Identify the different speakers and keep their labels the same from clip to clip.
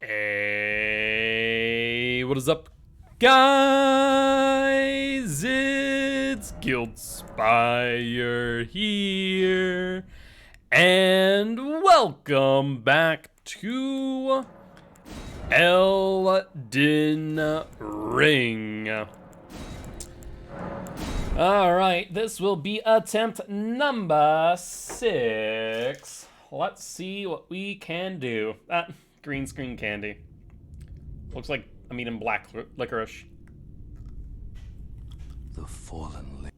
Speaker 1: Hey, what is up, guys? It's Guildspire here, and welcome back to Elden Ring. Alright, this will be attempt number 6. Let's see what we can do. Green screen candy. Looks like I'm eating black licorice.
Speaker 2: The fallen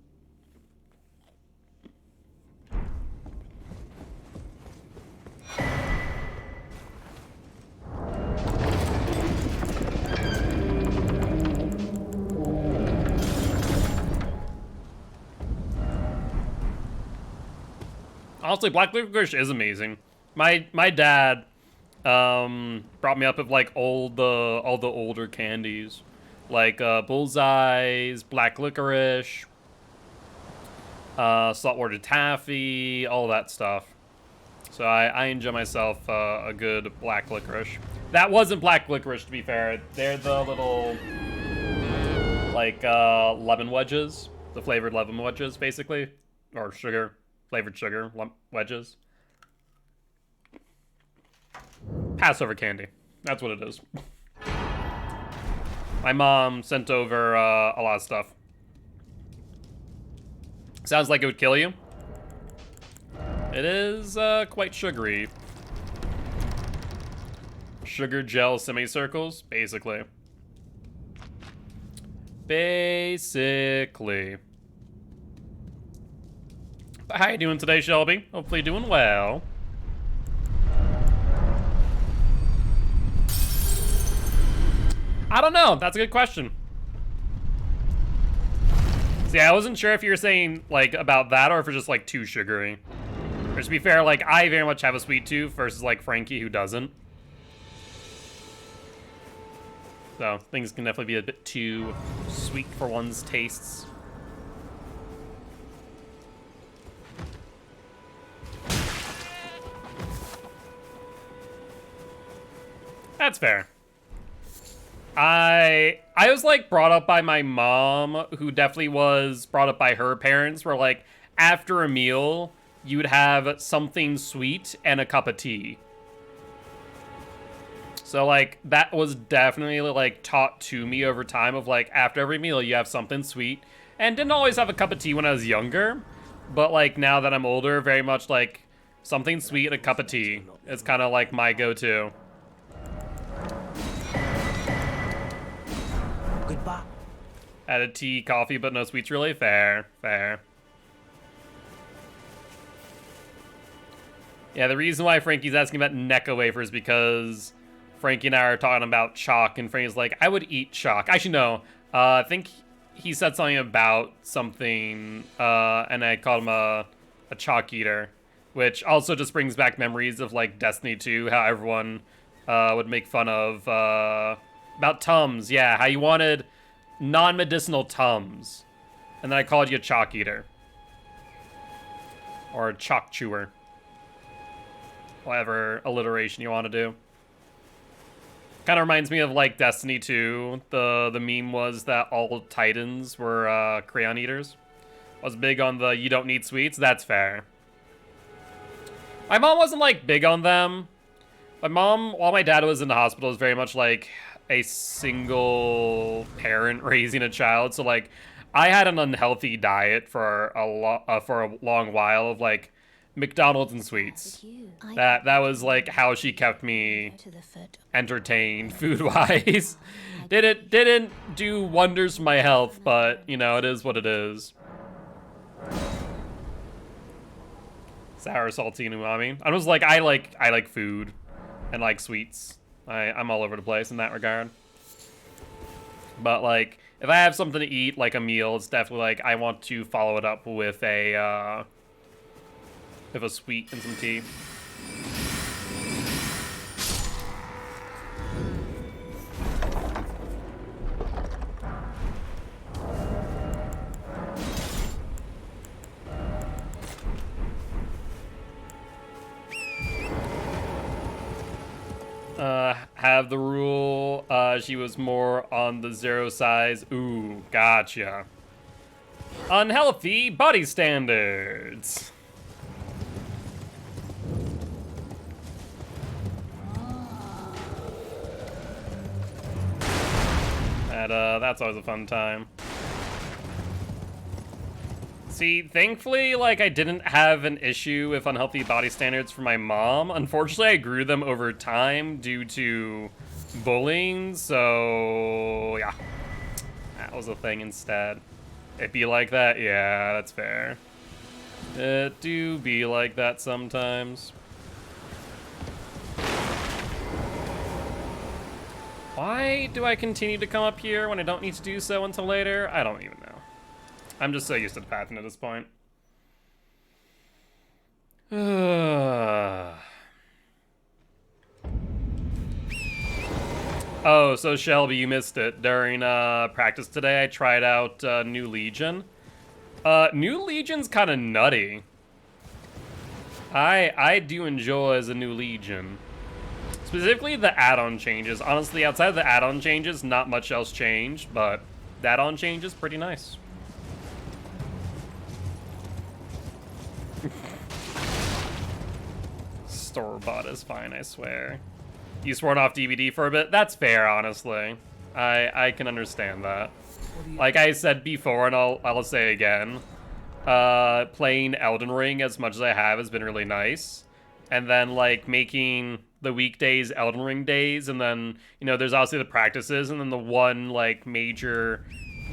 Speaker 1: Honestly, black licorice is amazing. My dad brought me up with like all the older candies, like bullseyes, black licorice, saltwater taffy, all that stuff. So I enjoy myself a good black licorice. That wasn't black licorice, to be fair. They're the little like lemon wedges, the flavored lemon wedges, basically, or flavored sugar wedges. Passover candy. That's what it is. My mom sent over a lot of stuff. Sounds like it would kill you. It is quite sugary. Sugar gel semicircles, basically. Basically. But how you doing today, Shelby? Hopefully doing well. I don't know. That's a good question. See, I wasn't sure if you were saying, like, about that or if it's just, like, too sugary. Or to be fair, like, I very much have a sweet tooth versus, like, Frankie, who doesn't. So, things can definitely be a bit too sweet for one's tastes. That's fair. I was like brought up by my mom, who definitely was brought up by her parents, where like after a meal you would have something sweet and a cup of tea. So like that was definitely like taught to me over time of like after every meal you have something sweet, and didn't always have a cup of tea when I was younger, but like now that I'm older, very much like something sweet and a cup of tea is kind of like my go-to.
Speaker 2: goodbye.
Speaker 1: Added tea, coffee, but no sweets really. Fair. Yeah, the reason why Frankie's asking about Necco wafers is because Frankie and I are talking about chalk, and Frankie's like, I would eat chalk. Actually, no. I think he said something about something, and I called him a chalk eater, which also just brings back memories of, like, Destiny 2, how everyone would make fun of, about Tums. Yeah, how you wanted non-medicinal Tums. And then I called you a chalk eater. Or a chalk chewer. Whatever alliteration you want to do. Kind of reminds me of like Destiny 2. The meme was that all Titans were crayon eaters. I was big on the you don't need sweets. That's fair. My mom wasn't like big on them. My mom, while my dad was in the hospital, was very much like a single parent raising a child. So like I had an unhealthy diet for a long while of like McDonald's and sweets. That was like how she kept me entertained food-wise. Didn't do wonders for my health, but you know, it is what it is. Sour, salty, and umami. I was like, I like food and like sweets. I'm all over the place in that regard. But like, if I have something to eat, like a meal, it's definitely like I want to follow it up with a sweet and some tea. have the rule. She was more on the zero size. Ooh, gotcha. Unhealthy body standards. That's always a fun time. See, thankfully, like, I didn't have an issue with unhealthy body standards for my mom. Unfortunately, I grew them over time due to bullying, so yeah. That was a thing instead. It be like that? Yeah, that's fair. It do be like that sometimes. Why do I continue to come up here when I don't need to do so until later? I don't even know. I'm just so used to the pattern at this point. Oh, so Shelby, you missed it. During practice today, I tried out New Legion. New Legion's kind of nutty. I do enjoy as a New Legion. Specifically the add-on changes. Honestly, outside of the add-on changes, not much else changed, but the add-on change is pretty nice. Store-bought is fine, I swear. You sworn off DVD for a bit? That's fair, honestly. I can understand that. Like I said before, and I'll say again, playing Elden Ring as much as I have has been really nice. And then, like, making the weekdays Elden Ring days, and then, you know, there's obviously the practices, and then the one, like, major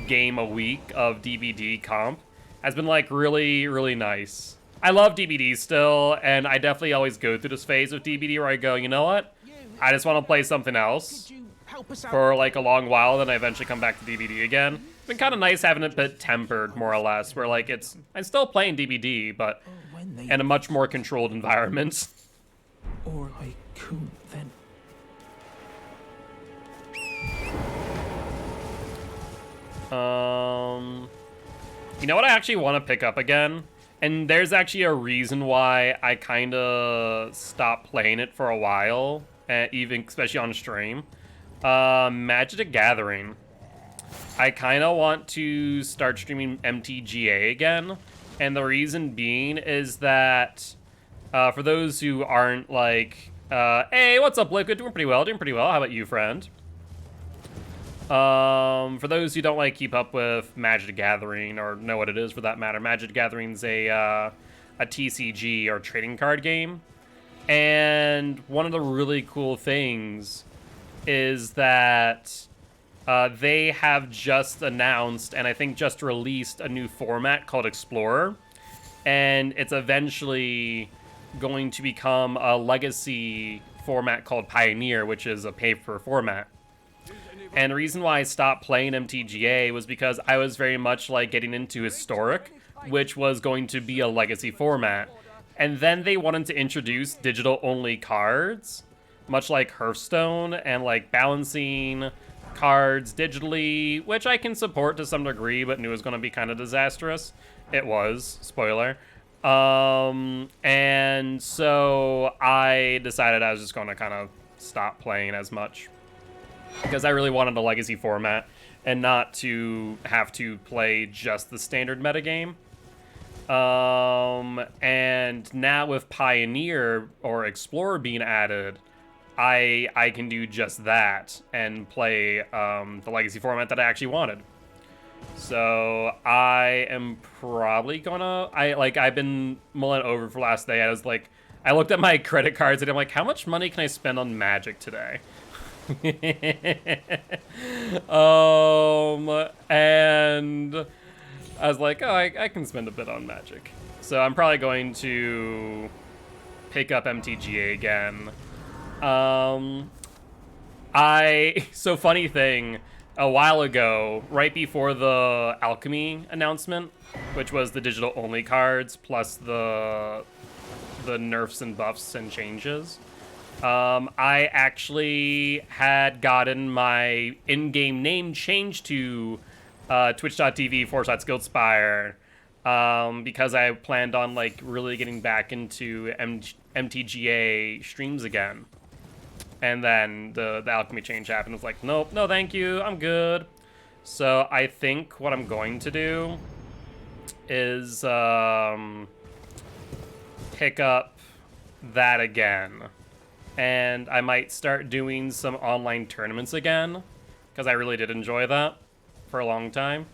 Speaker 1: game a week of DVD comp has been, like, really, really nice. I love DVD still, and I definitely always go through this phase of DVD where I go, you know what? I just want to play something else for, like, a long while, then I eventually come back to DVD again. It's been kind of nice having it a bit tempered, more or less, where, like, I'm still playing DVD, but in a much more controlled environment.
Speaker 2: Or I couldn't then.
Speaker 1: You know what I actually want to pick up again? And there's actually a reason why I kind of stopped playing it for a while, even especially on stream. Magic the Gathering. I kind of want to start streaming MTGA again, and the reason being is that for those who aren't like, hey, what's up, Liquid? Doing pretty well. How about you, friend? For those who don't like keep up with Magic the Gathering or know what it is for that matter, Magic the Gathering's a TCG or trading card game. And one of the really cool things is that they have just announced, and I think just released, a new format called Explorer. And it's eventually going to become a legacy format called Pioneer, which is a pay-per format. And the reason why I stopped playing MTGA was because I was very much like getting into Historic, which was going to be a legacy format. And then they wanted to introduce digital-only cards, much like Hearthstone, and like balancing cards digitally, which I can support to some degree, but knew was going to be kind of disastrous. It was, spoiler. And so I decided I was just going to kind of stop playing as much, because I really wanted a legacy format and not to have to play just the standard metagame. And now with Pioneer or Explorer being added, I can do just that and play the legacy format that I actually wanted. So I am probably gonna, I've been mulling over for last day. I was like, I looked at my credit cards and I'm like, how much money can I spend on Magic today? And I was like, oh, I can spend a bit on Magic. So I'm probably going to pick up MTGA again. So funny thing, a while ago, right before the Alchemy announcement, which was the digital only cards plus the nerfs and buffs and changes, I actually had gotten my in-game name changed to twitch.tv/Skillspire, because I planned on like really getting back into MTGA streams again. And then the alchemy change happened. It's like, nope, no thank you, I'm good. So I think what I'm going to do is pick up that again. And I might start doing some online tournaments again, because I really did enjoy that for a long time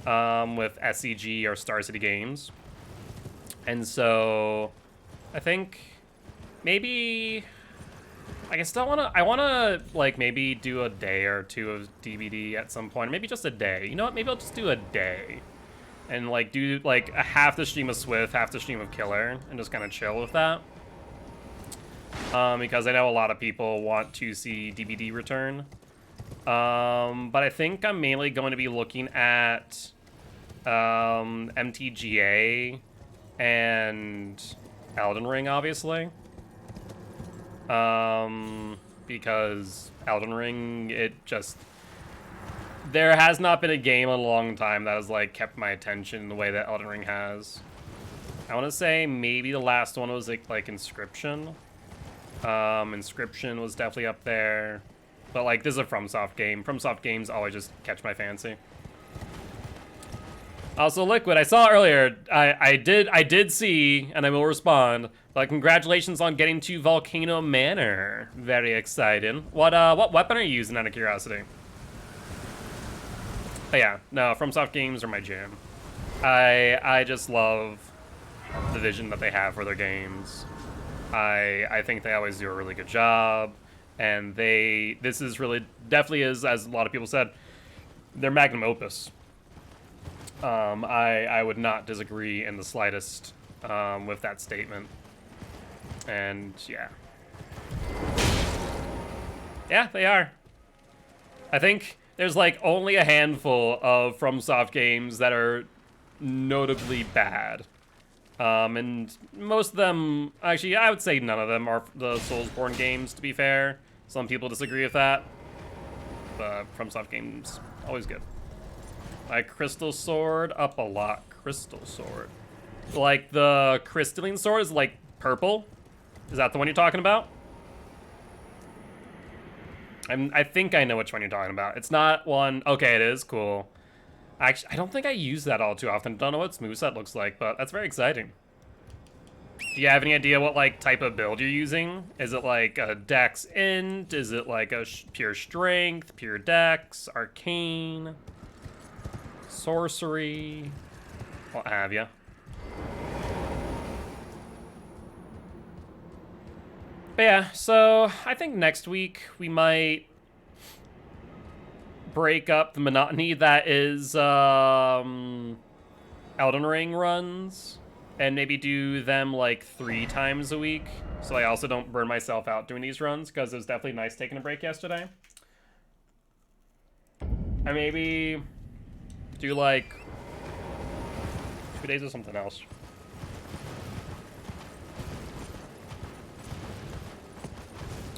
Speaker 1: with SCG or Star City Games. And so I think maybe I still I wanna like maybe do a day or two of DBD at some point, maybe just a day. You know what? Maybe I'll just do a day and like do like a half the stream of Swift, half the stream of Killer, and just kind of chill with that. Because I know a lot of people want to see DBD return. But I think I'm mainly going to be looking at MTGA and Elden Ring, obviously. Because Elden Ring, there has not been a game in a long time that has like kept my attention the way that Elden Ring has. I want to say maybe the last one was like Inscription. Inscription was definitely up there, but like this is a FromSoft game. FromSoft games always just catch my fancy. Also, Liquid, I saw earlier. I did see, and I will respond. But congratulations on getting to Volcano Manor. Very exciting. What weapon are you using, out of curiosity? But yeah, no, FromSoft games are my jam. I just love the vision that they have for their games. I think they always do a really good job, and this is really definitely is, as a lot of people said, their magnum opus. I would not disagree in the slightest with that statement. And yeah, they are. I think there's like only a handful of FromSoft games that are notably bad. And most of them, actually, I would say none of them are the Soulsborne games, to be fair. Some people disagree with that. But FromSoft games, always good. Like Crystal Sword, up a lot. Crystal Sword. Like the crystalline sword is like purple. Is that the one you're talking about? I think I know which one you're talking about. It's not one, okay, it is, cool. Actually, I don't think I use that all too often. Don't know what moveset looks like, but that's very exciting. Do you have any idea what like type of build you're using? Is it like a Dex Int? Is it like a pure Strength, pure Dex, Arcane, Sorcery? What have you? But yeah, so I think next week we might break up the monotony that is Elden Ring runs, and maybe do them like 3 times a week, so I also don't burn myself out doing these runs, because it was definitely nice taking a break yesterday. I maybe do like 2 days of something else.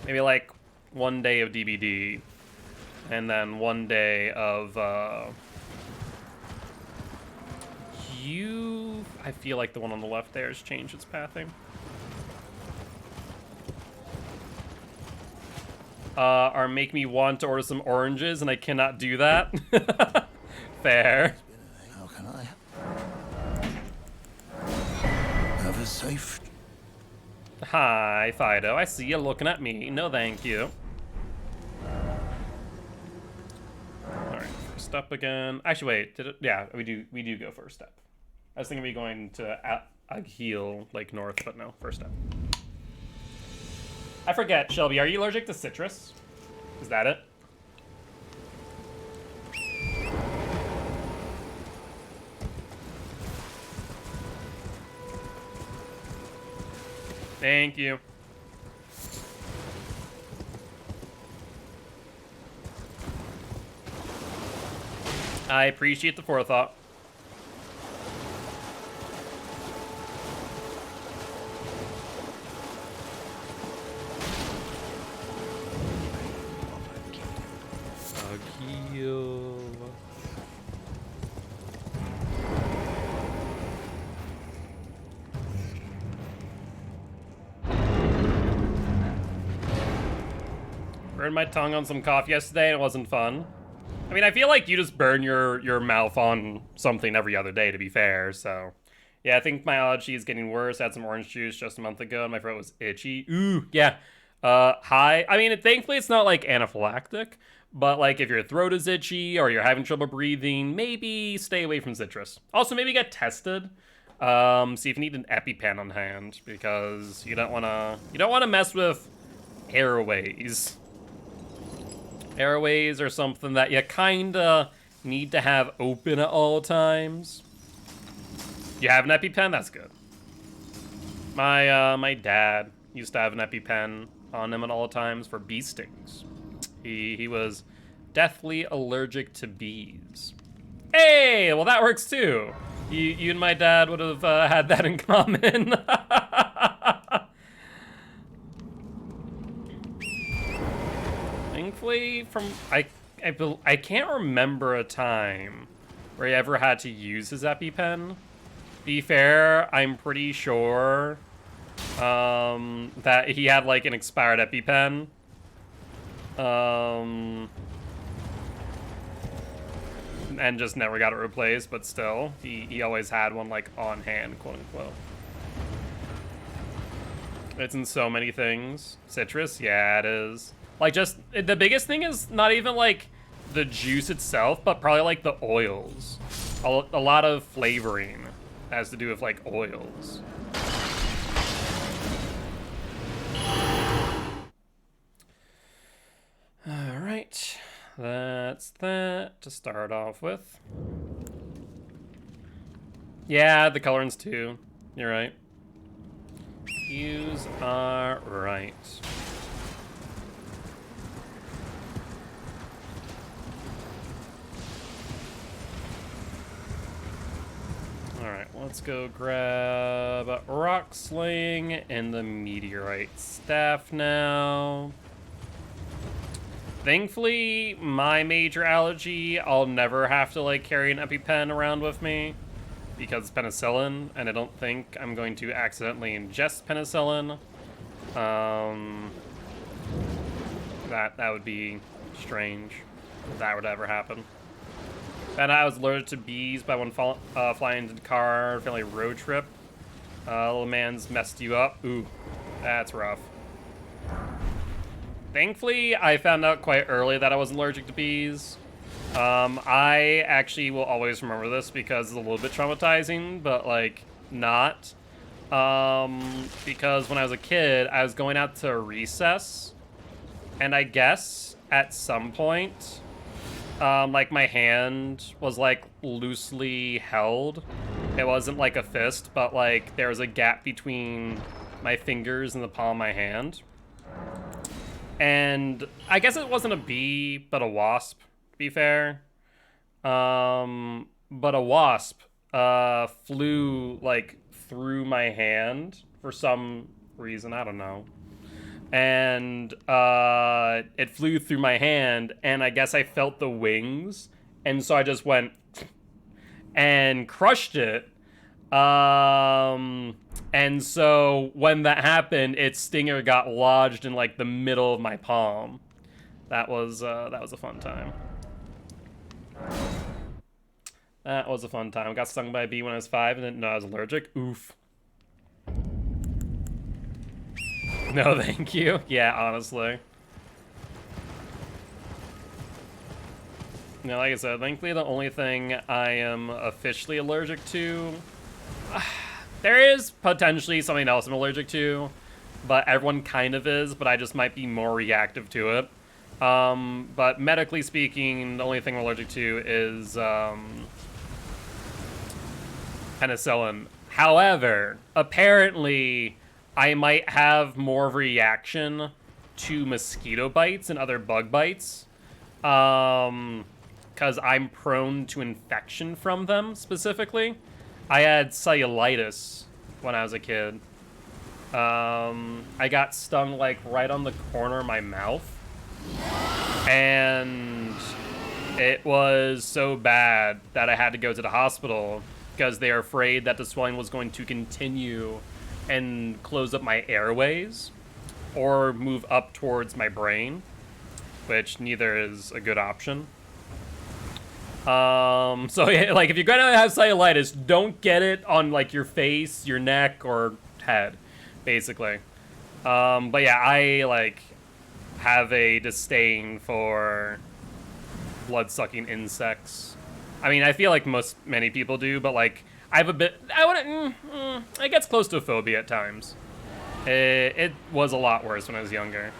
Speaker 1: Maybe like 1 day of DBD, and then 1 day of I feel like the one on the left there has changed its pathing. Or make me want to order some oranges, and I cannot do that. Fair.
Speaker 3: How can I have a safe?
Speaker 1: Hi, Fido. I see you looking at me. No, thank you. Alright, first up again. Actually, wait. Did it? Yeah, we do go first step. I was thinking we going to Agheel, like north, but no, first step. I forget, Shelby, are you allergic to citrus? Is that it? Thank you. I appreciate the forethought. Agheel. burned my tongue on some coffee yesterday and it wasn't fun. I mean, I feel like you just burn your mouth on something every other day, to be fair, so. Yeah, I think my allergy is getting worse. I had some orange juice just a month ago and my throat was itchy. Ooh, yeah. Hi. I mean, thankfully it's not like anaphylactic, but like if your throat is itchy or you're having trouble breathing, maybe stay away from citrus. Also, maybe get tested. See if you need an EpiPen on hand because you don't wanna mess with airways. Airways are something that you kinda need to have open at all times. You have an EpiPen? That's good. My dad used to have an EpiPen on him at all times for bee stings. He was deathly allergic to bees. Hey, well that works too. You and my dad would have had that in common. Thankfully, I can't remember a time where he ever had to use his EpiPen. Be fair, I'm pretty sure that he had like an expired EpiPen. And just never got it replaced, but still, he always had one like on hand, quote unquote. It's in so many things. Citrus, yeah, it is. Like, just the biggest thing is not even like the juice itself, but probably like the oils. A lot of flavoring has to do with like oils. All right, that's that to start off with. Yeah, the colorings too. You're right. Yous are right. Alright, let's go grab Rock Sling and the Meteorite Staff now. Thankfully, my major allergy, I'll never have to like carry an EpiPen around with me because it's penicillin, and I don't think I'm going to accidentally ingest penicillin. That would be strange if that would ever happen. And I was alerted to bees by one flying into the car, family road trip. Little man's messed you up. Ooh, that's rough. Thankfully, I found out quite early that I was allergic to bees. I actually will always remember this because it's a little bit traumatizing, but like not. Because when I was a kid, I was going out to recess, and I guess at some point, like my hand was like loosely held. It wasn't like a fist, but like there was a gap between my fingers and the palm of my hand. And I guess it wasn't a bee, but a wasp, to be fair. But a wasp flew like through my hand for some reason, I don't know. And it flew through my hand, and I guess I felt the wings, and so I just went and crushed it. And so when that happened, its stinger got lodged in like the middle of my palm. That was a fun time. That was a fun time. I got stung by a bee when I was 5 and didn't know I was allergic. Oof. No, thank you. Yeah, honestly. You know, like I said, thankfully the only thing I am officially allergic to... there is potentially something else I'm allergic to, but everyone kind of is, but I just might be more reactive to it. But medically speaking, the only thing I'm allergic to is penicillin. However, apparently I might have more of a reaction to mosquito bites and other bug bites, because I'm prone to infection from them specifically. I had cellulitis when I was a kid. I got stung like right on the corner of my mouth, and it was so bad that I had to go to the hospital because they are afraid that the swelling was going to continue and close up my airways or move up towards my brain. which neither is a good option. So yeah, like if you're gonna have cellulitis, don't get it on like your face, your neck, or head, basically. But yeah, I like have a disdain for blood-sucking insects. I mean, I feel like many people do, but like I have a bit. I wouldn't. It gets close to a phobia at times. It was a lot worse when I was younger.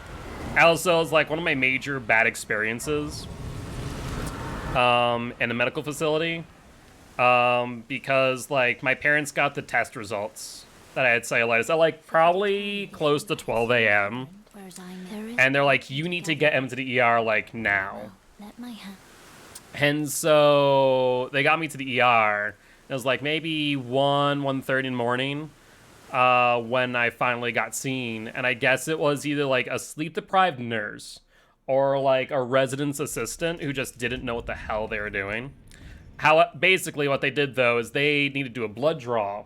Speaker 1: Also, it's like one of my major bad experiences in a medical facility, because like my parents got the test results that I had cellulitis at like probably close to 12 a.m. and they're like, you need to get him to the ER like now. And so they got me to the ER. It was like maybe 1:30 in the morning when I finally got seen, and I guess it was either like a sleep-deprived nurse or like a residence assistant who just didn't know what the hell they were doing. Basically what they did though is they needed to do a blood draw.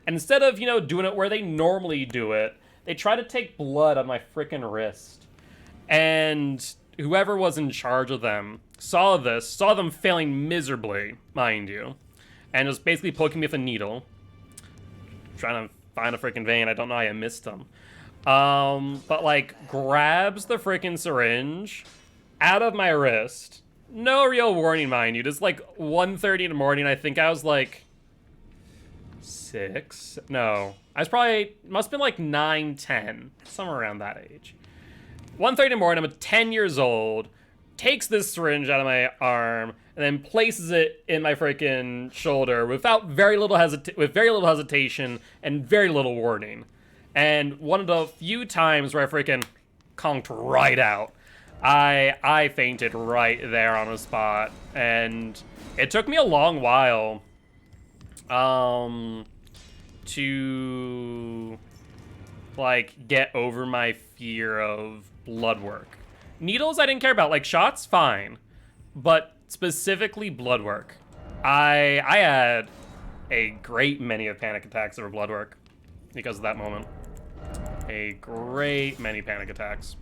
Speaker 1: And instead of, doing it where they normally do it, they tried to take blood on my frickin' wrist. And whoever was in charge of them saw them failing miserably, mind you, and was basically poking me with a needle, trying to find a frickin' vein. I don't know how I missed them. But like grabs the frickin' syringe out of my wrist. No real warning, mind you. Just like 1:30 in the morning. I think I was like 6. No, I was probably, must have been like 9, 10, somewhere around that age. 1:30 in the morning, I'm 10 years old, takes this syringe out of my arm, and then places it in my freaking shoulder with very little hesitation and very little warning. And one of the few times where I freaking conked right out, I fainted right there on the spot, and it took me a long while to like get over my fear of blood work. Needles I didn't care about, like shots fine, but specifically blood work. I had a great many of panic attacks over blood work because of that moment. A great many panic attacks.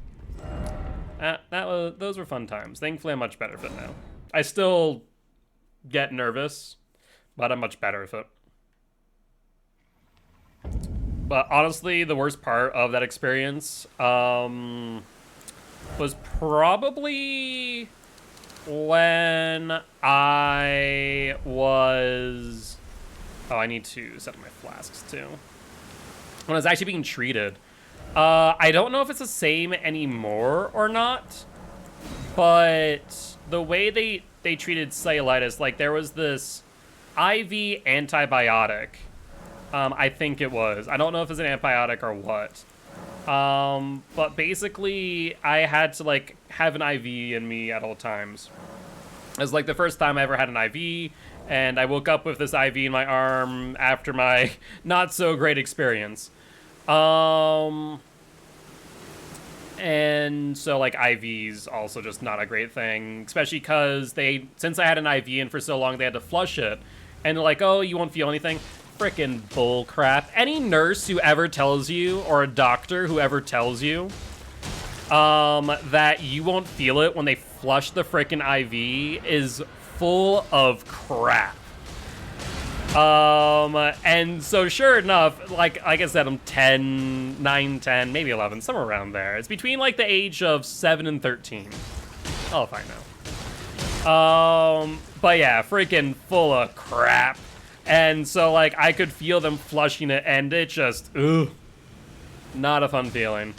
Speaker 1: Those were fun times. Thankfully I'm much better with it now. I still get nervous, but I'm much better with it. But honestly, the worst part of that experience was probably when I was... Oh, I need to set up my flasks too. When I was actually being treated. I don't know if it's the same anymore or not, but the way they treated cellulitis, like there was this IV antibiotic. I think it was. I don't know if it's an antibiotic or what. But basically, I had to like have an IV in me at all times. It was like the first time I ever had an IV, and I woke up with this IV in my arm after my not so great experience. And so like IVs also just not a great thing, especially because since I had an IV in for so long, they had to flush it. And they're like, oh, you won't feel anything. Frickin' bull crap. Any nurse who ever tells you, or a doctor who ever tells you, that you won't feel it when they flush the frickin' IV is full of crap. And so sure enough, like I said, I'm 9, 10, maybe 11, somewhere around there. It's between like the age of 7 and 13. I'll find out. But yeah, freaking full of crap. And so like I could feel them flushing it, and it just, not a fun feeling.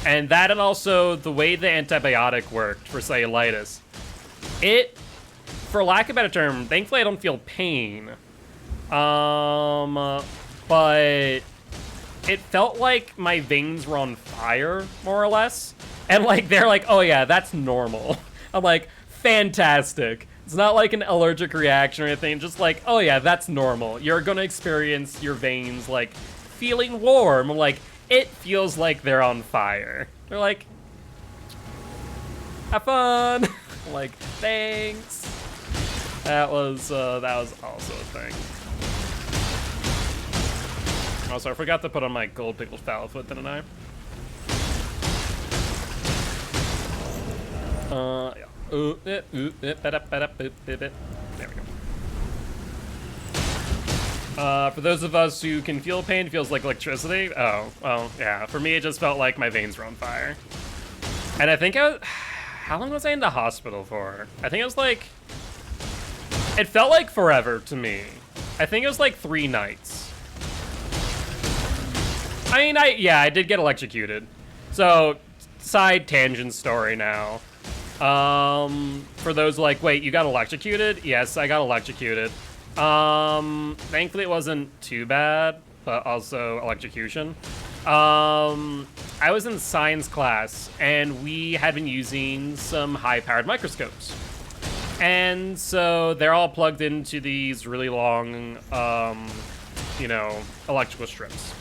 Speaker 1: And that, and also the way the antibiotic worked for cellulitis, it, for lack of a better term, thankfully I don't feel pain. But it felt like my veins were on fire, more or less. And like, they're like, oh yeah, that's normal. I'm like, fantastic. It's not like an allergic reaction or anything, just like, oh yeah, that's normal. You're gonna experience your veins like feeling warm. I'm like, it feels like they're on fire. They're like, have fun. I'm like, thanks. That was also a thing. Also, I forgot to put on my gold pickled foul foot, didn't I? There we go. For those of us who can feel pain, it feels like electricity. Oh, well, yeah. For me, it just felt like my veins were on fire. And I think I was... How long was I in the hospital for? I think it was like... It felt like forever to me. I think it was like 3 nights. I mean, I did get electrocuted. So, side tangent story now. For those like, wait, you got electrocuted? Yes, I got electrocuted. Thankfully it wasn't too bad, but also electrocution. I was in science class, and we had been using some high-powered microscopes. And so they're all plugged into these really long, you know, electrical strips.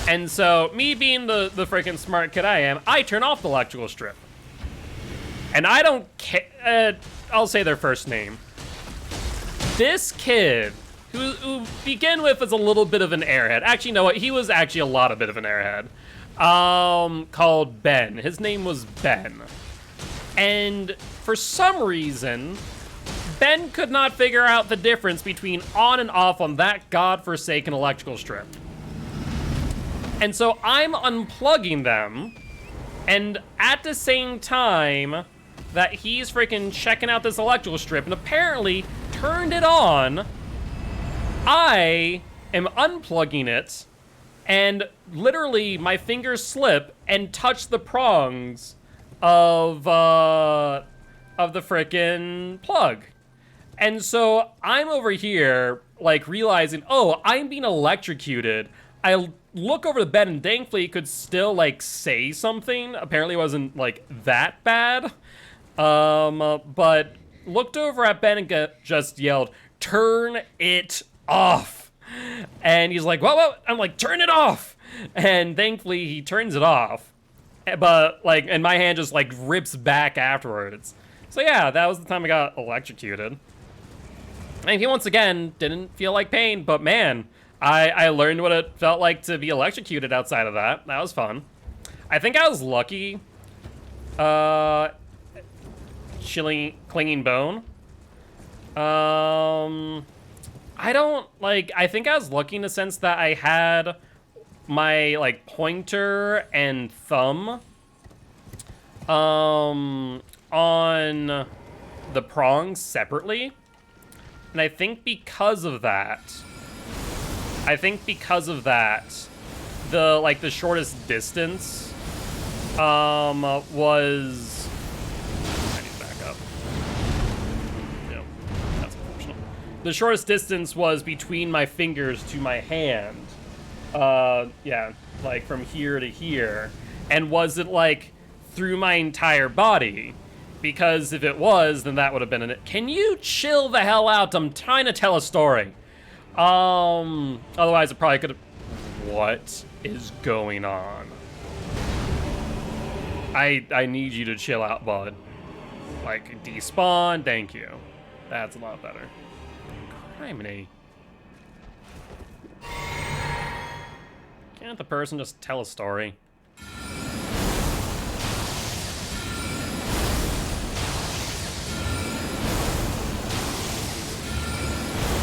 Speaker 1: And so, me being the freaking smart kid I am, I turn off the electrical strip. And I don't care, I'll say their first name. This kid, who begin with as a little bit of an airhead. Actually, you know what? He was actually a lot of bit of an airhead. Called Ben. His name was Ben. And for some reason, Ben could not figure out the difference between on and off on that godforsaken electrical strip. And so I'm unplugging them, and at the same time that he's freaking checking out this electrical strip and apparently turned it on, I am unplugging it, and literally my fingers slip and touch the prongs of the frickin' plug. And so I'm over here, like, realizing, oh, I'm being electrocuted. I look over the bed, and thankfully he could still, like, say something. Apparently it wasn't, like, that bad. But looked over at Ben and just yelled, "Turn it off!" And he's like, what? I'm like, turn it off! And thankfully he turns it off. But, like, and my hand just, like, rips back afterwards. So yeah, that was the time I got electrocuted. And he, once again, didn't feel like pain, but man, I learned what it felt like to be electrocuted outside of that. That was fun. I think I was lucky. Clinging bone. I don't, like, I think I was lucky in the sense that I had my, like, pointer and thumb on the prongs separately. And I think because of that, the, like, the shortest distance was... I need to back up. Yep, that's unfortunate. The shortest distance was between my fingers to my hand. Yeah, like from here to here. And was it, like, through my entire body? Because if it was, then that would have been an... Can you chill the hell out? I'm trying to tell a story. Otherwise it probably could have... What is going on? I need you to chill out, bud. Like, despawn, thank you. That's a lot better. Criminy. Can't the person just tell a story?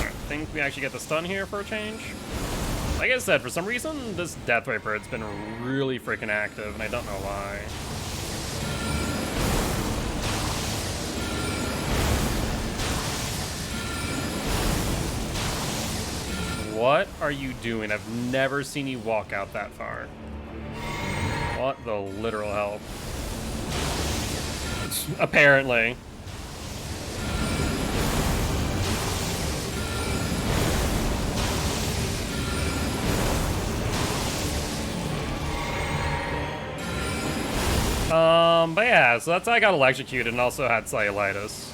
Speaker 1: I think we actually get the stun here for a change. Like I said, for some reason, this Death Viper has been really freaking active, and I don't know why. What are you doing? I've never seen you walk out that far. What the literal hell? Apparently. But yeah, so that's how I got electrocuted and also had cellulitis.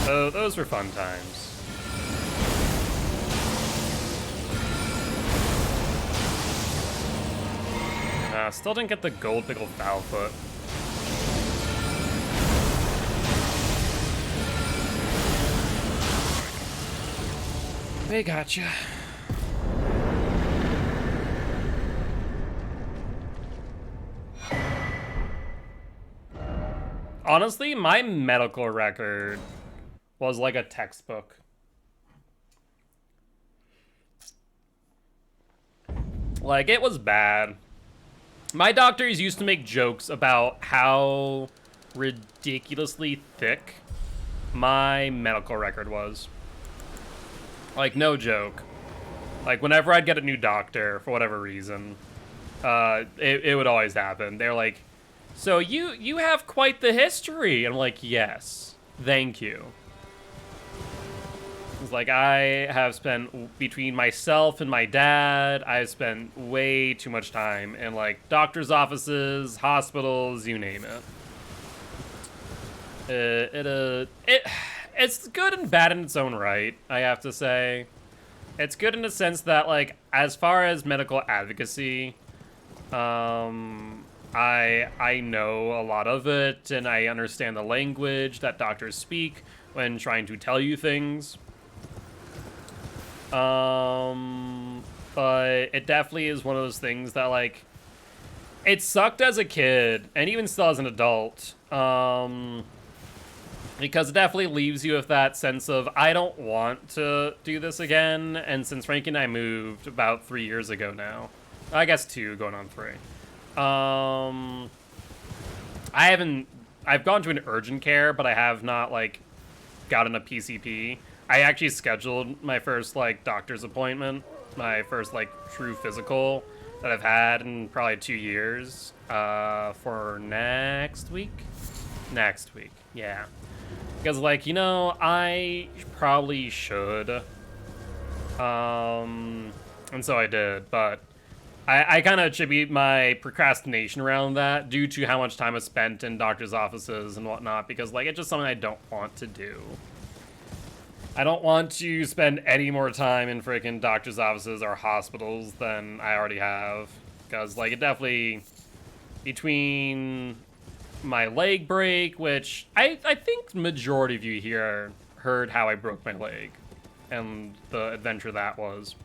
Speaker 1: So those were fun times. Still didn't get the gold pickled foul foot. They gotcha. honestly, my medical record was like a textbook. Like, it was bad. My doctors used to make jokes about how ridiculously thick my medical record was. Like, no joke. Like, whenever I'd get a new doctor, for whatever reason, it would always happen. They're like, so you have quite the history. And I'm like, yes, thank you. It's like, I have spent, between myself and my dad, I've spent way too much time in, like, doctor's offices, hospitals, you name it. It's good and bad in its own right, I have to say. It's good in the sense that, like, as far as medical advocacy, I know a lot of it, and I understand the language that doctors speak when trying to tell you things. But it definitely is one of those things that, like, it sucked as a kid, and even still as an adult, because it definitely leaves you with that sense of, I don't want to do this again. And since Frankie and I moved about 3 years ago now, I guess 2 going on 3, I've gone to an urgent care, but I have not, like, gotten a PCP. I actually scheduled my first, like, doctor's appointment, my first, like, true physical that I've had in probably 2 years, for next week. Next week, yeah. Because, like, you know, I probably should. And so I did, but I kind of attribute my procrastination around that due to how much time I spent in doctor's offices and whatnot, because, like, it's just something I don't want to do. I don't want to spend any more time in freaking doctor's offices or hospitals than I already have. Because, like, it definitely, between my leg break, which I think majority of you here heard how I broke my leg and the adventure that was.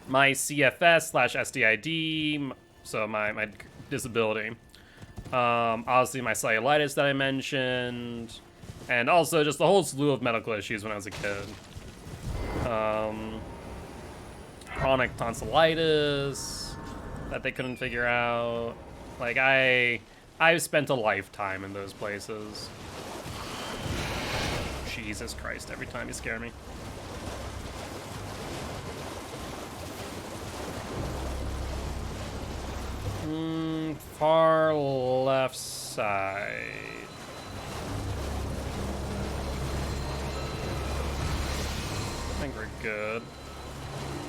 Speaker 1: My CFS/SDID, so my disability. Obviously my cellulitis that I mentioned, and also just a whole slew of medical issues when I was a kid. Chronic tonsillitis that they couldn't figure out. Like, I've spent a lifetime in those places. Jesus Christ, every time you scare me. Far left side. I think we're good.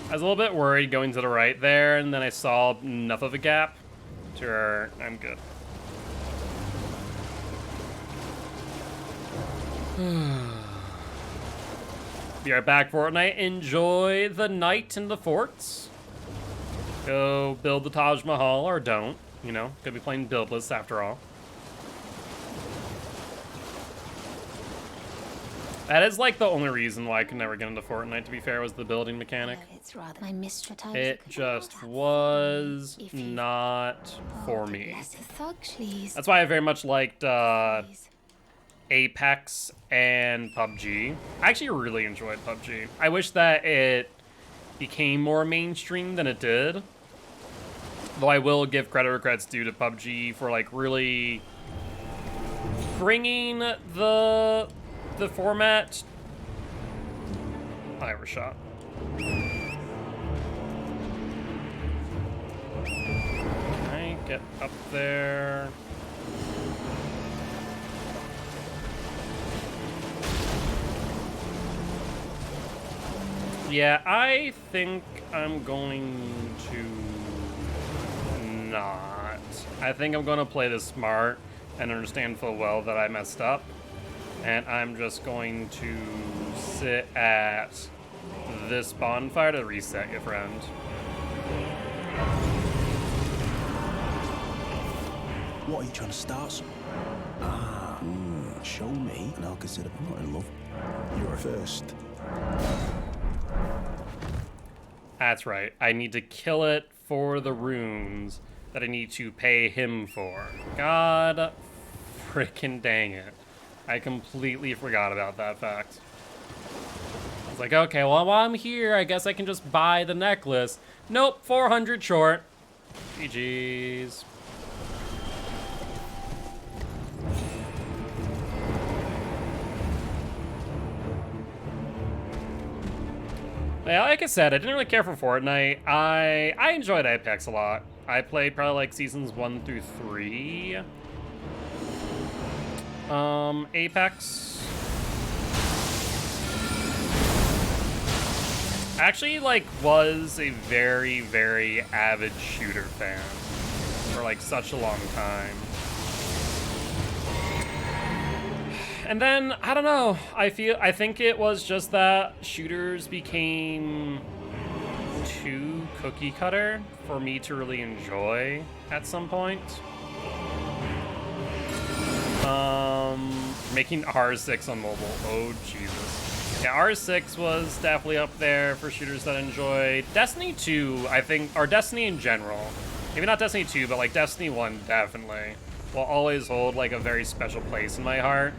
Speaker 1: I was a little bit worried going to the right there, and then I saw enough of a gap to where I'm good. Be right back, Fortnite. Enjoy the night in the forts. Go build the Taj Mahal, or don't. You know, could be playing buildless after all. That is, like, the only reason why I could never get into Fortnite, to be fair, was the building mechanic.
Speaker 4: It's rather my mistress.
Speaker 1: It just was not for me. That's why I very much liked Apex and PUBG. I actually really enjoyed PUBG. I wish that it became more mainstream than it did. Though I will give credit where credit's due to PUBG for, like, really bringing the format. I overshot. Okay, get up there. Yeah, I think I'm going to not. I think I'm going to play this smart and understand full well that I messed up. And I'm just going to sit at this bonfire to reset you, friend.
Speaker 2: What are you trying to start some? Show me, and I'll consider I'm not in love. You're first.
Speaker 1: That's right. I need to kill it for the runes that I need to pay him for. God Frickin' dang it. I completely forgot about that fact. I was like, okay, well, while I'm here, I guess I can just buy the necklace. Nope, 400 short. GG's. Yeah, like I said, I didn't really care for Fortnite. I enjoyed Apex a lot. I played probably like seasons 1 through 3. Apex. Actually, like, was a very, very avid shooter fan for like such a long time. And then, I don't know, I think it was just that shooters became too cookie cutter for me to really enjoy at some point. Making R6 on mobile, oh Jesus. Yeah, R6 was definitely up there for shooters that I enjoyed. Destiny 2, I think, or Destiny in general, maybe not Destiny 2, but like Destiny 1 definitely will always hold like a very special place in my heart.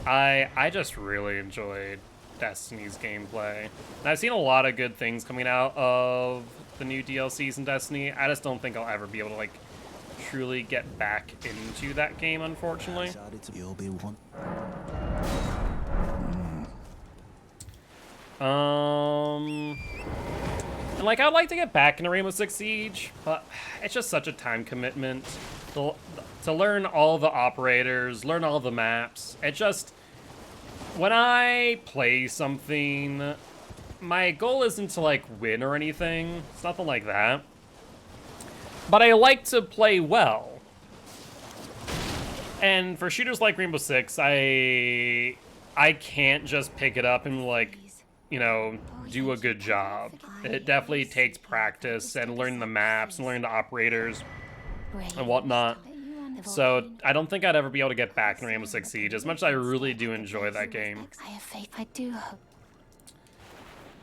Speaker 1: I just really enjoyed Destiny's gameplay. And I've seen a lot of good things coming out of the new DLCs in Destiny. I just don't think I'll ever be able to like truly get back into that game, unfortunately.
Speaker 2: You'll be one.
Speaker 1: And like I'd like to get back into Rainbow Six Siege, but it's just such a time commitment to learn all the operators, learn all the maps. It just, when I play something, my goal isn't to like win or anything. It's nothing like that. But I like to play well. And for shooters like Rainbow Six, I can't just pick it up and like, you know, do a good job. It definitely takes practice and learning the maps and learning the operators and whatnot. So I don't think I'd ever be able to get back in Rainbow Six Siege, as much as I really do enjoy that game.
Speaker 4: I have faith, I do hope.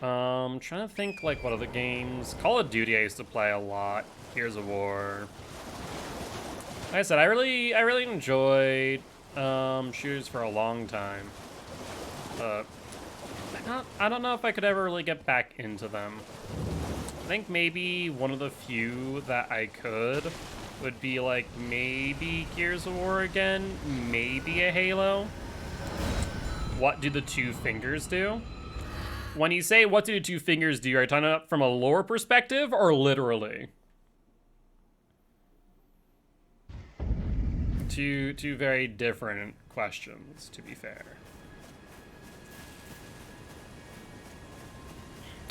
Speaker 1: Trying to think like what other games. Call of Duty I used to play a lot. Gears of War. Like I said, I really enjoyed shooters for a long time. But I don't know if I could ever really get back into them. I think maybe one of the few that I could would be like maybe Gears of War again, maybe a Halo. What do the two fingers do? When you say what do the two fingers do, are you talking about from a lore perspective or literally? Two very different questions, to be fair.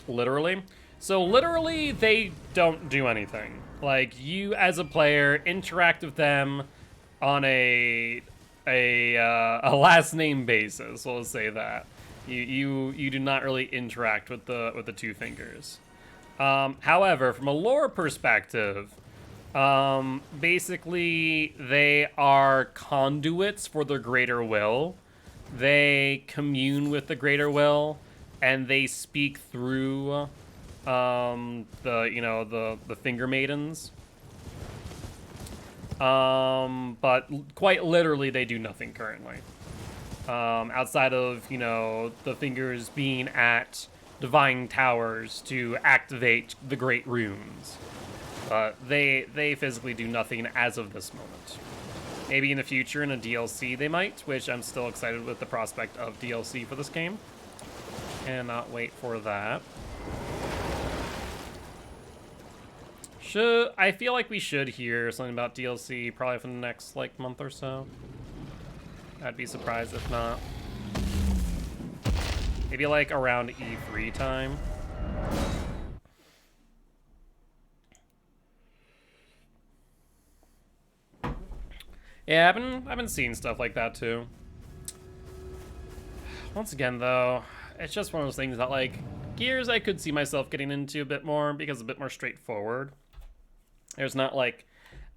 Speaker 1: Literally? So literally, they don't do anything. Like, you as a player interact with them on a last name basis. We'll say that. You do not really interact with the two fingers. However, from a lore perspective, basically they are conduits for the greater will. They commune with the greater will, and they speak through the finger maidens. But quite literally, they do nothing currently. Outside of, you know, the fingers being at divine towers to activate the great runes. But they physically do nothing as of this moment. Maybe in the future in a DLC they might, which I'm still excited with the prospect of DLC for this game. Cannot wait for that. I feel like we should hear something about DLC probably for the next like month or so. I'd be surprised if not. Maybe like around E3 time. Yeah, I've been seeing stuff like that too. Once again though, it's just one of those things that like Gears I could see myself getting into a bit more because it's a bit more straightforward. There's not like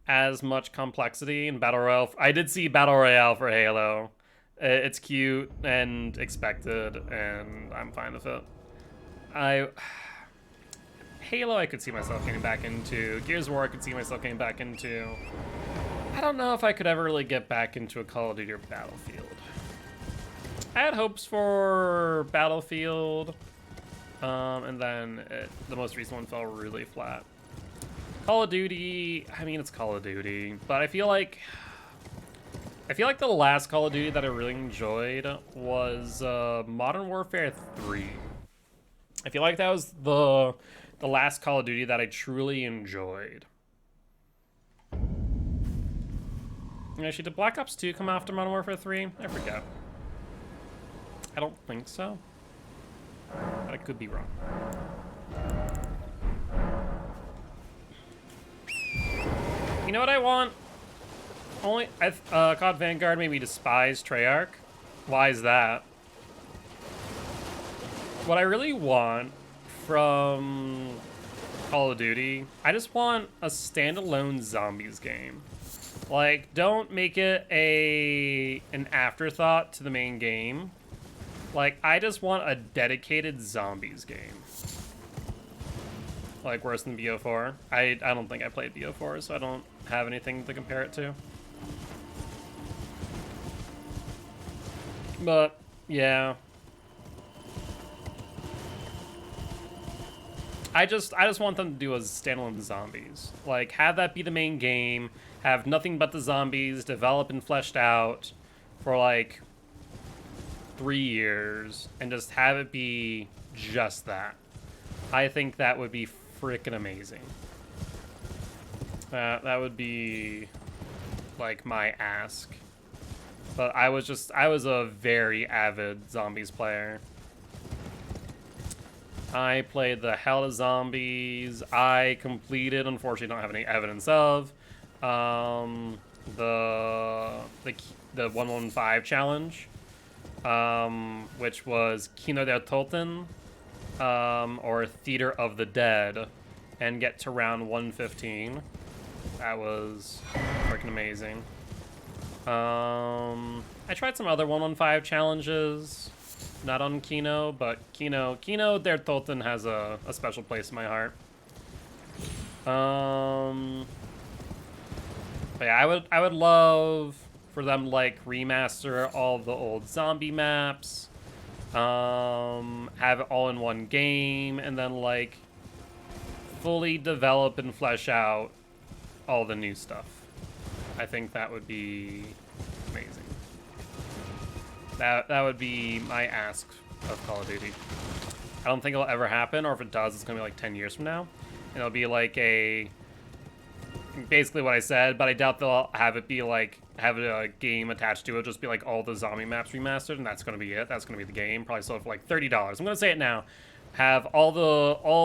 Speaker 1: as much complexity in Battle Royale. I did see Battle Royale for Halo. It's cute and expected, and I'm fine with it. Halo I could see myself getting back into. Gears of War I could see myself getting back into. I don't know if I could ever really get back into a Call of Duty or Battlefield. I had hopes for Battlefield, and then the most recent one fell really flat. Call of Duty, I mean, it's Call of Duty, but I feel like the last Call of Duty that I really enjoyed was Modern Warfare 3. I feel like that was the last Call of Duty that I truly enjoyed. Actually, did Black Ops 2 come after Modern Warfare 3? I forget. I don't think so. But I could be wrong. You know what I want? COD Vanguard made me despise Treyarch. Why is that? What I really want from Call of Duty, I just want a standalone zombies game. Like, don't make it an afterthought to the main game. Like, I just want a dedicated zombies game. Like, worse than BO4. I don't think I played BO4, so I don't have anything to compare it to. But, yeah. I just want them to do a standalone zombies. Like, have that be the main game, have nothing but the zombies developed and fleshed out for, like, 3 years, and just have it be just that. I think that would be freaking amazing. That would be, like, my ask. But I was a very avid zombies player. I played the hell of zombies. I completed, unfortunately don't have any evidence of, the 115 challenge, which was Kino der Toten, or Theater of the Dead, and get to round 115. That was freaking amazing. I tried some other 115 challenges, not on Kino, but Kino der Toten has a special place in my heart. But yeah, I would love for them to, like, remaster all the old zombie maps, have it all in one game, and then, like, fully develop and flesh out all the new stuff. I think that would be amazing. That would be my ask of Call of Duty. I don't think it'll ever happen, or if it does, it's gonna be like 10 years from now. And it'll be like basically what I said, but I doubt they'll have it be like, have a game attached to it, just be like all the zombie maps remastered, and that's gonna be it. That's gonna be the game. Probably sell it for like $30. I'm gonna say it now. Have all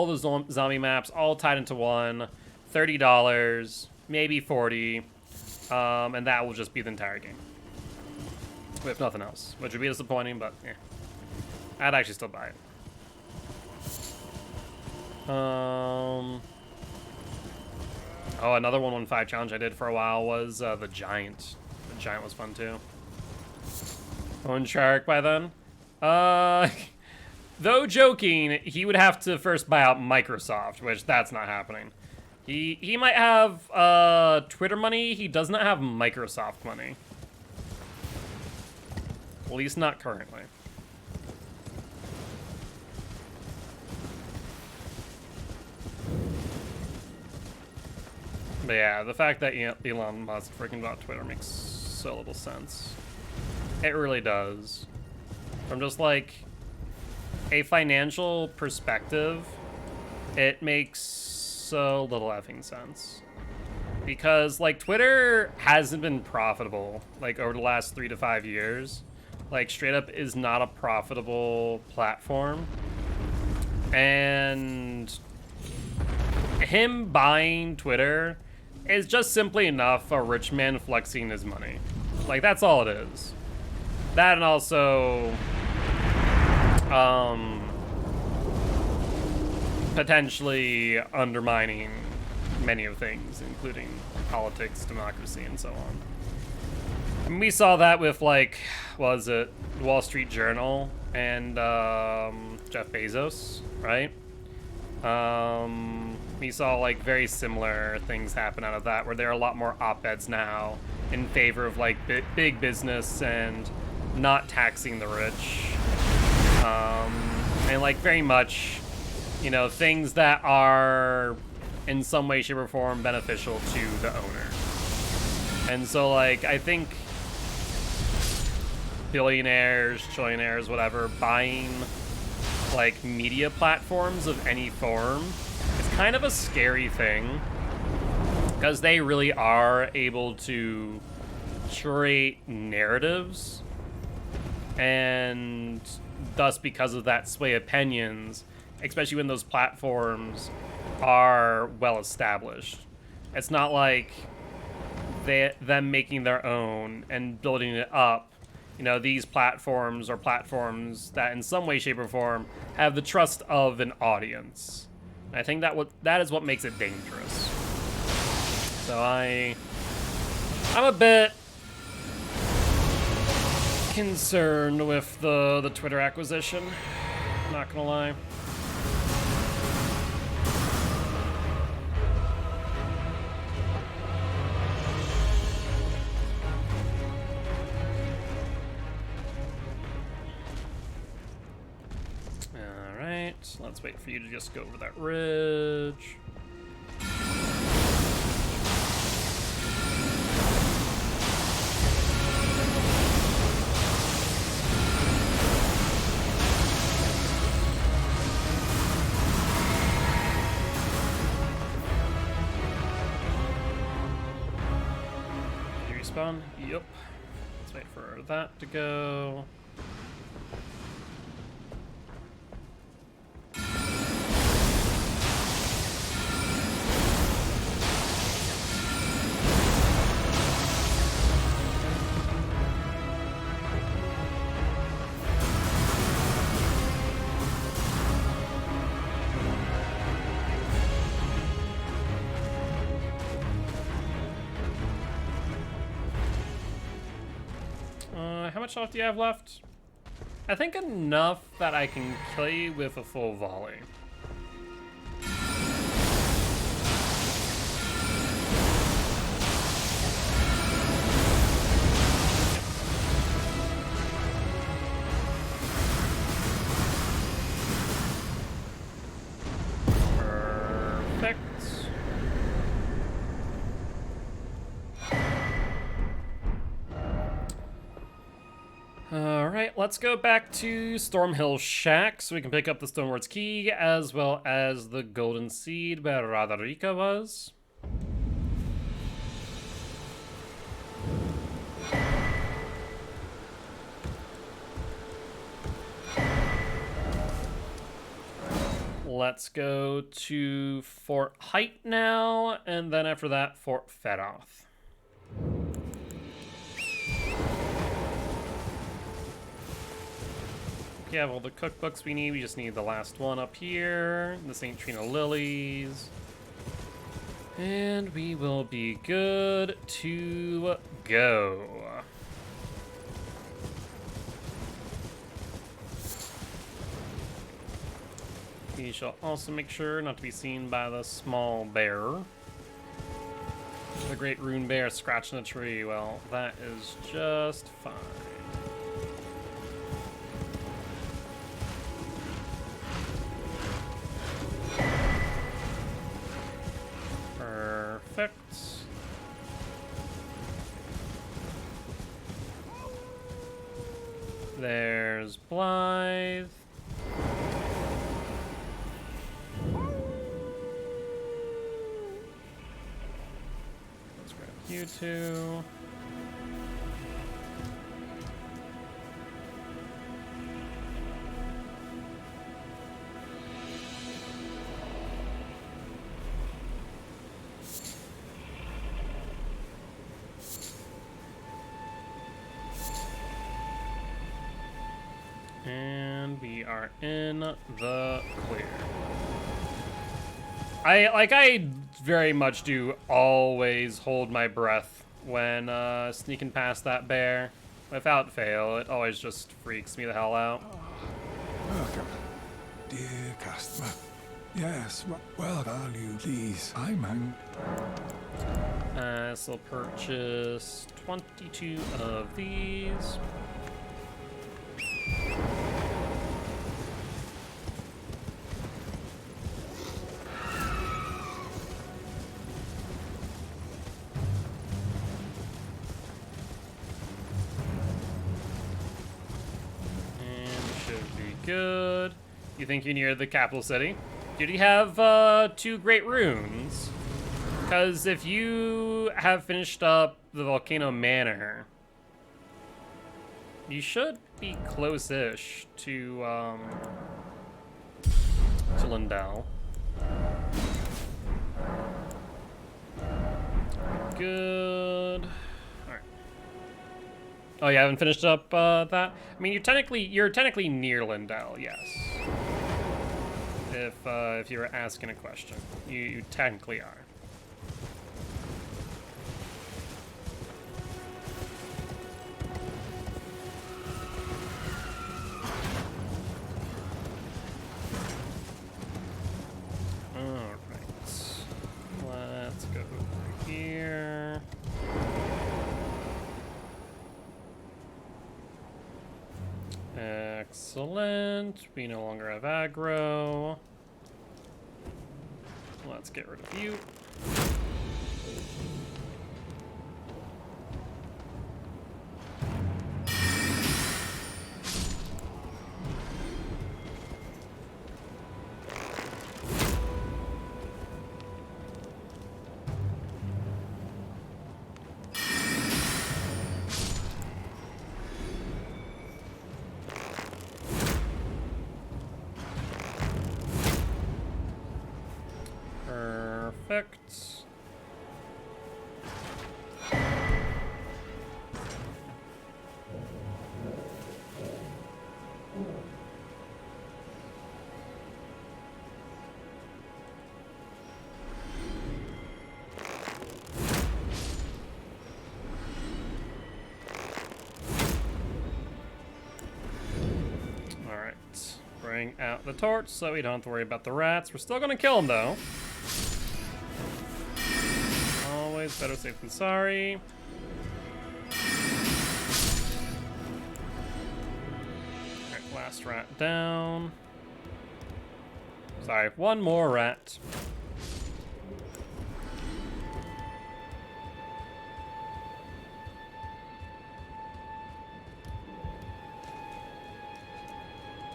Speaker 1: the zombie maps all tied into one, $30, maybe $40, and that will just be the entire game, if nothing else, which would be disappointing, but yeah, I'd actually still buy it. Oh, another 115 challenge I did for a while was the Giant. The Giant was fun too. Own Shark by then. Though joking, he would have to first buy out Microsoft, which that's not happening. He might have Twitter money. He does not have Microsoft money. At least not currently. But yeah, the fact that Elon Musk freaking bought Twitter makes so little sense. It really does. From just like a financial perspective, it makes so little effing sense. Because like Twitter hasn't been profitable like over the last 3 to 5 years. Like, straight up is not a profitable platform. And him buying Twitter is just simply enough for a rich man flexing his money. Like, that's all it is. That, and also potentially undermining many of things, including politics, democracy, and so on. And we saw that with, like, what was it, Wall Street Journal and Jeff Bezos, right? We saw like very similar things happen out of that, where there are a lot more op-eds now in favor of like big business and not taxing the rich, and like very much, you know, things that are in some way, shape, or form beneficial to the owner. And so like I think billionaires, trillionaires, whatever, buying like media platforms of any form is kind of a scary thing, because they really are able to curate narratives, and thus because of that sway opinions, especially when those platforms are well established. It's not like them making their own and building it up. You know, these platforms are platforms that in some way, shape, or form have the trust of an audience. And I think that is what makes it dangerous. So I'm a bit concerned with the Twitter acquisition, not gonna lie. Alright, let's wait for you to just go over that ridge. Did you respawn? Yep. Let's wait for that to go. How much health do you have left? I think enough that I can kill you with a full volley. Perfect. Alright, let's go back to Stormhill Shack so we can pick up the Stonewards Key as well as the Golden Seed where Radharika was. Let's go to Fort Height now, and then after that, Fort Fedoth. We have all the cookbooks we need. We just need the last one up here. The St. Trina Lilies. And we will be good to go. We shall also make sure not to be seen by the small bear. The great rune bear scratching a tree. Well, that is just fine. Perfect. There's Blythe. Let's grab you two. And we are in the clear. I very much do always hold my breath when sneaking past that bear. Without fail, it always just freaks me the hell out.
Speaker 4: Welcome, dear customer. Yes, well, value, please. I man.
Speaker 1: So I'll purchase 22 of these. Good. You think you're near the capital city? Did you have 2 great runes? Because if you have finished up the Volcano Manor, you should be close-ish to Lindell. Good. Oh, you haven't finished up that? I mean, you're technically near Lindell, yes. If you were asking a question, you technically are. All right, let's go over here. Excellent. We no longer have aggro. Let's get rid of you. Perfect. All right. Bring out the torch so we don't have to worry about the rats. We're still gonna kill them though. Always better safe than sorry. Alright, last rat down. Sorry, one more rat.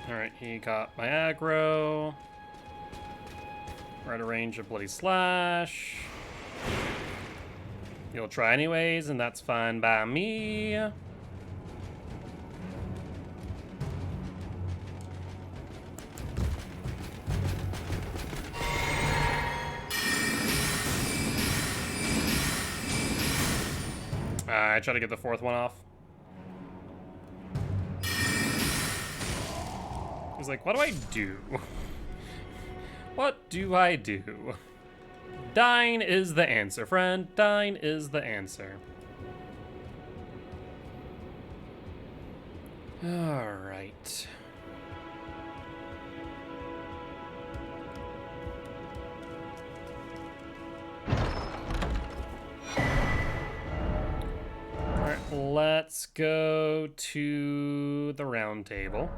Speaker 1: Alright, he got my aggro. We're at a range of Bloody Slash. You'll try anyways, and that's fine by me. I try to get the 4th one off. He's like, what do I do? What do I do? Dying is the answer, friend. Dying is the answer. All right. All right, let's go to the round table.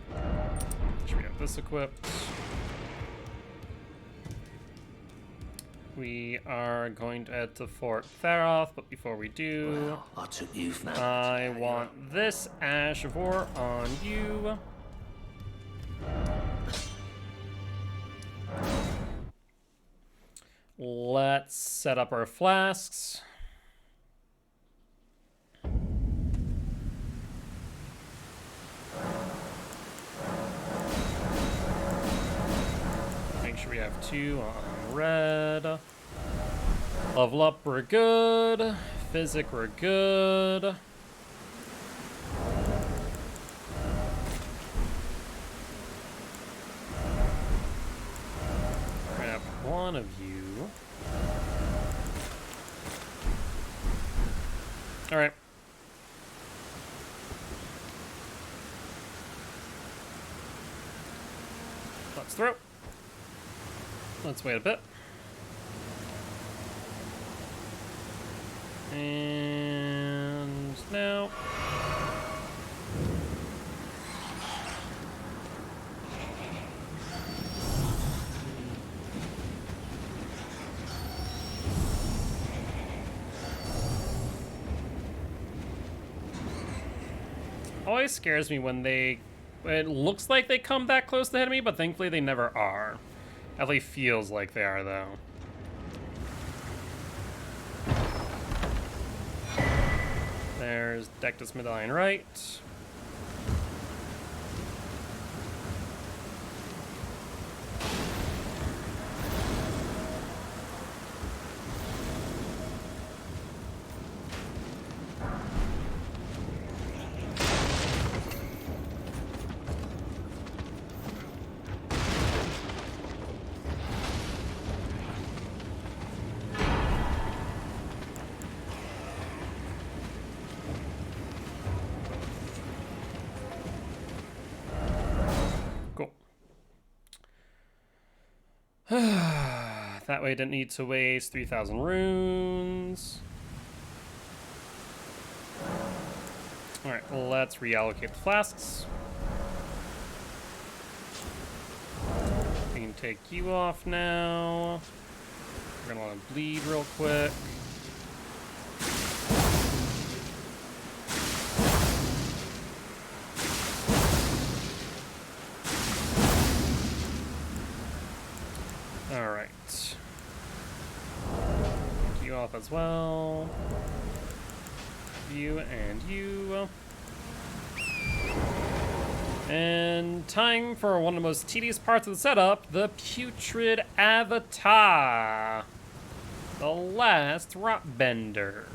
Speaker 1: Make sure we have this equipped. We are going to head to Fort Theroth, but before we do,
Speaker 3: Well, I took you for that.
Speaker 1: I want this Ash of War on you. Let's set up our flasks. Make sure we have 2 on red. Level up, we're good. Physic, we're good. Grab one of you. All right. Let's throw. Let's wait a bit. And now. Always scares me when it looks like they come that close to the enemy, but thankfully they never are. At least feels like they are, though. There's Dectus Medallion right. Cool. That way I didn't need to waste 3,000 runes. Alright, let's reallocate the flasks. We can take you off now. We're gonna want to bleed real quick. Alright. Take you off as well. You and you. And time for one of the most tedious parts of the setup, the Putrid Avatar. The last rock bender.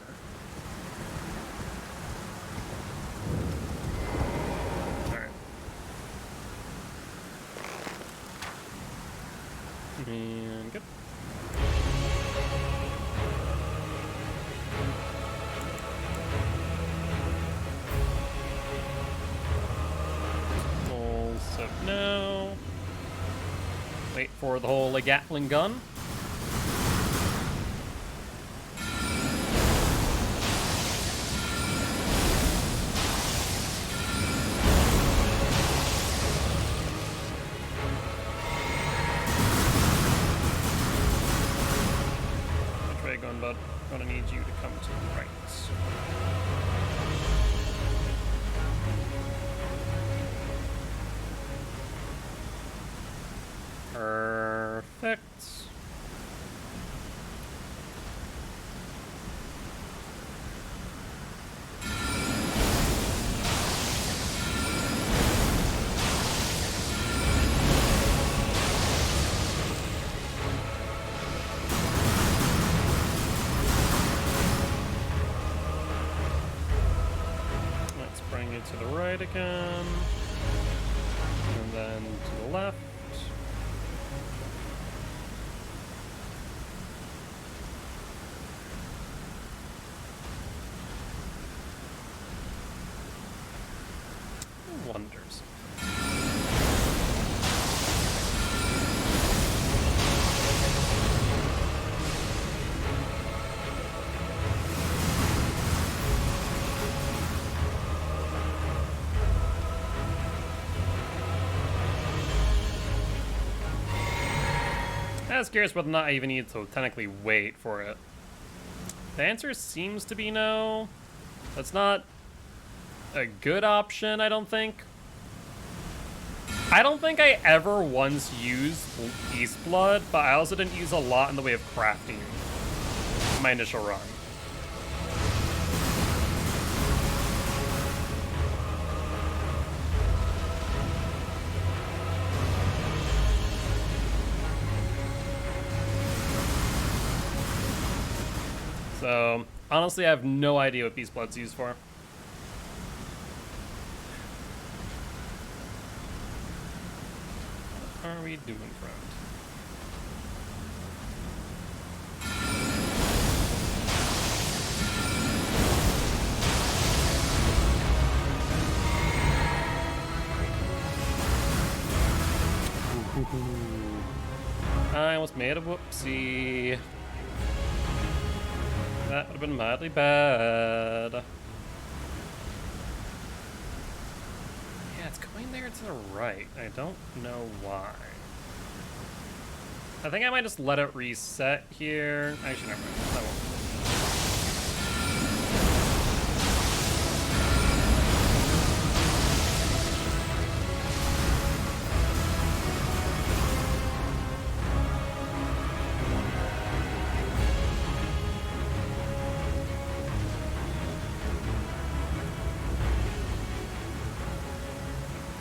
Speaker 1: Alright. And good. Full sip now. Wait for the whole Gatling gun. But I'm gonna need you to come to the right. Perfect. To the right again, and then to the left. Wonders. I was curious whether or not I even need to technically wait for it. The answer seems to be no. That's not a good option, I don't think. I don't think I ever once used Beast Blood, but I also didn't use a lot in the way of crafting in my initial run. So, honestly, I have no idea what Beast Blood's used for. What are we doing, friend? I almost made a whoopsie. That would have been mildly bad. Yeah, it's going there to the right. I don't know why. I think I might just let it reset here. Actually, never mind. I won't.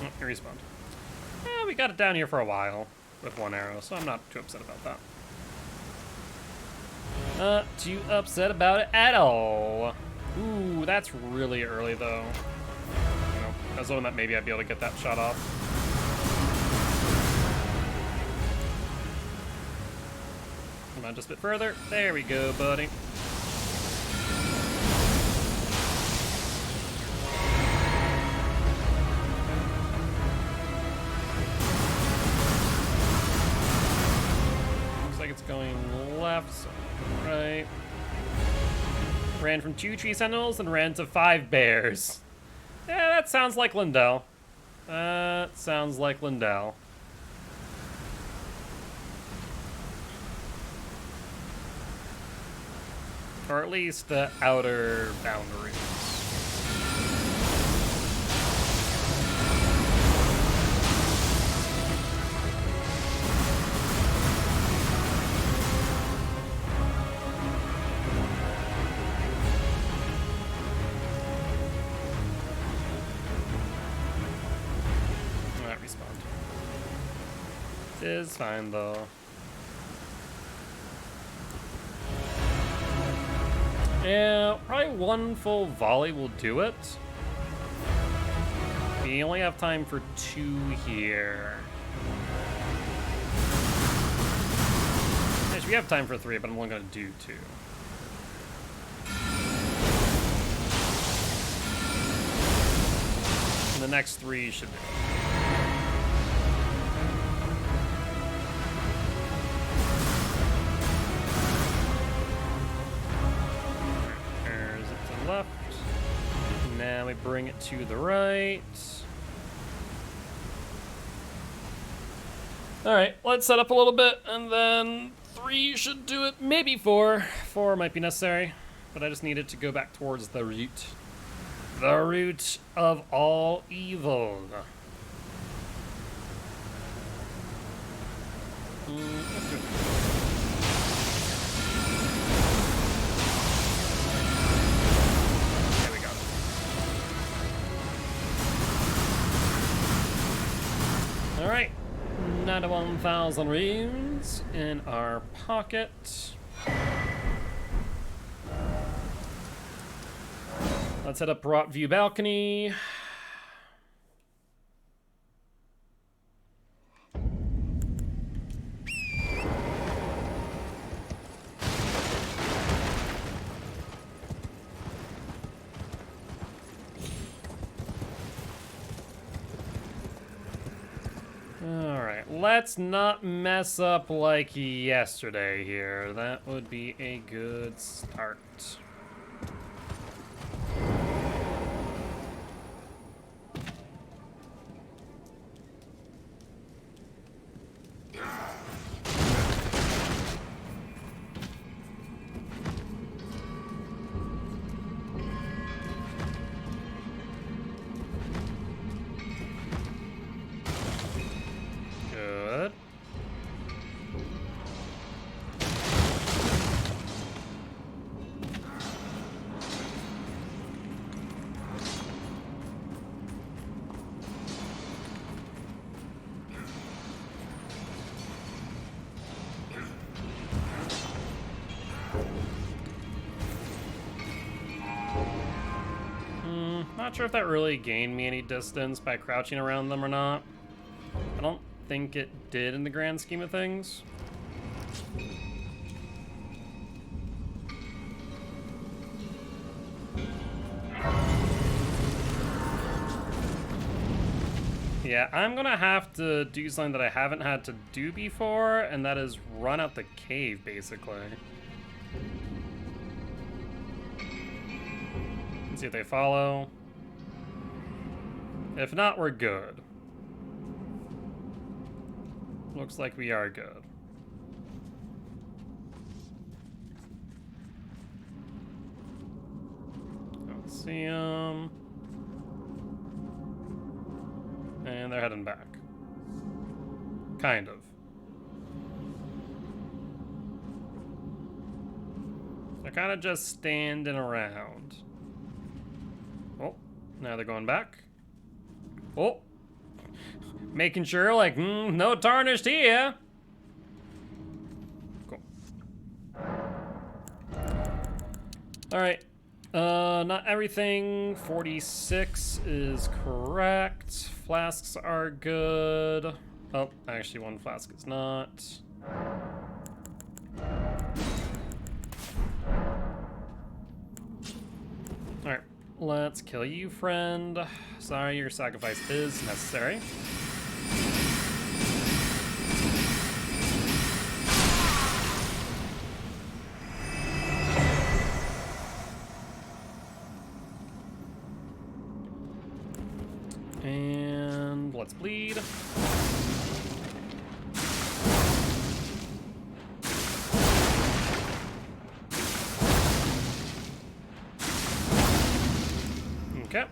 Speaker 1: Oh, it respawned. We got it down here for a while with one arrow, so I'm not too upset about that. Not too upset about it at all. Ooh, that's really early, though. You know, I was hoping that maybe I'd be able to get that shot off. Come on, just a bit further. There we go, buddy. It's going left, so right. Ran from 2 tree sentinels and ran to 5 bears. Yeah, that sounds like Lindell. That sounds like Lindell. Or at least the outer boundaries. Is fine though. Yeah, probably 1 full volley will do it. We only have time for 2 here. Actually, we have time for 3, but I'm only gonna do 2. And the next 3 should do it. Left. Now we bring it to the right. Alright, let's set up a little bit, and then 3 should do it. Maybe 4. 4 might be necessary, but I just need it to go back towards the root. The root of all evil. Let's do it. Alright, 91,000 runes in our pocket. Let's head up Rot View Balcony. Alright, let's not mess up like yesterday here. That would be a good start. Good. Not sure if that really gained me any distance by crouching around them or not. I don't think it did in the grand scheme of things. Yeah, I'm gonna have to do something that I haven't had to do before, and that is run out the cave, basically. Let's see if they follow. If not, we're good. Looks like we are good. Don't see them. And they're heading back. Kind of. They're kind of just standing around. Oh, now they're going back. Oh, making sure, like, no tarnished here. Cool. All right. Not everything. 46 is correct. Flasks are good. Oh, actually, one flask is not. All right. Let's kill you, friend. Sorry, your sacrifice is necessary. And let's bleed. Okay.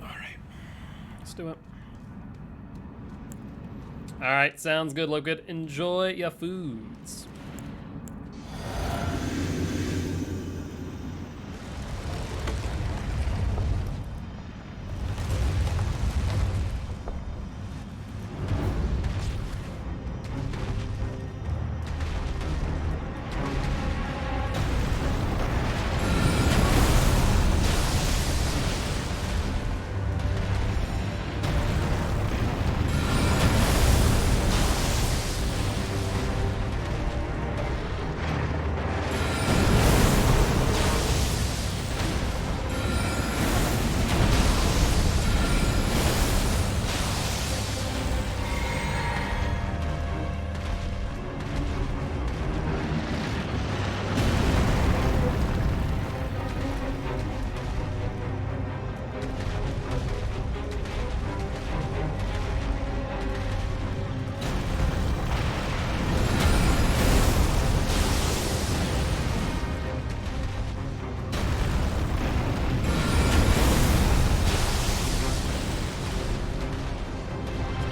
Speaker 1: All right. Let's do it. All right, sounds good. Look good. Enjoy your foods.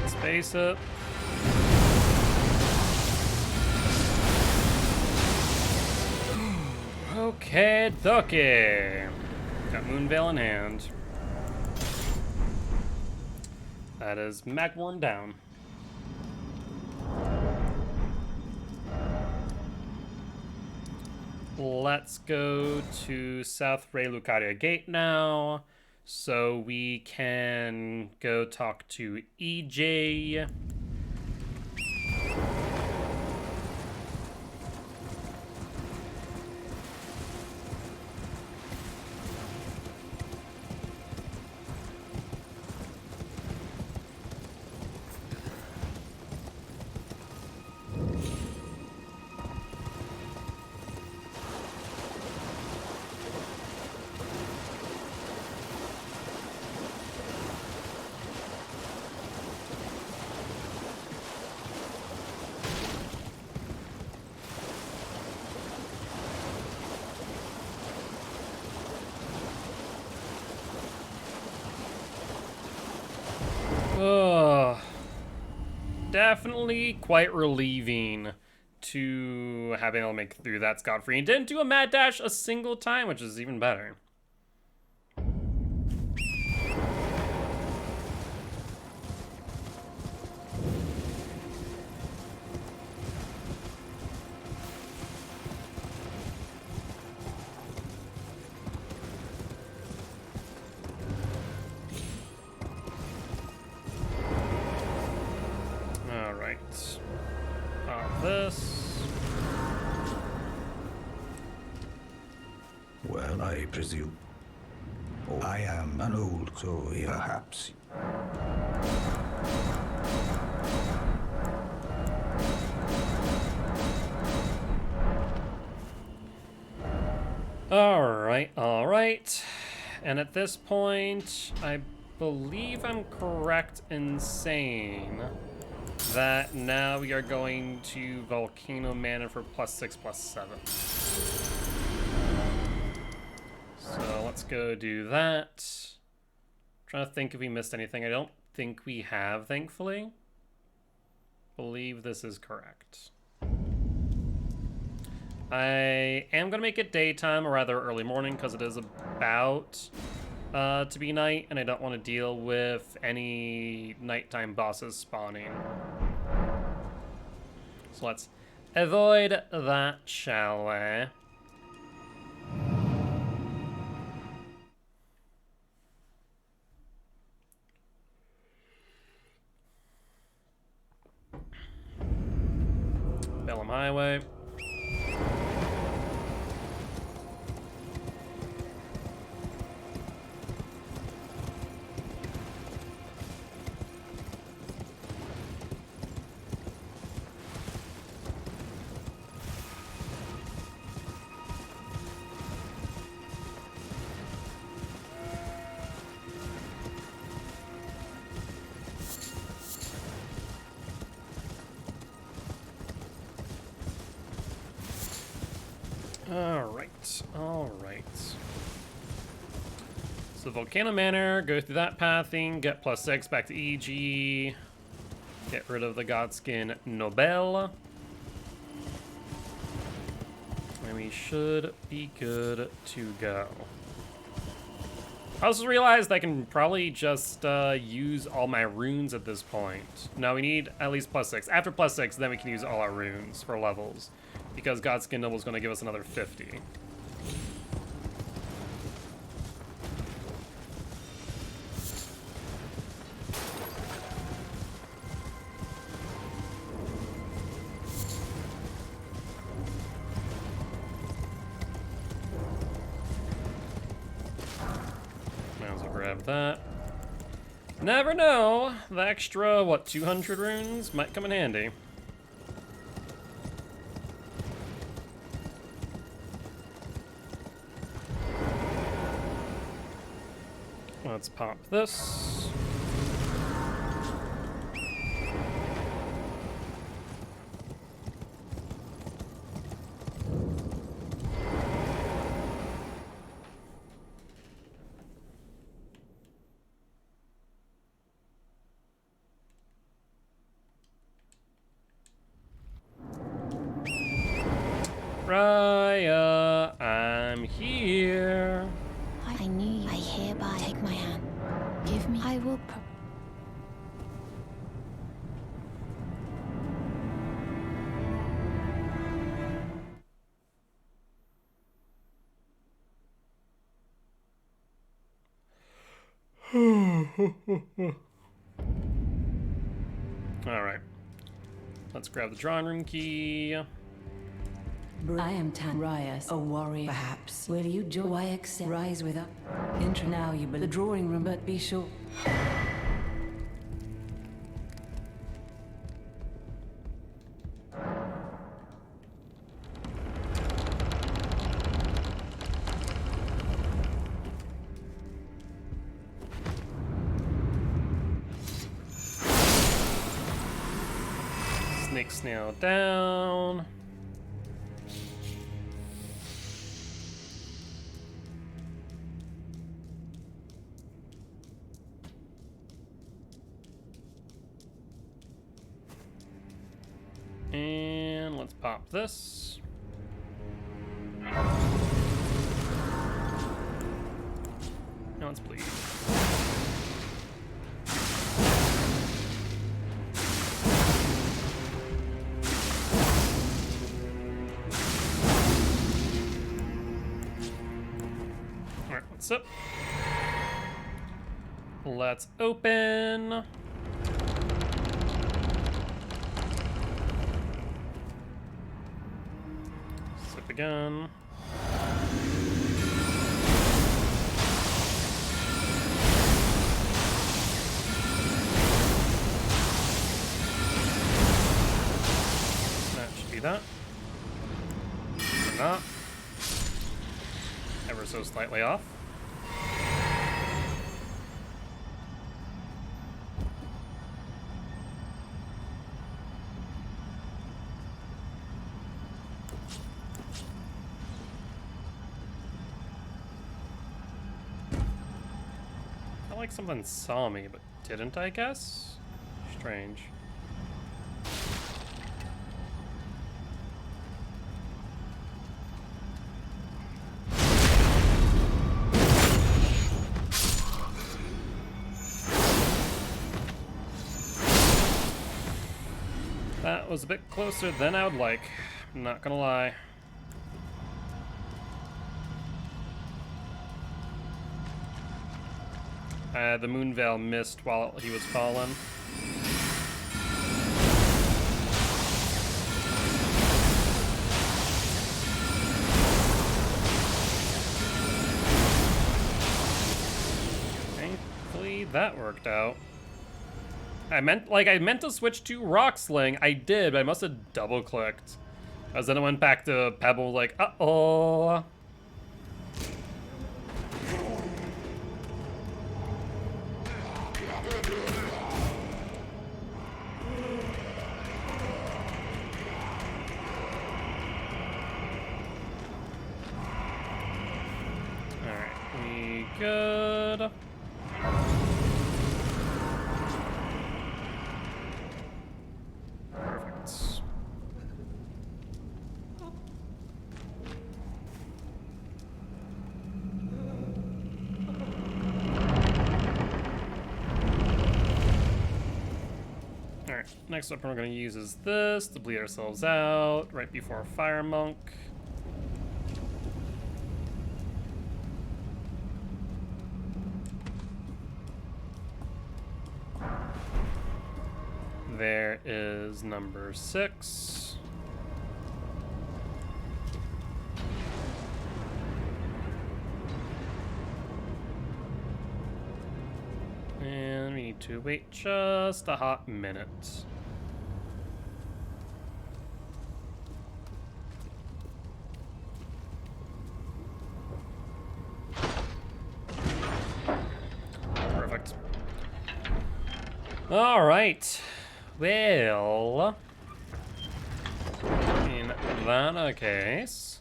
Speaker 1: Space up. Okay, dokie. Got Moonveil in hand. That is Magworm down. Let's go to South Ray Lucaria Gate now, so we can go talk to EJ. Definitely quite relieving to have been able to make it through that scot-free and didn't do a mad dash a single time, which is even better.
Speaker 5: I presume. Oh, I am an old, so perhaps.
Speaker 1: All right. And at this point, I believe I'm correct in saying that now we are going to Volcano Manor for +6/+7. So let's go do that. Trying to think if we missed anything. I don't think we have, thankfully. Believe this is correct. I am going to make it daytime, or rather early morning, because it is about to be night, and I don't want to deal with any nighttime bosses spawning. So let's avoid that, shall we? Bellum Highway. All right. So Volcano Manor, go through that pathing, get +6 back to EG, get rid of the Godskin Nobel, and we should be good to go. I also realized I can probably just use all my runes at this point. No, we need at least +6. After +6, then we can use all our runes for levels, because Godskin Noble is going to give us another 50. Might as well grab that. Never know, the extra, what, 200 runes might come in handy. Let's pop this. Raya, I'm here.
Speaker 6: I knew you. I hereby take my hand. Give me. I will.
Speaker 1: All right. Let's grab the drawing room key.
Speaker 7: I am Tanrias, a warrior, perhaps. Will you join? I accept. Rise with us. Enter now, you the drawing room, but be sure.
Speaker 1: Snake snail down. And let's pop this. Now let's bleed. Alright, what's up? Let's open. Sip again. see that? Or not. Ever so slightly off. Felt like someone saw me, but didn't, I guess? Strange. That was a bit closer than I would like. I'm not gonna lie. The Moonveil missed while he was falling. Thankfully, that worked out. I meant to switch to Rock Sling. I did, but I must have double clicked. As then I went back to Pebble, like, uh-oh. Alright, we good. Perfect. Alright, next weapon we're going to use is this to bleed ourselves out right before Fire Monk. There is number 6. And we need to wait just a hot minute. Perfect. All right. Well, in that case,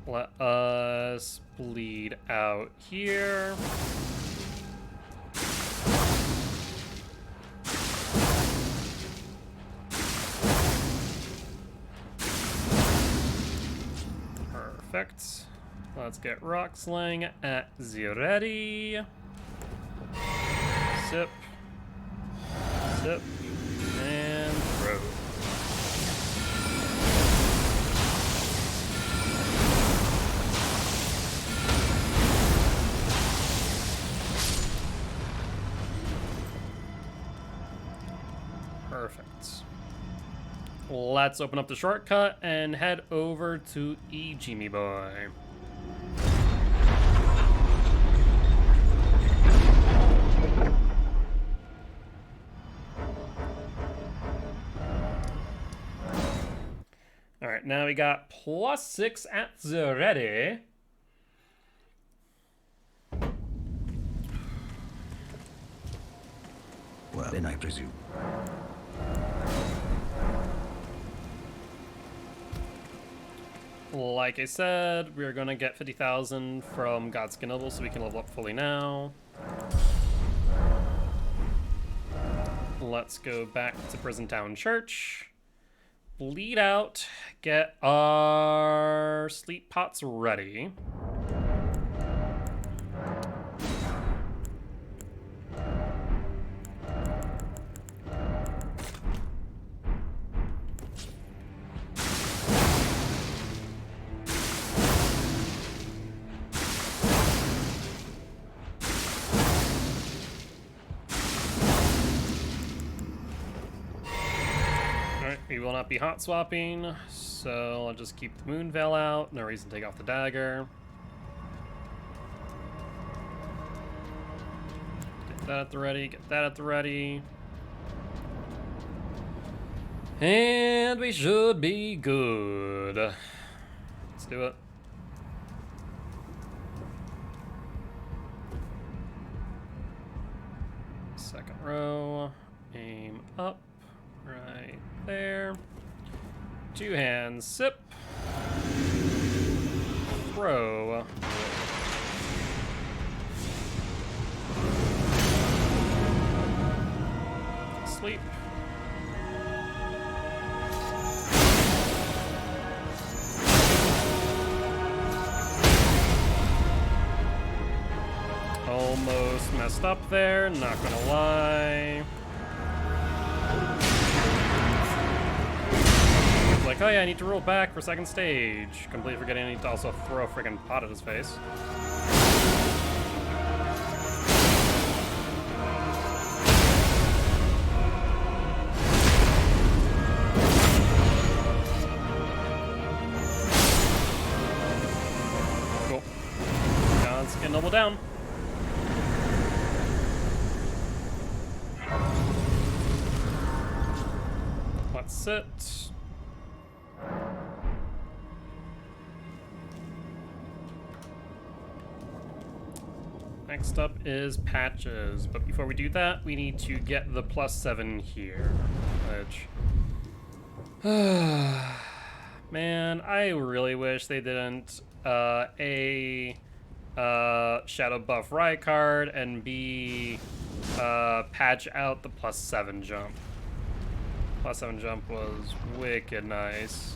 Speaker 1: let us bleed out here. Perfect. Let's get Rock Sling at the ready. Sip. Sip. And throw. Perfect. Let's open up the shortcut and head over to Jimmy Boy. Alright, now we got +6 at the ready.
Speaker 5: Well, then I presume.
Speaker 1: Like I said, we're gonna get 50,000 from Godskin Noble so we can level up fully now. Let's go back to Prison Town Church. Bleed out, get our sleep pots ready. We will not be hot swapping, so I'll just keep the Moonveil out. No reason to take off the dagger. Get that at the ready, get that at the ready. And we should be good. Let's do it. Second row. Aim up. Right there. Two hands. Sip. Throw. Sleep. Almost messed up there, not gonna lie. Like, oh yeah, I need to roll back for second stage. Completely forgetting I need to also throw a freaking pot at his face. Cool. Now let's get double down. Let's sit. Next up is patches, but before we do that, we need to get the +7 here, which... Man, I really wish they didn't shadow buff Rykard and B, patch out the +7 jump. +7 jump was wicked nice.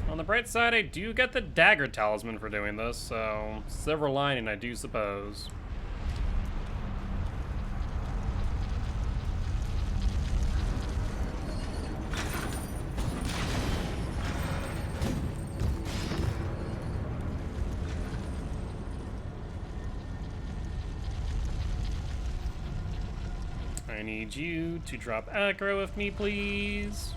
Speaker 1: On the bright side, I do get the dagger talisman for doing this, so silver lining, I do suppose. I need you to drop aggro with me, please.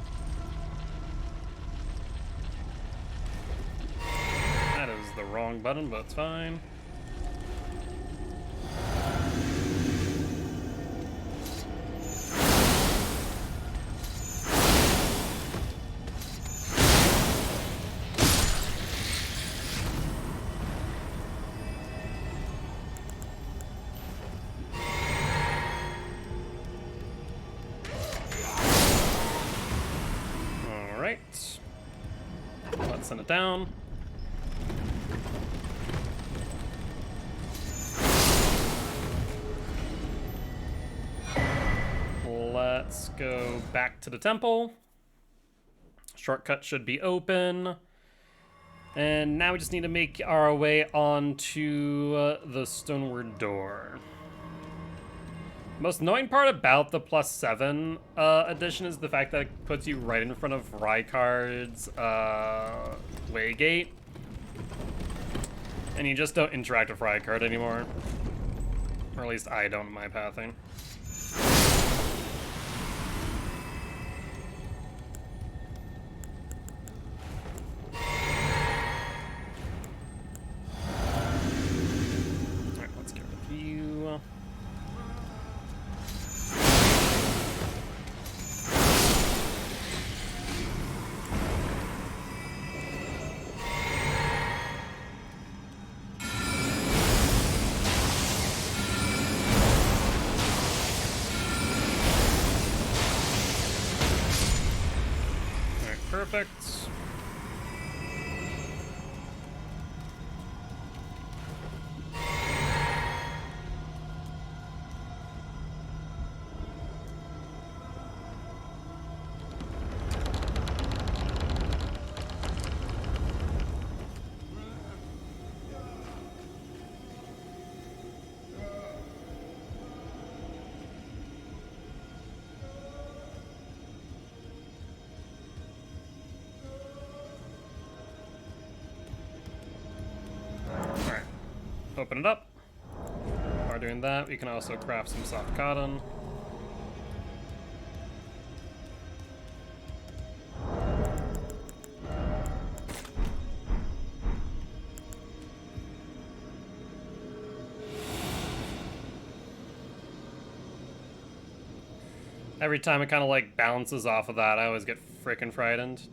Speaker 1: That is the wrong button, but it's fine. Alright. Let's send it down. Let's go back to the temple. Shortcut should be open. And now we just need to make our way onto the stoneward door. Most annoying part about the +7 addition is the fact that it puts you right in front of Rykard's Waygate. And you just don't interact with Rykard anymore. Or at least I don't in my pathing. Alright, let's get rid of you. Perfect. Open it up. While doing that, we can also craft some soft cotton. Every time it kind of like bounces off of that, I always get freaking frightened.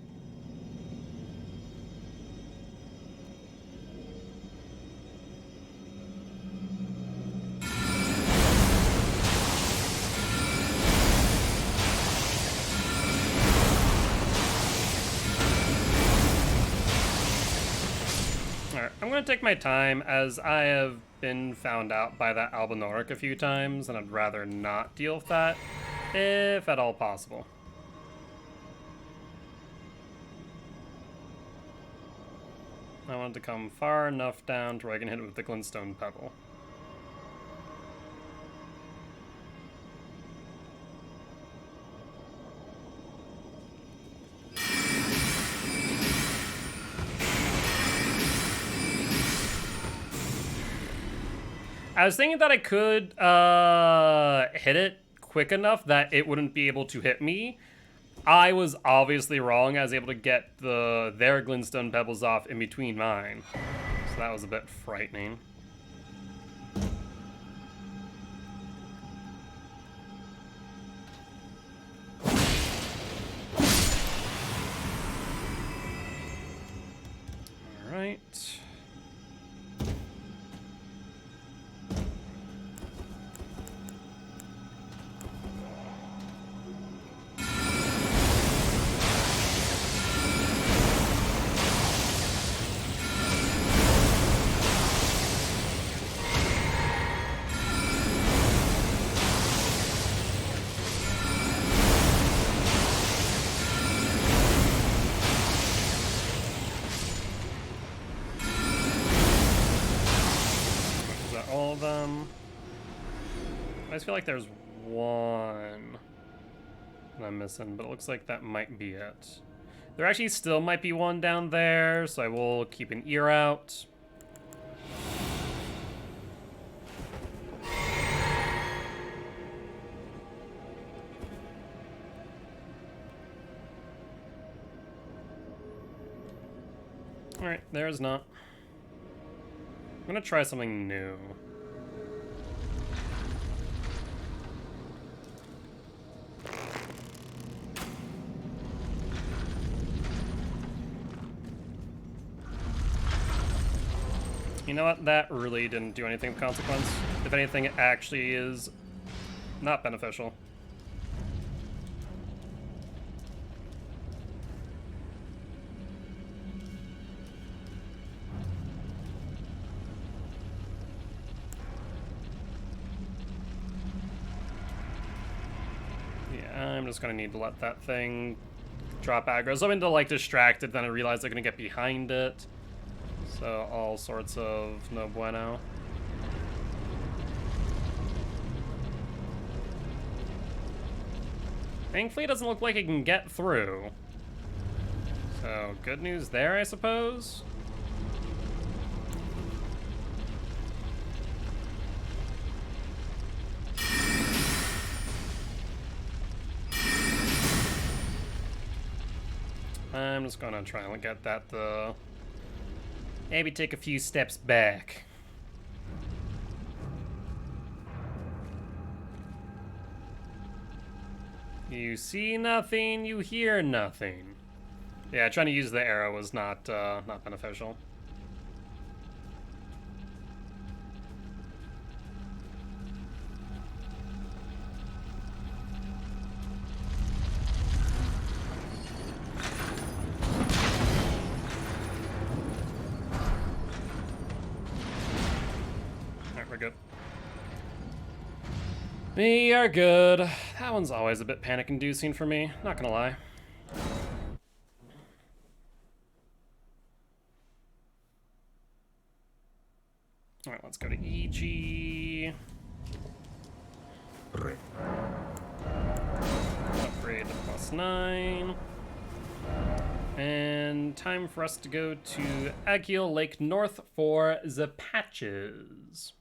Speaker 1: Alright, I'm gonna take my time as I have been found out by that Albinoric a few times, and I'd rather not deal with that, if at all possible. I want it to come far enough down to where I can hit it with the glintstone pebble. I was thinking that I could hit it quick enough that it wouldn't be able to hit me. I was obviously wrong. I was able to get their glintstone pebbles off in between mine. So that was a bit frightening. All right. All of them. I just feel like there's one that I'm missing, but it looks like that might be it. There actually still might be one down there, so I will keep an ear out. Alright, there's not. I'm gonna try something new. You know what? That really didn't do anything of consequence. If anything, it actually is not beneficial. I'm just gonna need to let that thing drop aggro. I was hoping to like distract it, then I realized they're gonna get behind it. So all sorts of no bueno. Thankfully it doesn't look like it can get through. So good news there, I suppose. I'm just gonna try and get that maybe take a few steps back. You see nothing, you hear nothing. Yeah, trying to use the arrow was not beneficial. We are good. That one's always a bit panic-inducing for me, not gonna lie. Alright, let's go to EG. Upgrade to +9. And time for us to go to Agiel Lake North for the patches.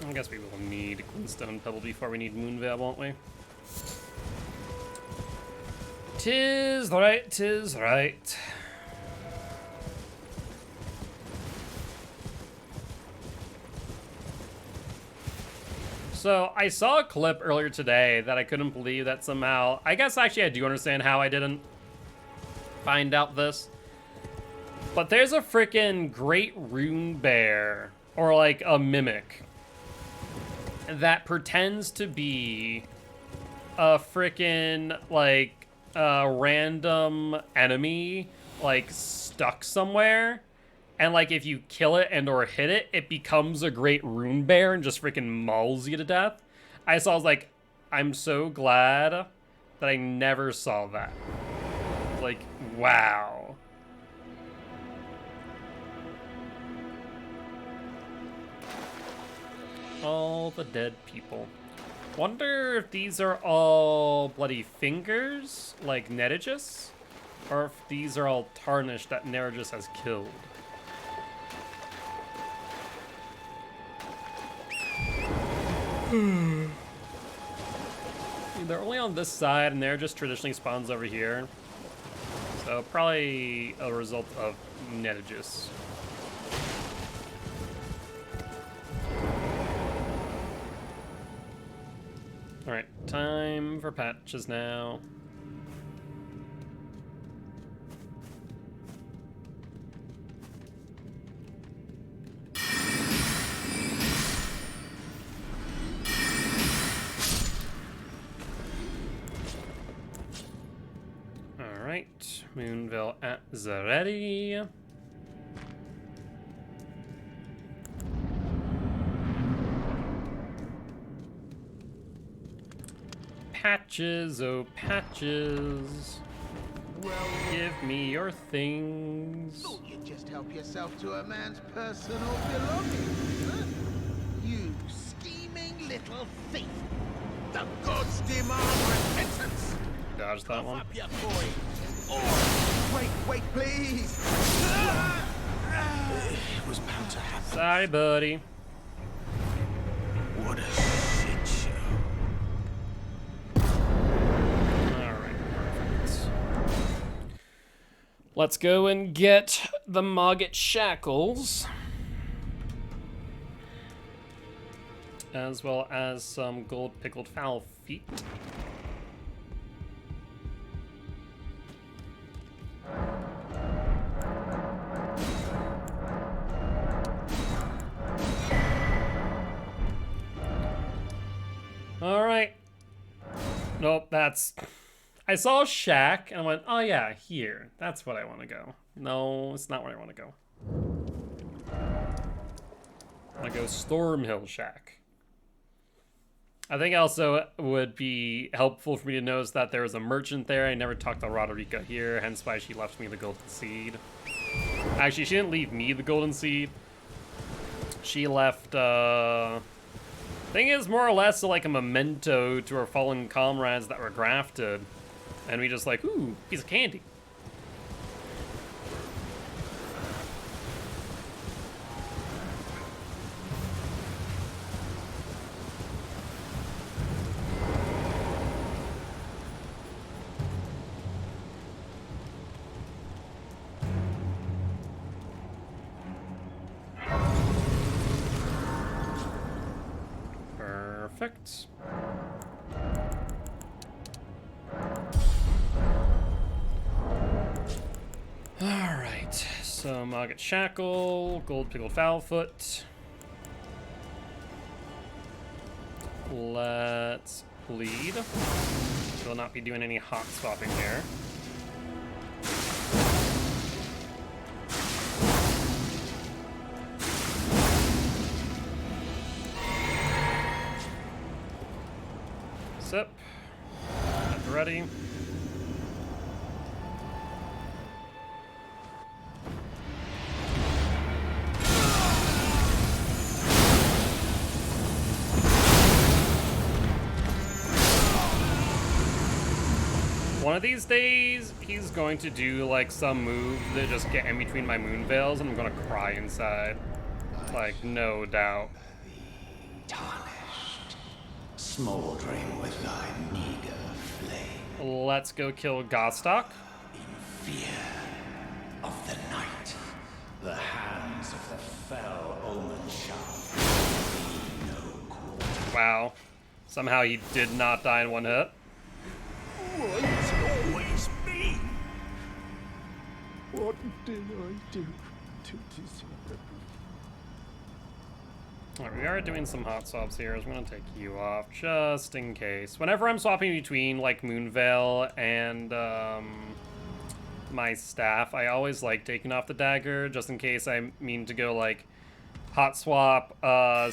Speaker 1: I guess we will need Glintstone Pebble before we need Moonveil, won't we? 'Tis right, 'tis right. So I saw a clip earlier today that I couldn't believe that somehow, I guess actually I do understand how I didn't find out this. But there's a freaking great rune bear, or like a mimic, that pretends to be a freaking like a random enemy like stuck somewhere. And like if you kill it and or hit it, it becomes a great rune bear and just freaking mauls you to death. I was like, I'm so glad that I never saw that. Like, wow. All the dead people. Wonder if these are all bloody fingers, like Netagus? Or if these are all tarnished that Netagus has killed. They're only on this side, and they're just traditionally spawns over here. So probably a result of Netagus. Alright, time for patches now. Alright, Moonville at Zaretti. Patches, oh patches.
Speaker 8: Well,
Speaker 1: Give me your things.
Speaker 8: thought you'd just help yourself to a man's personal belongings, huh? You scheming little thief! The gods demand repentance!
Speaker 1: Dodge that
Speaker 8: Cough
Speaker 1: one.
Speaker 8: up your coin! Or, wait, please!
Speaker 2: It was bound to happen.
Speaker 1: Sorry, buddy.
Speaker 2: What a shit show.
Speaker 1: Alright, perfect. Let's go and get the Mogget Shackles. As well as some gold pickled fowl feet. Alright. Nope, that's... I saw a shack, and I went, oh yeah, here. That's what I want to go. No, it's not where I want to go. I want to go Stormhill Shack. I think also it would be helpful for me to notice that there was a merchant there. I never talked to Roderica here, hence why she left me the golden seed. Actually, she didn't leave me the golden seed. She left, thing is more or less like a memento to our fallen comrades that were grafted. And we just like, ooh, piece of candy. Perfect. Alright, so Mogget Shackle, Gold Pickled Foulfoot. Let's bleed. We'll not be doing any hot swapping here. Sip. That's ready. One of these days, he's going to do like some move that just get in between my moon veils, and I'm gonna cry inside. Like, no doubt.
Speaker 3: Tarnished, smoldering with thy meager flame.
Speaker 1: let's go kill Gostock.
Speaker 3: Fear of the night, the hands of the fell omen shall be no quarter.
Speaker 1: Wow. Somehow he did not die in one hit.
Speaker 3: Why is it always me?
Speaker 4: What did I do to deserve it?
Speaker 1: Alright, we are doing some hot swaps here, so I'm gonna take you off just in case. Whenever I'm swapping between like Moonveil and my staff, I always like taking off the dagger just in case I mean to go like hot swap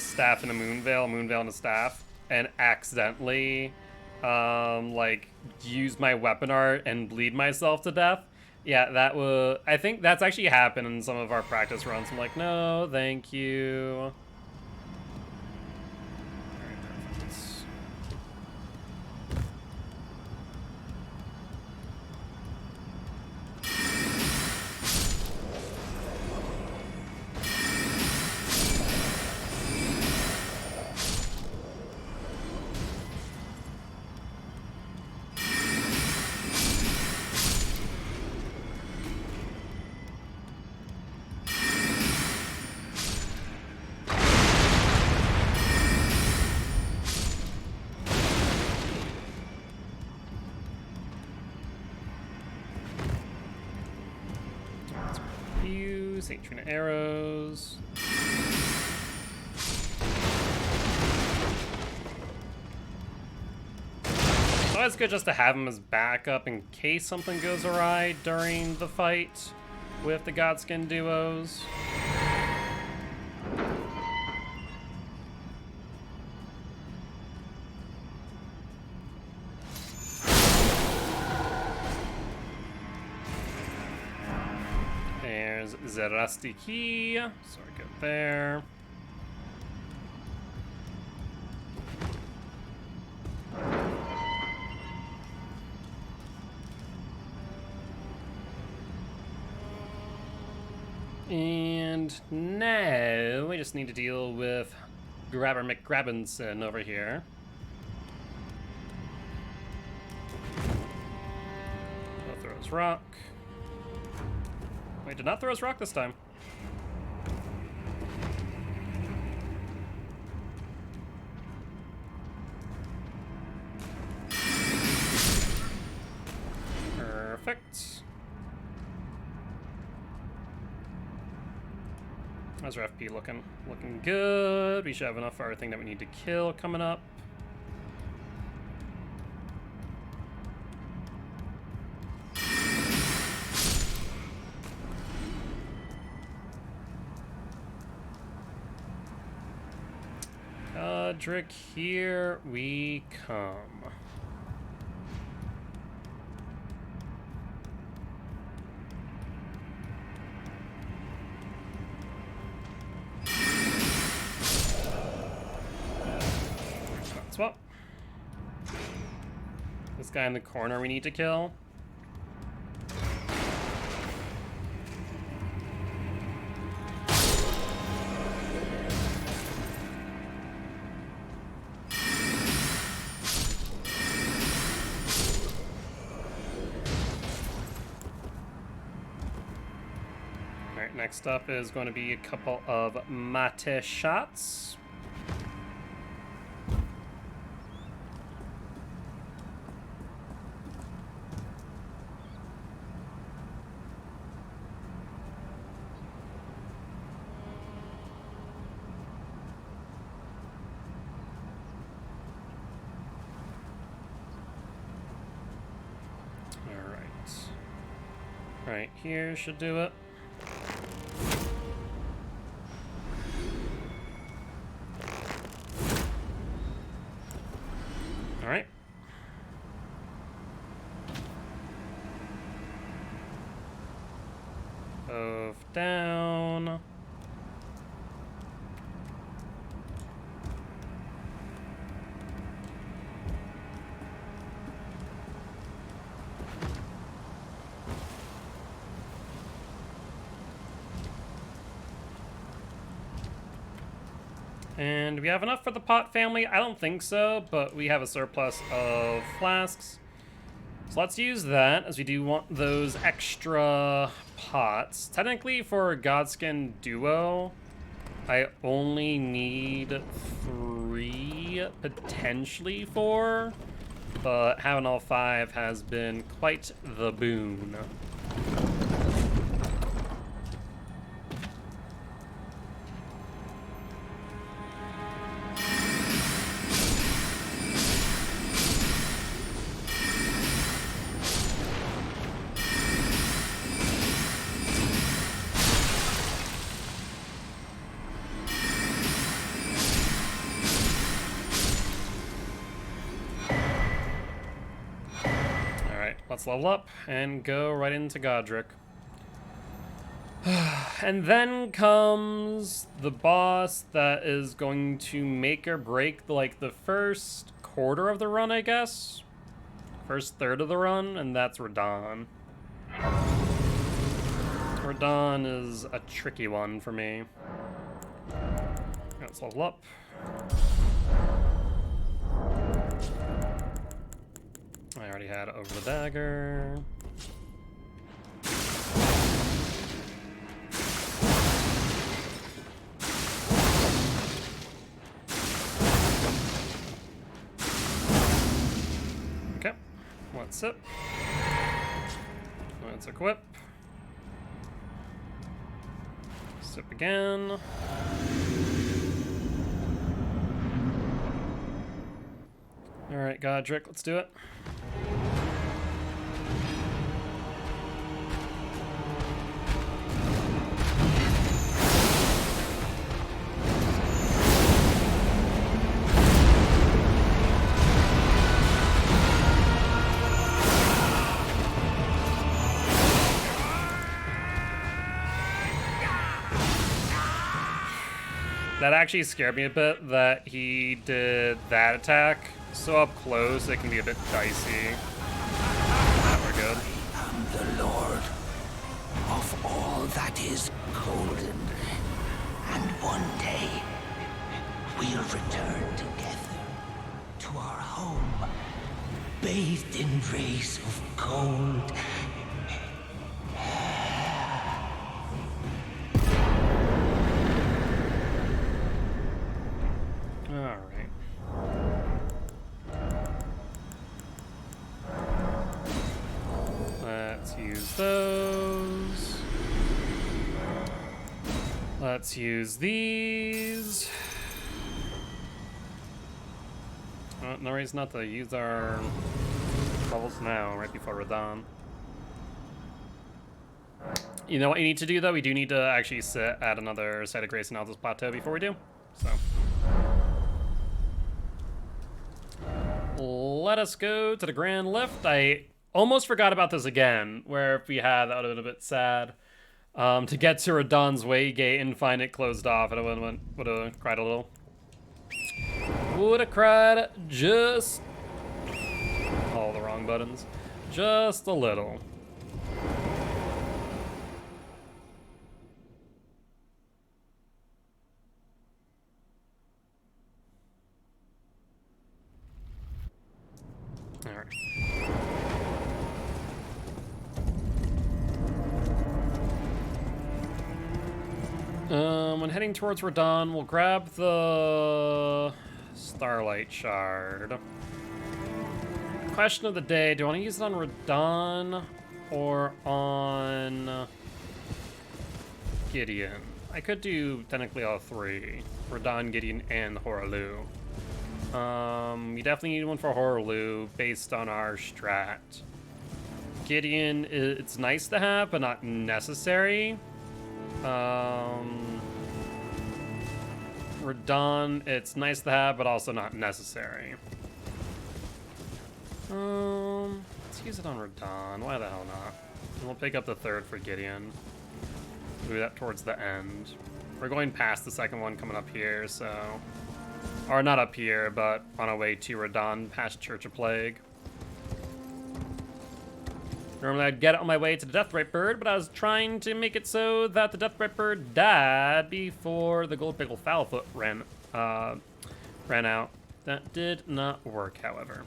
Speaker 1: staff and a Moonveil and a staff, and accidentally like use my weapon art and bleed myself to death. Yeah, that was, I think that's actually happened in some of our practice runs. I'm like, no, thank you. Ancient arrows. It's always good just to have him as backup in case something goes awry during the fight with the Godskin duos. There's the rusty key, so we're good there. And now we just need to deal with Grabber McGrabbinson over here. He'll throw his rock. Wait, did not throw his rock this time. Perfect. How's our FP looking? Looking good. We should have enough for everything that we need to kill coming up. Godric, here we come. Swap. This guy in the corner we need to kill. Alright, next up is going to be a couple of mate shots. Right here should do it. All right. Move down. And do we have enough for the pot family? I don't think so, but we have a surplus of flasks. So let's use that, as we do want those extra pots. Technically, for Godskin Duo, I only need 3, potentially 4, but having all 5 has been quite the boon. Let's level up and go right into Godric. And then comes the boss that is going to make or break the first quarter of the run, I guess. First third of the run, and that's Radahn. Radahn is a tricky one for me. Let's level up. I already had over the dagger. Okay, let's sip. Let's equip. Sip again. All right, Godric, let's do it. That actually scared me a bit that he did that attack so up close. It can be a bit dicey. But we're good.
Speaker 3: I am the Lord of all that is golden, and one day we'll return together to our home, bathed in rays of gold.
Speaker 1: Alright. Let's use those. Let's use these. No reason not to use our levels now, right before Radahn. You know what you need to do, though? We do need to actually sit at another site of Grace and Altus Plateau before we do. So. Let us go to the Grand Lift. I almost forgot about this again, where if we had, that would have been a bit sad. To get to Radahn's Waygate and find it closed off, and I would have cried a little. Would have cried just all the wrong buttons. Just a little. All right. When heading towards Radahn, we'll grab the Starlight Shard. Question of the day, do I want to use it on Radahn or on Gideon? I could do technically all 3. Radahn, Gideon, and Horaloo. We definitely need one for Horaloo based on our strat. Gideon, it's nice to have, but not necessary. Radahn, it's nice to have, but also not necessary. Let's use it on Radahn. Why the hell not? And we'll pick up the 3rd for Gideon. Do that towards the end. We're going past the 2nd one coming up here, so... Or not up here, but on our way to Radahn, past Church of Plague. Normally I'd get it on my way to the Deathbright Bird, but I was trying to make it so that the Deathbright Bird died before the Gold Pickle Foulfoot ran out. That did not work, however.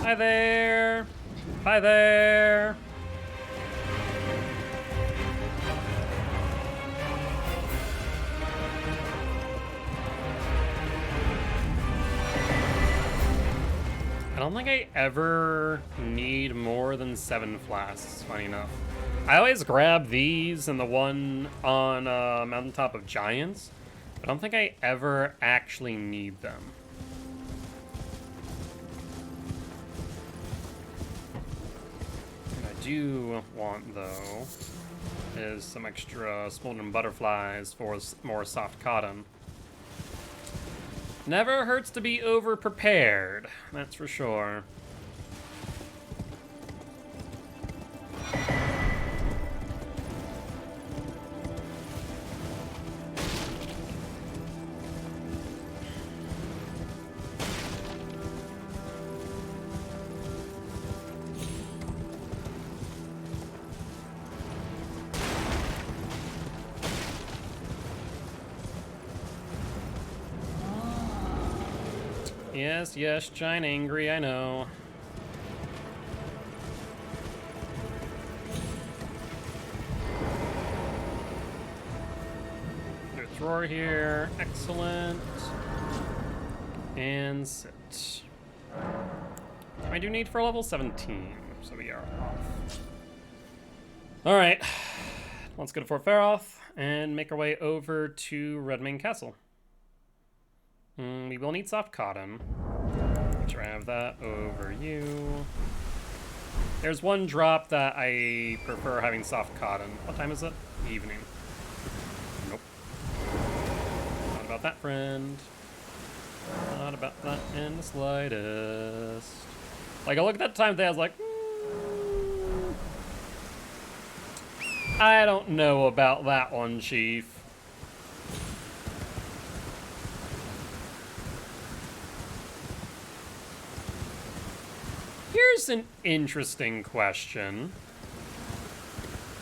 Speaker 1: Hi there. Hi there. I don't think I ever need more than 7 flasks, funny enough. I always grab these and the one on Mountaintop of Giants, but I don't think I ever actually need them. What I do want, though, is some extra smoldering butterflies for more soft cotton. Never hurts to be over-prepared, that's for sure. Yes, yes, giant angry, I know. There's thrower here, excellent. And sit. I do need for level 17, so we are off. Alright, let's go to Fort Faroth and make our way over to Redmane Castle. We will need soft cotton. Make sure I have that over you. There's one drop that I prefer having soft cotton. What time is it? Evening. Nope. Not about that, friend. Not about that in the slightest. Like, I looked at the time today, I was like, I don't know about that one, Chief. Here's an interesting question.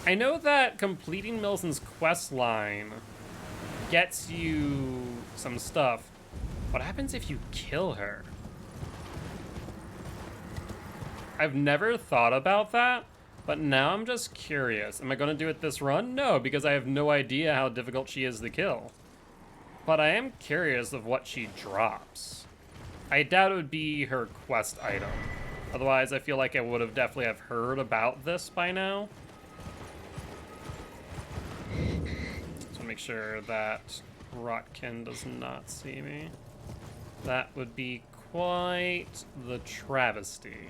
Speaker 1: I know that completing Millicent's quest line gets you some stuff. What happens if you kill her? I've never thought about that, but now I'm just curious. Am I going to do it this run? No, because I have no idea how difficult she is to kill. But I am curious of what she drops. I doubt it would be her quest item. Otherwise, I feel like I would have definitely have heard about this by now. So make sure that Rotkin does not see me. That would be quite the travesty.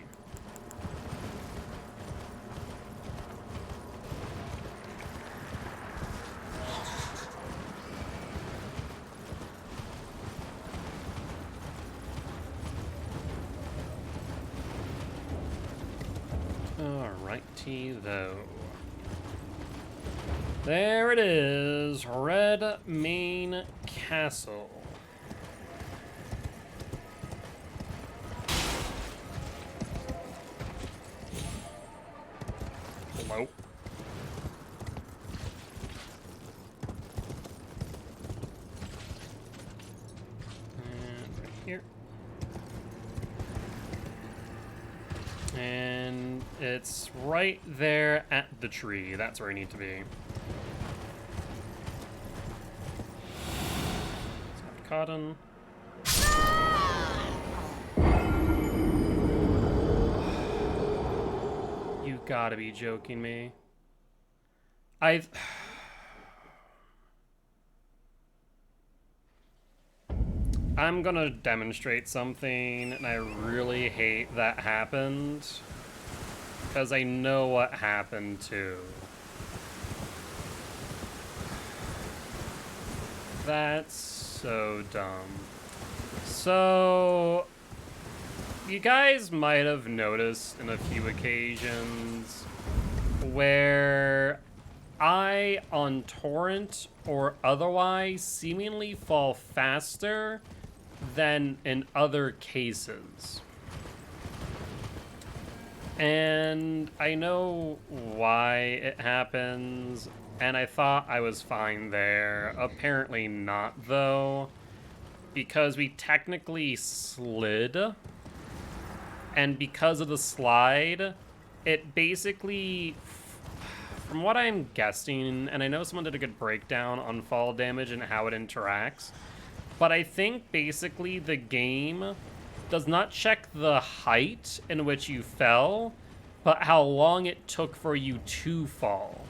Speaker 1: Alrighty, though. There it is, Redmane Castle. Hello. And right here. And it's right there at the tree. That's where I need to be. Soft cotton. You gotta be joking me. I'm gonna demonstrate something, and I really hate that happened, because I know what happened too. That's so dumb. So, you guys might have noticed in a few occasions where I, on torrent or otherwise, seemingly fall faster than in other cases. And I know why it happens, and I thought I was fine there. Apparently not, though, because we technically slid, And because of the slide, it basically, from what I'm guessing, and I know someone did a good breakdown on fall damage and how it interacts, but I think basically the game does not check the height in which you fell, but how long it took for you to fall.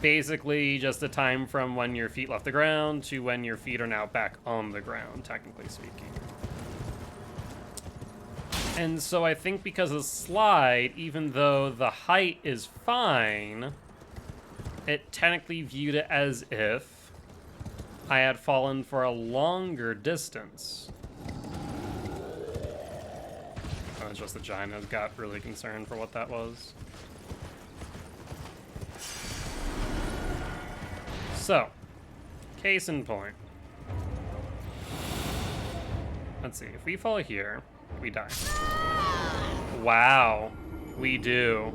Speaker 1: Basically, just the time from when your feet left the ground to when your feet are now back on the ground, technically speaking. And so I think because of the slide, even though the height is fine, it technically viewed it as if I had fallen for a longer distance. Oh, it's just the giant. I got really concerned for what that was. So, case in point. Let's see, if we fall here, we die. Wow, we do.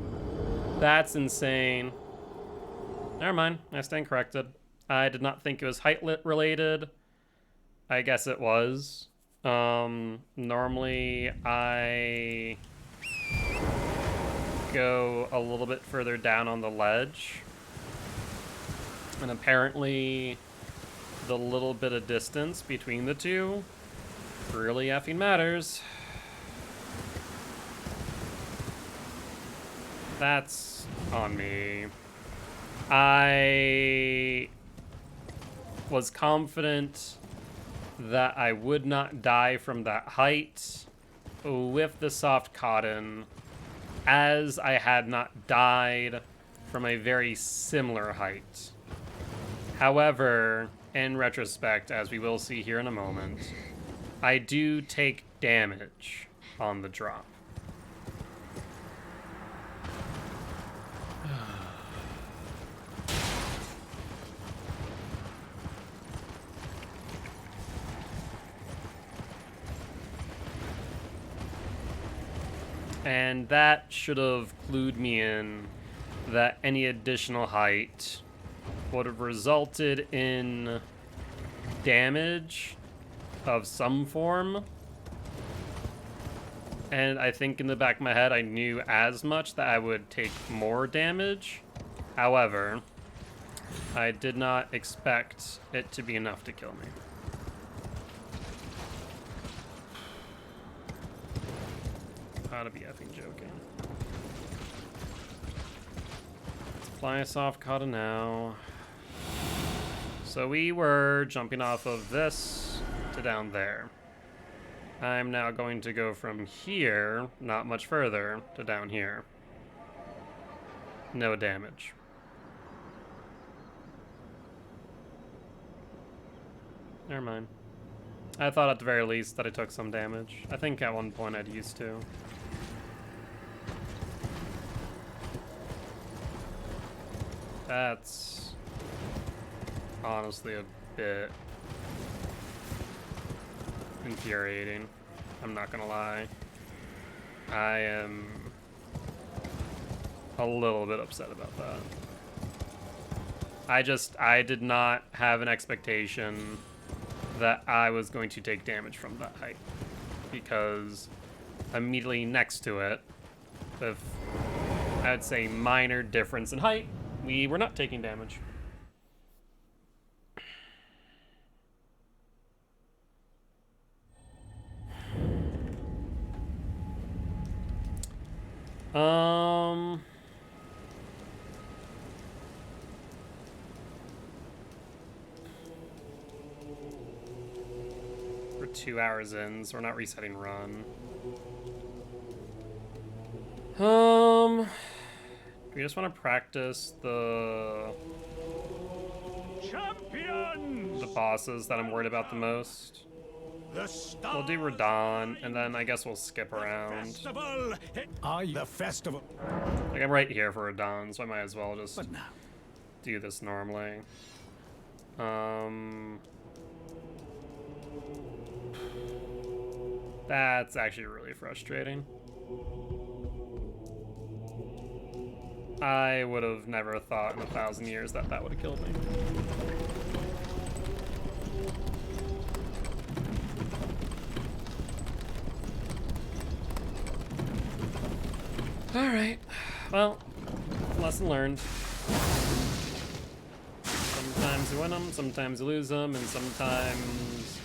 Speaker 1: That's insane. Never mind, I stand corrected. I did not think it was height related. I guess it was. Normally I go a little bit further down on the ledge. And apparently the little bit of distance between the two really effing matters. That's on me. I was confident that I would not die from that height with the soft cotton, as I had not died from a very similar height. However, in retrospect, as we will see here in a moment, I do take damage on the drop. And that should have clued me in that any additional height would have resulted in damage of some form. And I think in the back of my head I knew as much, that I would take more damage. However, I did not expect it to be enough to kill me. Gotta be effing joking. Let's apply a soft kata now. So we were jumping off of this to down there. I'm now going to go from here, not much further, to down here. No damage. Never mind. I thought at the very least that I took some damage. I think at one point I'd used to. That's honestly a bit infuriating. I'm not gonna lie. I am a little bit upset about that. I did not have an expectation that I was going to take damage from that height, because immediately next to it, with, I would say, minor difference in height, we were not taking damage. We're 2 hours in, so we're not resetting run. Do we just want to practice the bosses that I'm worried about the most? We'll do Radon, and then I guess we'll skip around.
Speaker 5: The festival.
Speaker 1: Like, I'm right here for Radon, so I might as well just do this normally. That's actually really frustrating. I would have never thought in 1,000 years that that would have killed me. Well, lesson learned. Sometimes you win them, sometimes you lose them, and sometimes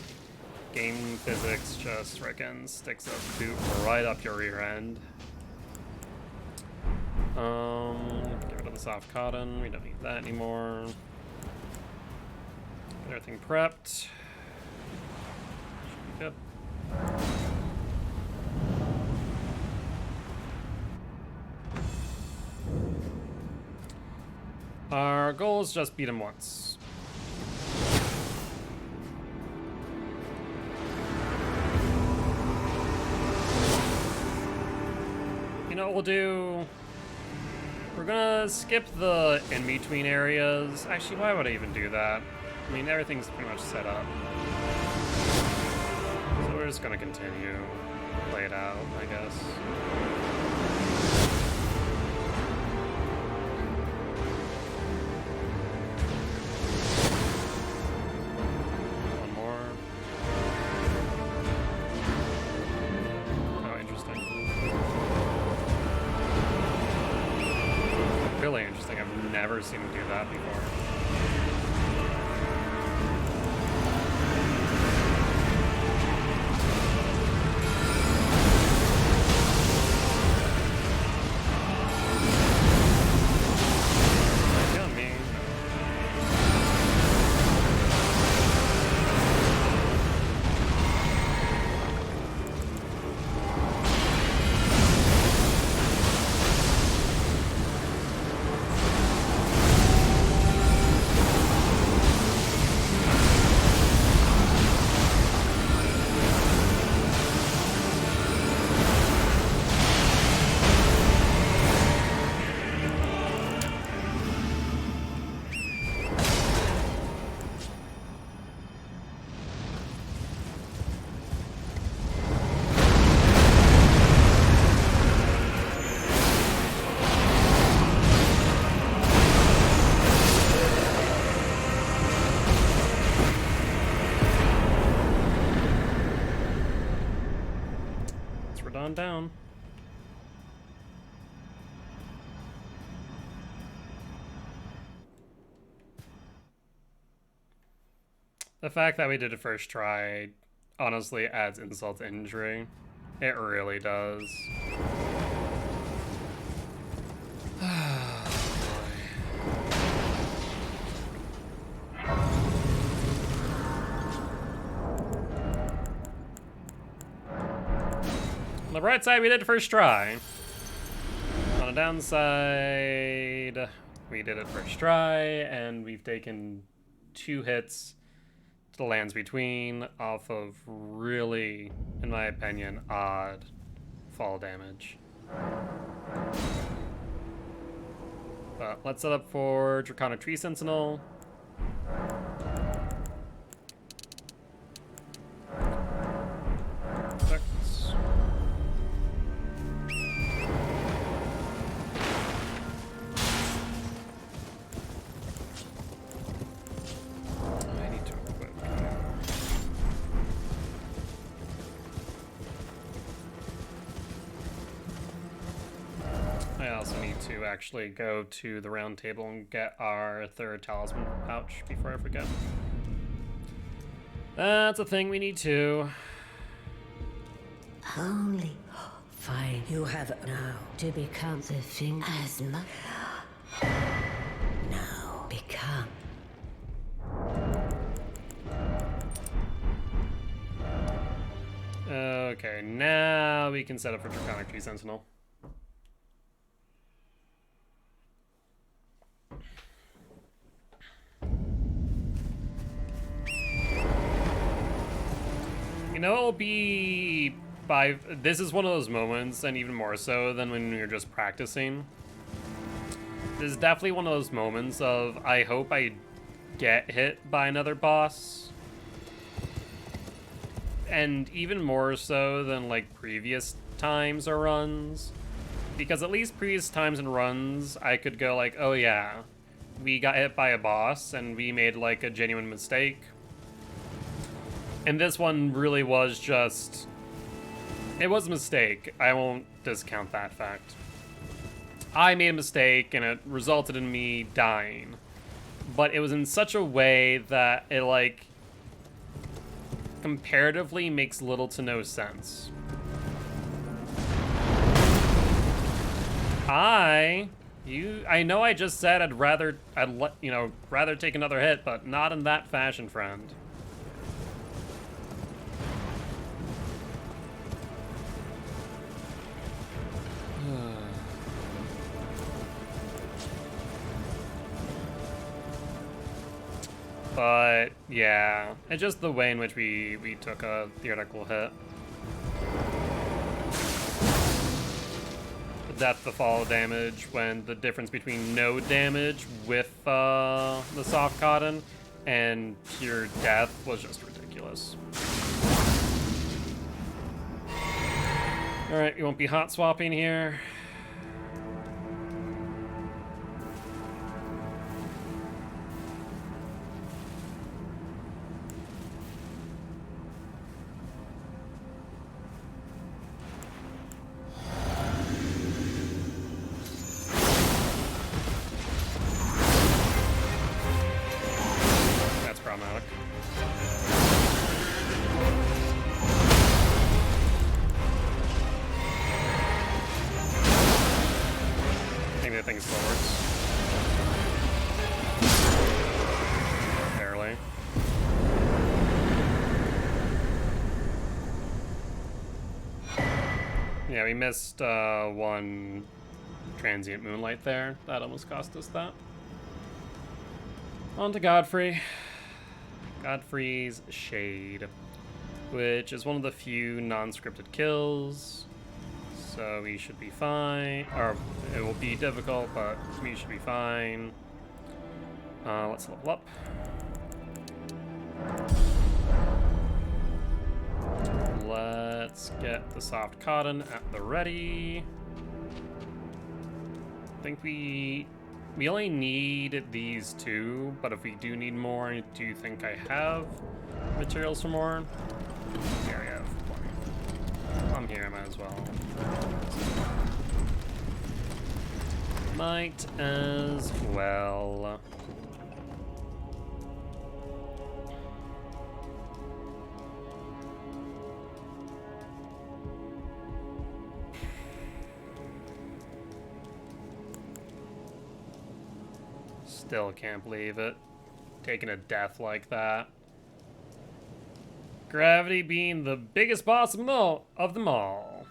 Speaker 1: game physics just frickin' sticks a boot right up your rear end. Get rid of the soft cotton. We don't need that anymore. Get everything prepped. Should be good. Our goal is just beat him once. You know what we'll do? We're gonna skip the in-between areas. Actually, why would I even do that? I mean, everything's pretty much set up. So we're just gonna continue. Play it out, I guess. Really interesting. I've never seen him do that before. Yeah, me. On down. The fact that we did it first try honestly adds insult to injury. It really does. On the bright side, we did it first try. On the downside, we did it first try, and we've taken 2 hits to the lands between off of really, in my opinion, odd fall damage. But let's set up for Draconic Tree Sentinel. To actually go to the round table and get our 3rd talisman pouch before I forget. That's a thing we need to.
Speaker 9: Only fine. You have now to become the thing as much. Now become.
Speaker 1: Okay, now we can set up for Draconic Tree Sentinel. You know, it'll be by... This is one of those moments, and even more so than when you're just practicing. This is definitely one of those moments of, I hope I get hit by another boss. And even more so than, like, previous times or runs. Because at least previous times and runs, I could go like, oh yeah, we got hit by a boss, and we made, like, a genuine mistake. And this one really was just... It was a mistake. I won't discount that fact. I made a mistake and it resulted in me dying. But it was in such a way that it, like, comparatively makes little to no sense. I know I just said I'd rather take another hit, but not in that fashion, friend. But yeah, it's just the way in which we took a theoretical hit. The death to fall damage, when the difference between no damage with the soft cotton and pure death was just ridiculous. Alright, we won't be hot swapping here. Yeah, we missed one transient moonlight there. That almost cost us that. On to Godfrey. Godfrey's Shade, which is one of the few non-scripted kills. So we should be fine. Or it will be difficult, but we should be fine. Let's level up. Let's get the soft cotton at the ready. I think we only need these two, but if we do need more, I do think I have materials for more. Here I have plenty. I'm here, might as well. Might as well. Still can't believe it. Taking a death like that. Gravity being the biggest boss of them all.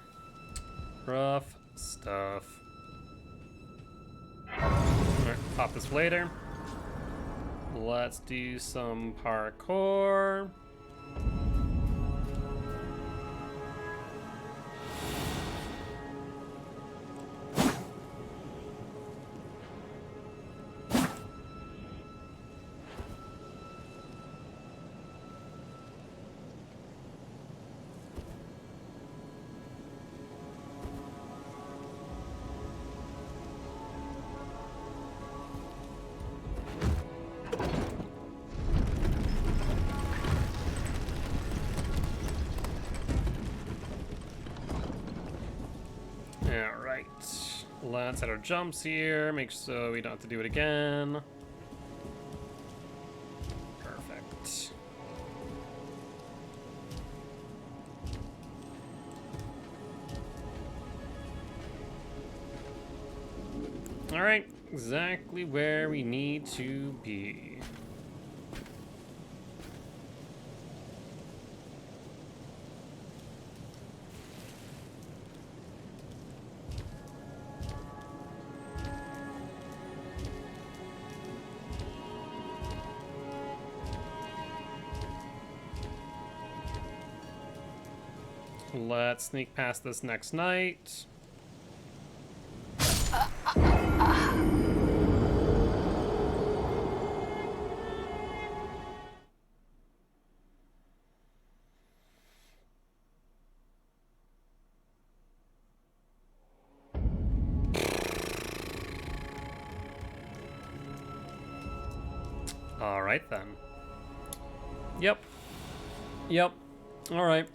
Speaker 1: Rough stuff. Alright, pop this later. Let's do some parkour. Alright, let's set our jumps here, make so we don't have to do it again. Perfect. Alright, exactly where we need to be. Let's sneak past this next night. All right then. Yep. Yep. All right.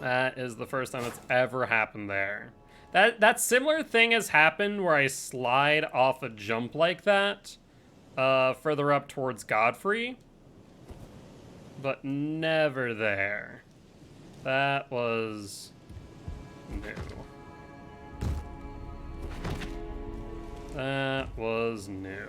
Speaker 1: That is the first time that's ever happened there. That similar thing has happened where I slide off a jump like that further up towards Godfrey, but never there. That was new. That was new.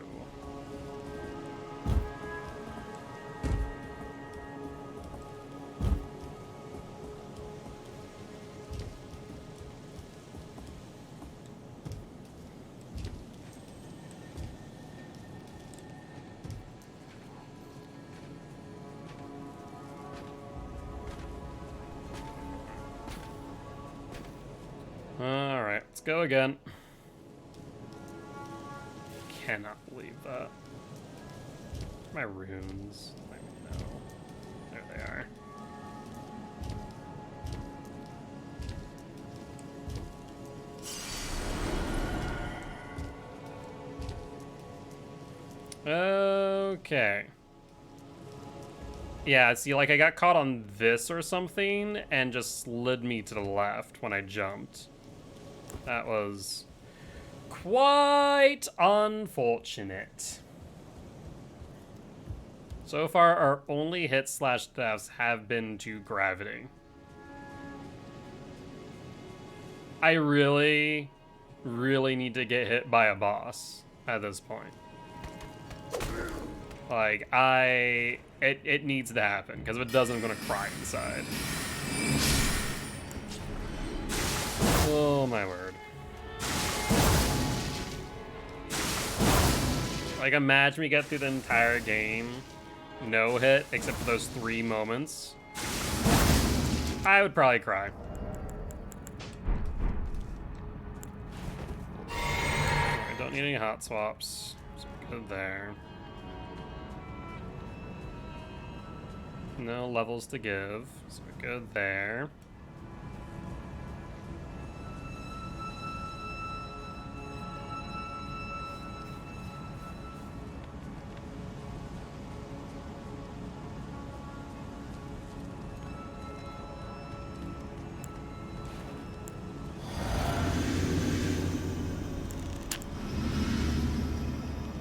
Speaker 1: Alright, let's go again. Cannot believe that. My runes. I know. There they are. Okay. Yeah, see, like, I got caught on this or something and just slid me to the left when I jumped. That was quite unfortunate. So far, our only hits/deaths have been to gravity. I really, really need to get hit by a boss at this point. Like, it needs to happen, because if it doesn't, I'm gonna cry inside. Oh my word. Like, imagine we get through the entire game, no hit, except for those 3 moments. I would probably cry. I don't need any hot swaps, so we're good there. No levels to give, so we're good there.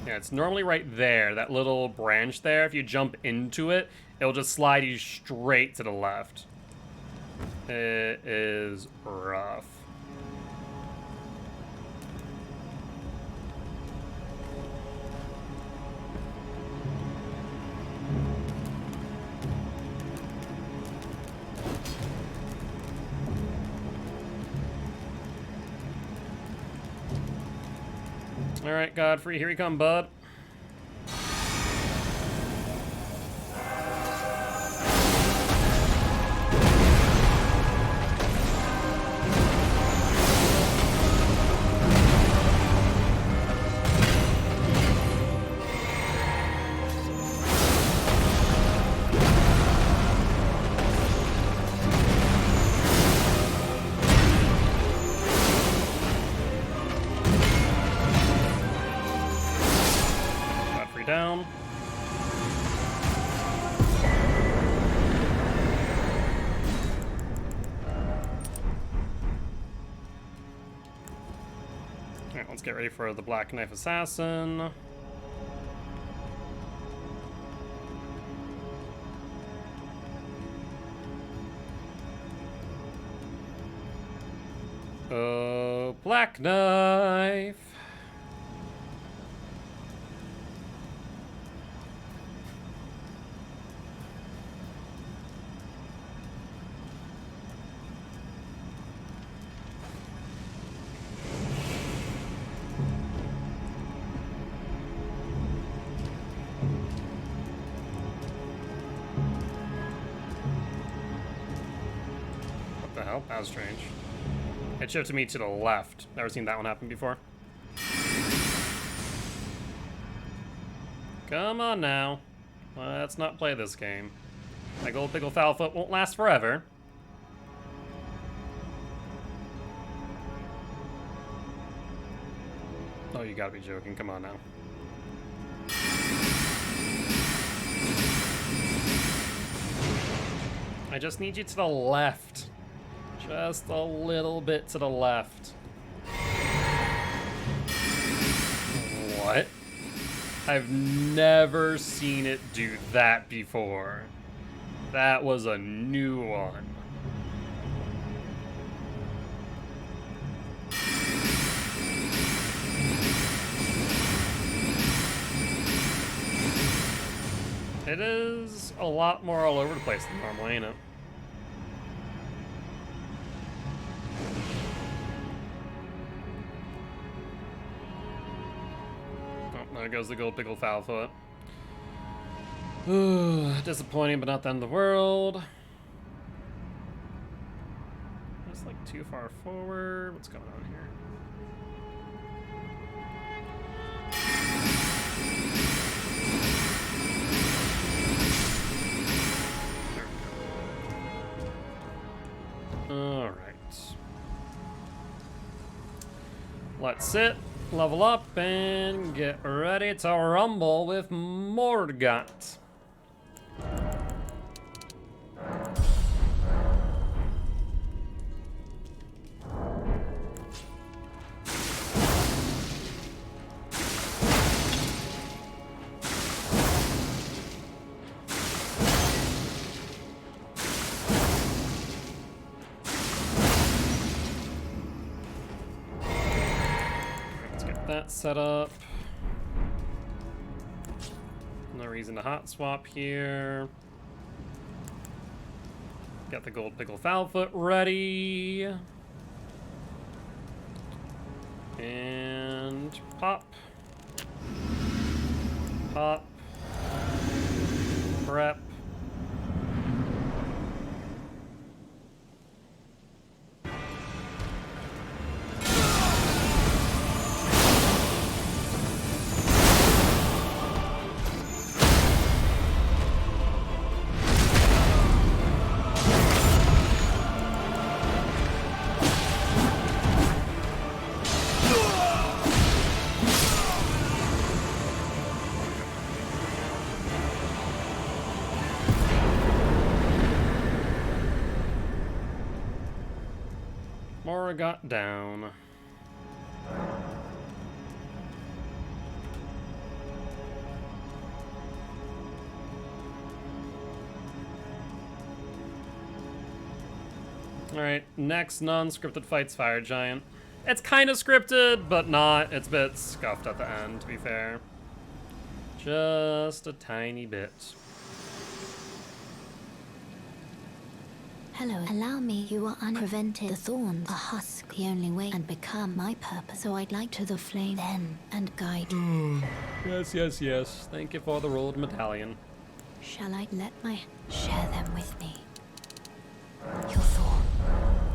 Speaker 1: Yeah, it's normally right there, that little branch there. If you jump into it, it'll just slide you straight to the left. It is rough. All right, Godfrey, here you come, bud. Down. Alright, let's get ready for the Black Knife Assassin. Oh, Black Knife. That was strange. It shifted me to the left. Never seen that one happen before. Come on now. Let's not play this game. My gold pickle foul foot won't last forever. Oh, you gotta be joking. Come on now. I just need you to the left. Just a little bit to the left. What? I've never seen it do that before. That was a new one. It is a lot more all over the place than normal, ain't it? Oh, there goes the gold pickle foul foot. Ooh, disappointing, but not the end of the world. Just like too far forward. What's going on here? Alright. Let's sit, level up, and get ready to rumble with Morgott. That set up. No reason to hot swap here. Got the gold pickle foul foot ready. And pop. Pop. Prep. Got down. Alright, next non-scripted fight's Fire Giant. It's kind of scripted, but not. It's a bit scuffed at the end, to be fair. Just a tiny bit.
Speaker 6: Hello, allow me. You are unprevented. The thorns, a husk, the only way, and become my purpose. So I'd like to the flame then and guide.
Speaker 1: Yes, yes, yes. Thank you for the rolled medallion.
Speaker 6: Shall I let my share them with me? Your thorn.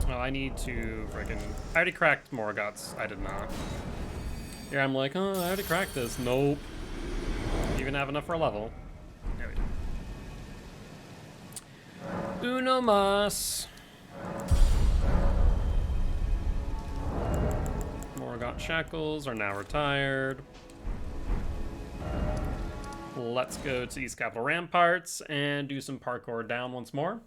Speaker 1: Oh, I need to freaking. I already cracked Morgott's. I did not. Here I'm like, oh, I already cracked this. Nope. Even have enough for a level. There we go. Uno mas. Morgott shackles are now retired. Let's go to East Capital Ramparts and do some parkour down once more.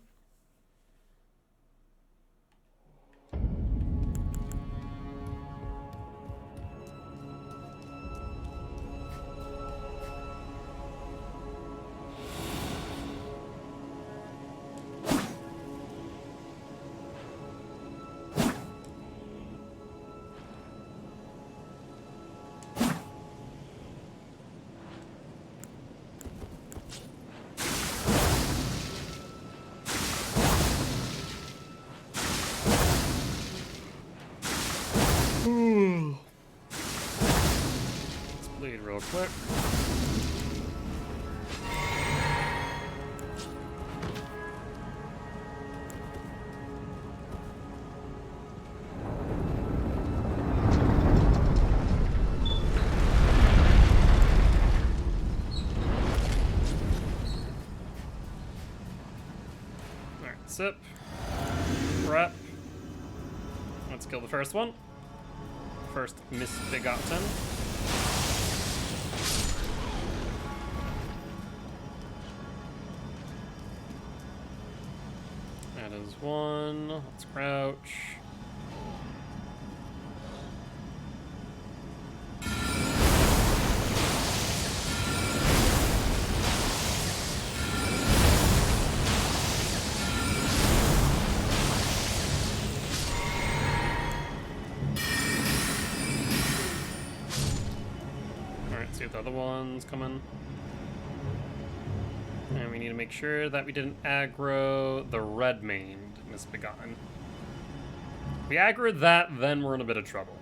Speaker 1: Let's bleed real quick. Alright, sip. Prep. Let's kill the first one. First misbegotten. That is one. Let's crouch. Alright, see if the other one's coming. And we need to make sure that we didn't aggro the red-maned Misbegotten. If we aggro that, then we're in a bit of trouble.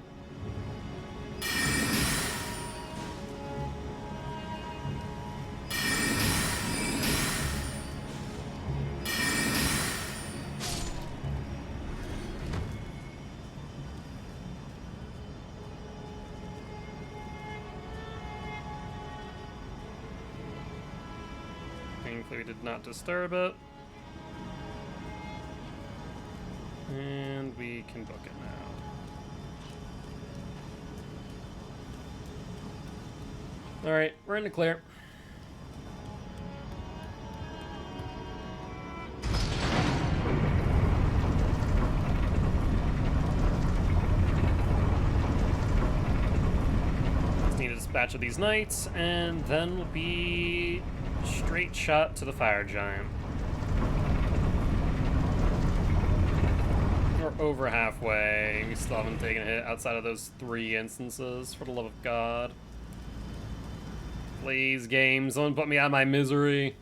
Speaker 1: Thankfully, we did not disturb it. And we can book it now. Alright, we're in the clear. Just need a dispatch of these knights, and then we'll be straight shot to the fire giant. We're over halfway. We still haven't taken a hit outside of those 3 instances, for the love of God. Please, games, don't put me out of my misery.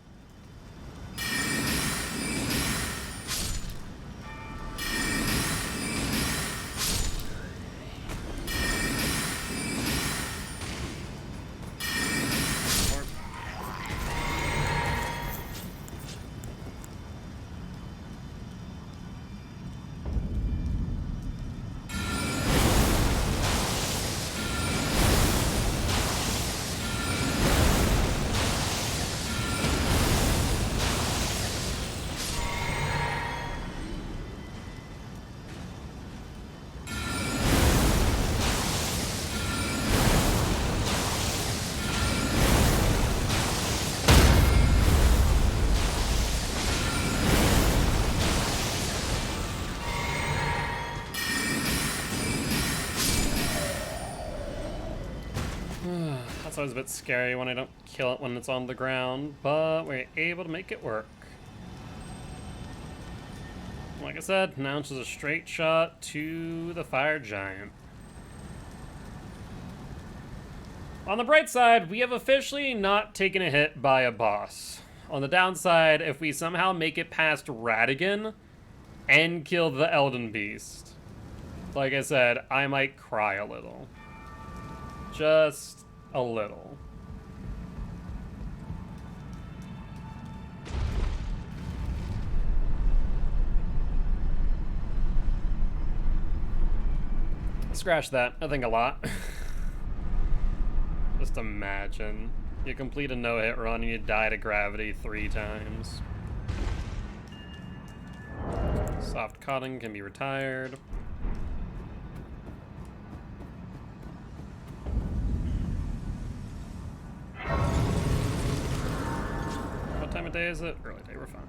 Speaker 1: That's always a bit scary when I don't kill it when it's on the ground, but we're able to make it work. Like I said, now it's just a straight shot to the fire giant. On the bright side, we have officially not taken a hit by a boss. On the downside, if we somehow make it past Radigan and kill the Elden Beast, like I said, I might cry a little. Just a little. Scratch that. I think a lot. Just imagine. You complete a no-hit run and you die to gravity 3 times. Soft cotton can be retired. What time of day is it? Early day, we're fine.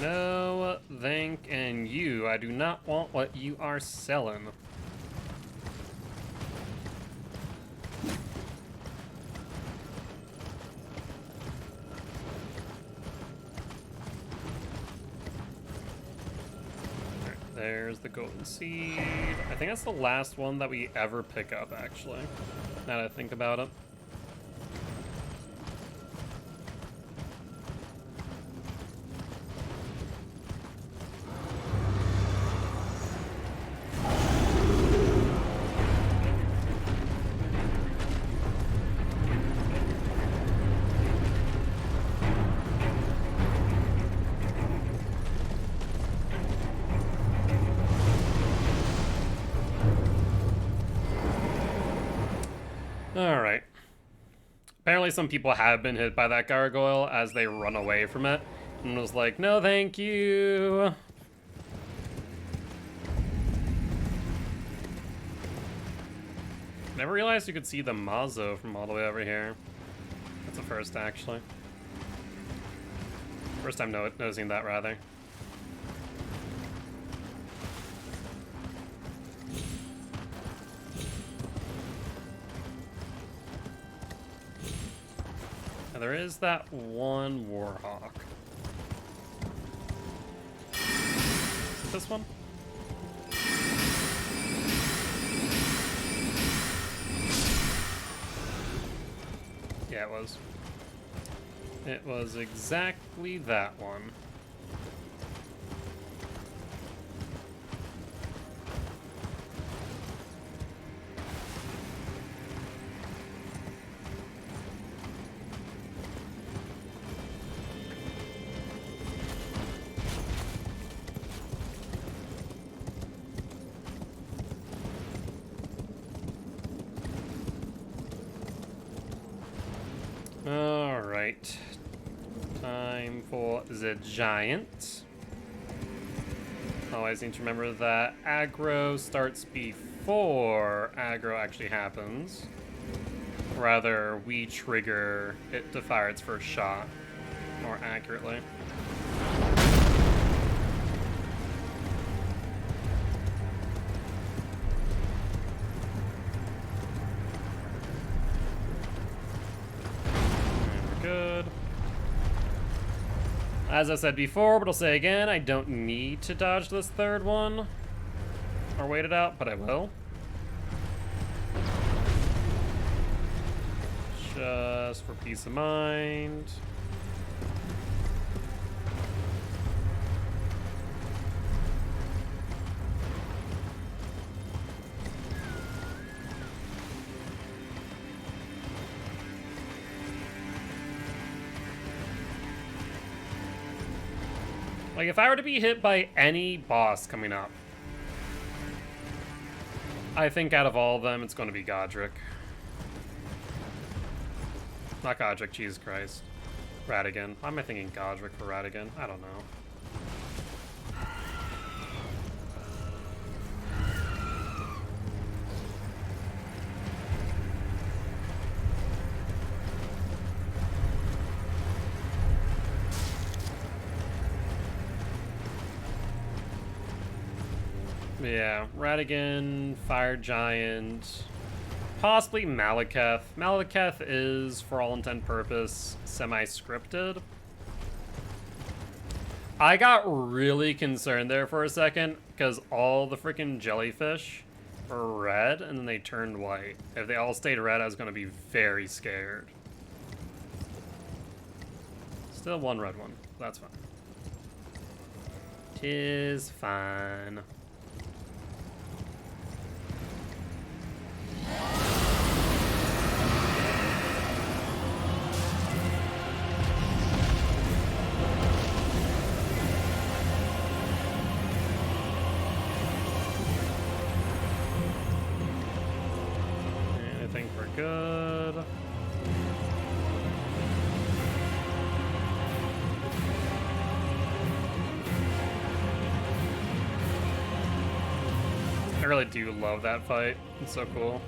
Speaker 1: No, thank and you. I do not want what you are selling. Alright, there's the golden seed. I think that's the last one that we ever pick up, actually. Now that I think about it. Alright. Apparently some people have been hit by that gargoyle as they run away from it. And was like, no thank you. Never realized you could see the Mazo from all the way over here. That's a first, actually. First time noticing that, rather. Now, there is that one Warhawk. Is it this one? Yeah, it was. It was exactly that one. Alright. Time for the giant. Always need to remember that aggro starts before aggro actually happens. Rather, we trigger it to fire its first shot more accurately. Good. As I said before, but I'll say again, I don't need to dodge this third one or wait it out, but I will. Just for peace of mind. Like, if I were to be hit by any boss coming up, I think out of all of them, it's going to be Godric. Not Godric, Jesus Christ. Radigan. Why am I thinking Godric for Radigan? I don't know. Yeah, Radigan, Fire Giant, possibly Malekith. Malekith is, for all intent and purpose, semi-scripted. I got really concerned there for a second, because all the freaking jellyfish were red, and then they turned white. If they all stayed red, I was going to be very scared. Still one red one. That's fine. 'Tis fine. I think we're good. I really do love that fight. It's so cool.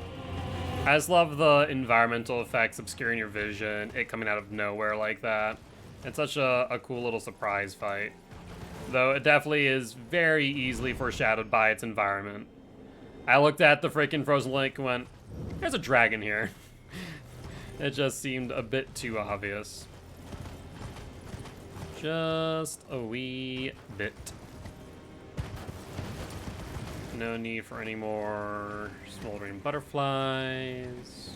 Speaker 1: I just love the environmental effects obscuring your vision, it coming out of nowhere like that. It's such a cool little surprise fight. Though it definitely is very easily foreshadowed by its environment. I looked at the freaking frozen lake and went, there's a dragon here. It just seemed a bit too obvious. Just a wee bit. No need for any more smoldering butterflies.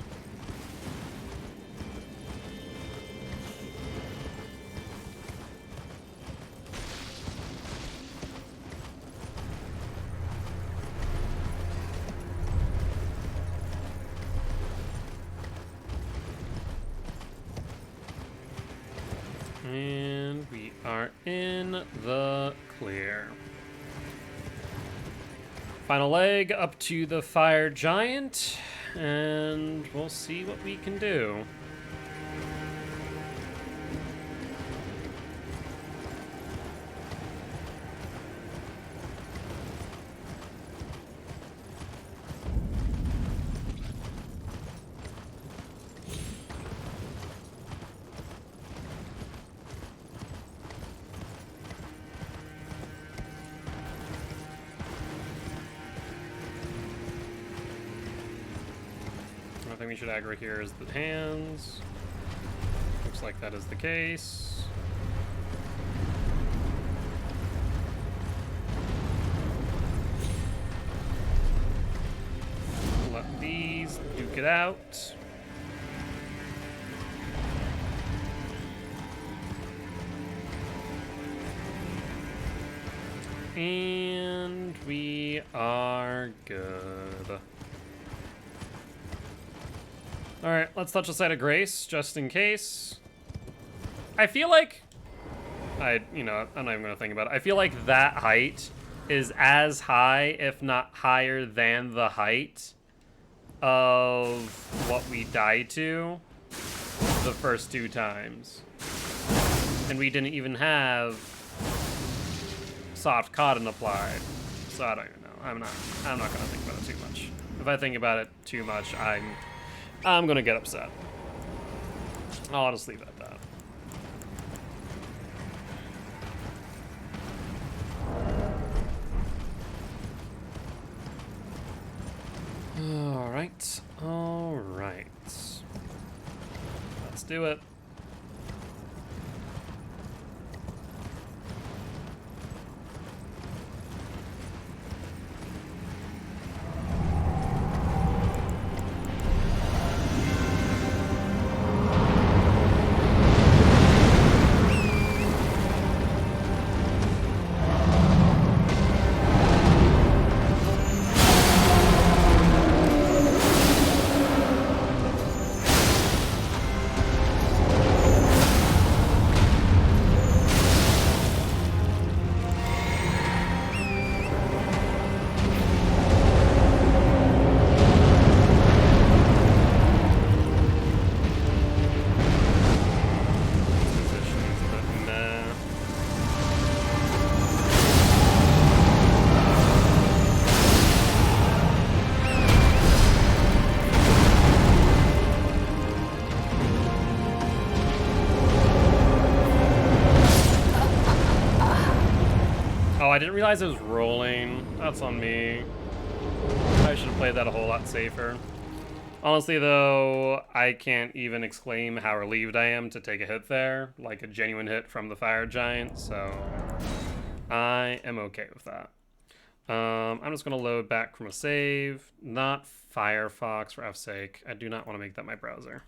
Speaker 1: And we are in the clear. Final leg up to the Fire Giant. and we'll see what we can do. I think we should aggro here is the hands. Looks like that is the case. Let these duke it out. And we are good. Alright, let's touch the site of grace, just in case. I feel like... I'm not even going to think about it. I feel like that height is as high, if not higher than the height of what we died to the first 2 times. And we didn't even have soft cotton applied. So I don't even know. I'm not going to think about it too much. If I think about it too much, I'm gonna get upset. I'll just leave it at that. Alright, alright. Let's do it. I didn't realize it was rolling. That's on me. I should have played that a whole lot safer. Honestly, though, I can't even exclaim how relieved I am to take a hit there. Like a genuine hit from the fire giant, so I am okay with that. I'm just going to load back from a save. Not Firefox, for F's sake. I do not want to make that my browser.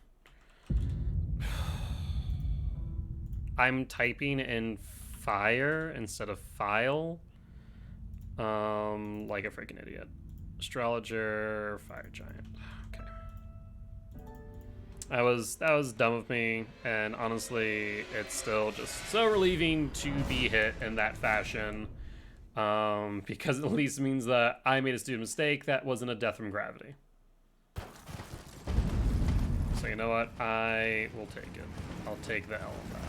Speaker 1: I'm typing in fire instead of file, like a freaking idiot. Astrologer, fire giant. Okay, that was dumb of me, and honestly, it's still just so relieving to be hit in that fashion, because it at least means that I made a stupid mistake that wasn't a death from gravity. So you know what? I will take it. I'll take the L on that.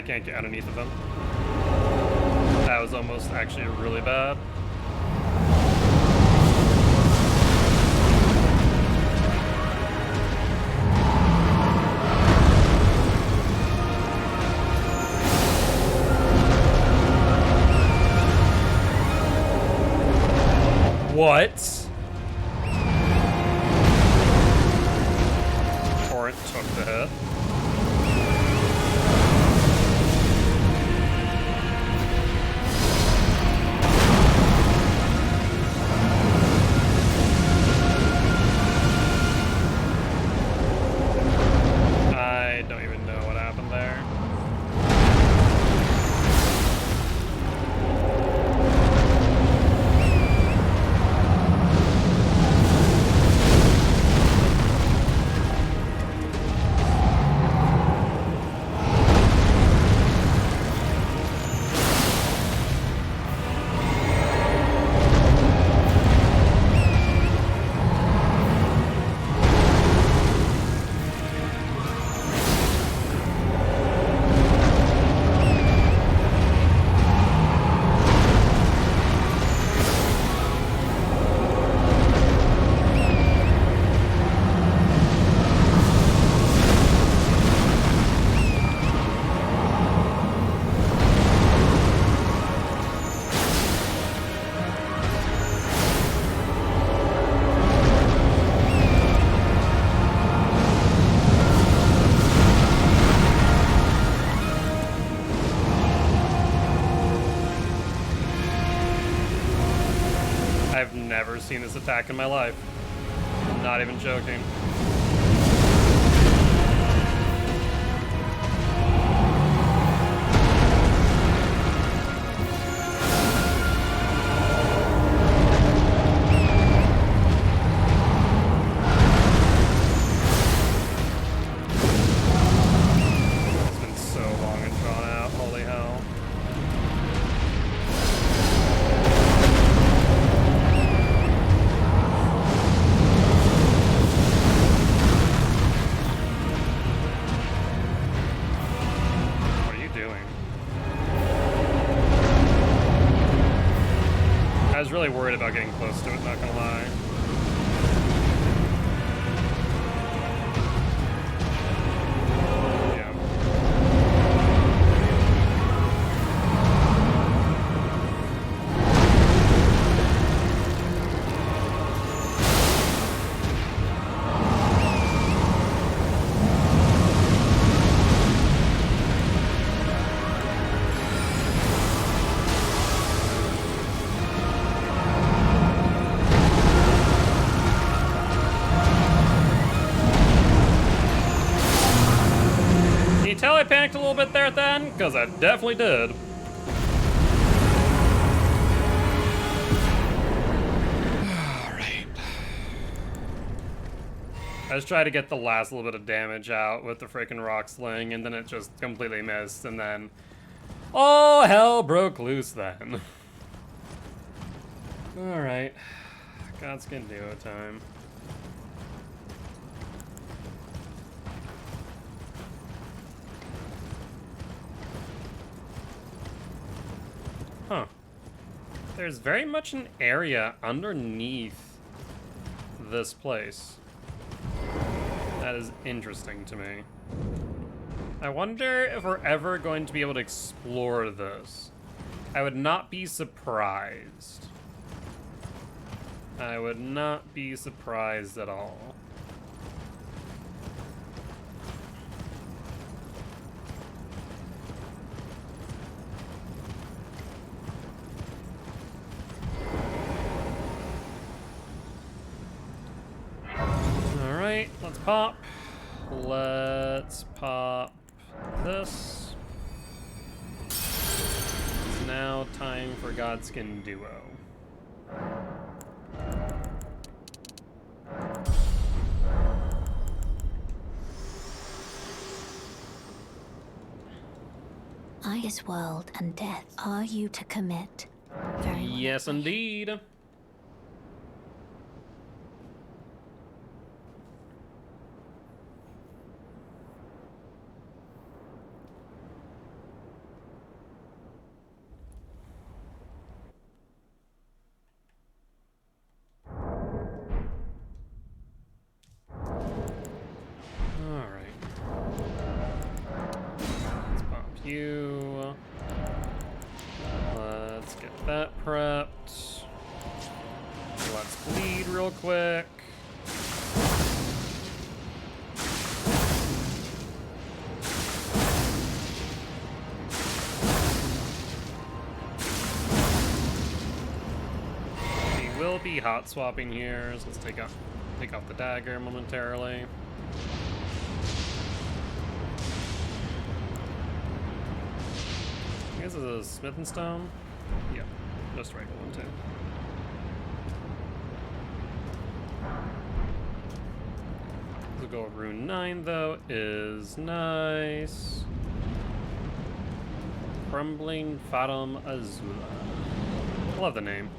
Speaker 1: can't get underneath of them. That was almost actually really bad. What? Torrent took the hit. I don't even know what happened there. I've never seen this attack in my life. I'm not even joking. It's been so long and drawn out. Holy hell. I was really worried about getting close to it, not gonna lie. Yeah. Can you tell I panicked a little bit there at the end? Because I definitely did. Alright. I just tried to get the last little bit of damage out with the freaking rock sling, and then it just completely missed, and then all hell broke loose then. Alright. Godskin Duo time. Huh. There's very much an area underneath this place. That is interesting to me. I wonder if we're ever going to be able to explore this. I would not be surprised. I would not be surprised at all. Alright, let's pop. Let's pop this. It's now time for Godskin Duo.
Speaker 6: This world and death are you to commit? Very well.
Speaker 1: Yes, indeed. you. Let's get that prepped. Let's bleed real quick. We will be hot swapping here, so let's take off the dagger momentarily. I guess it's a smith and stone. Yeah, just regular one too. The gold rune 9 though is nice. Crumbling Fatum Azula. Love the name.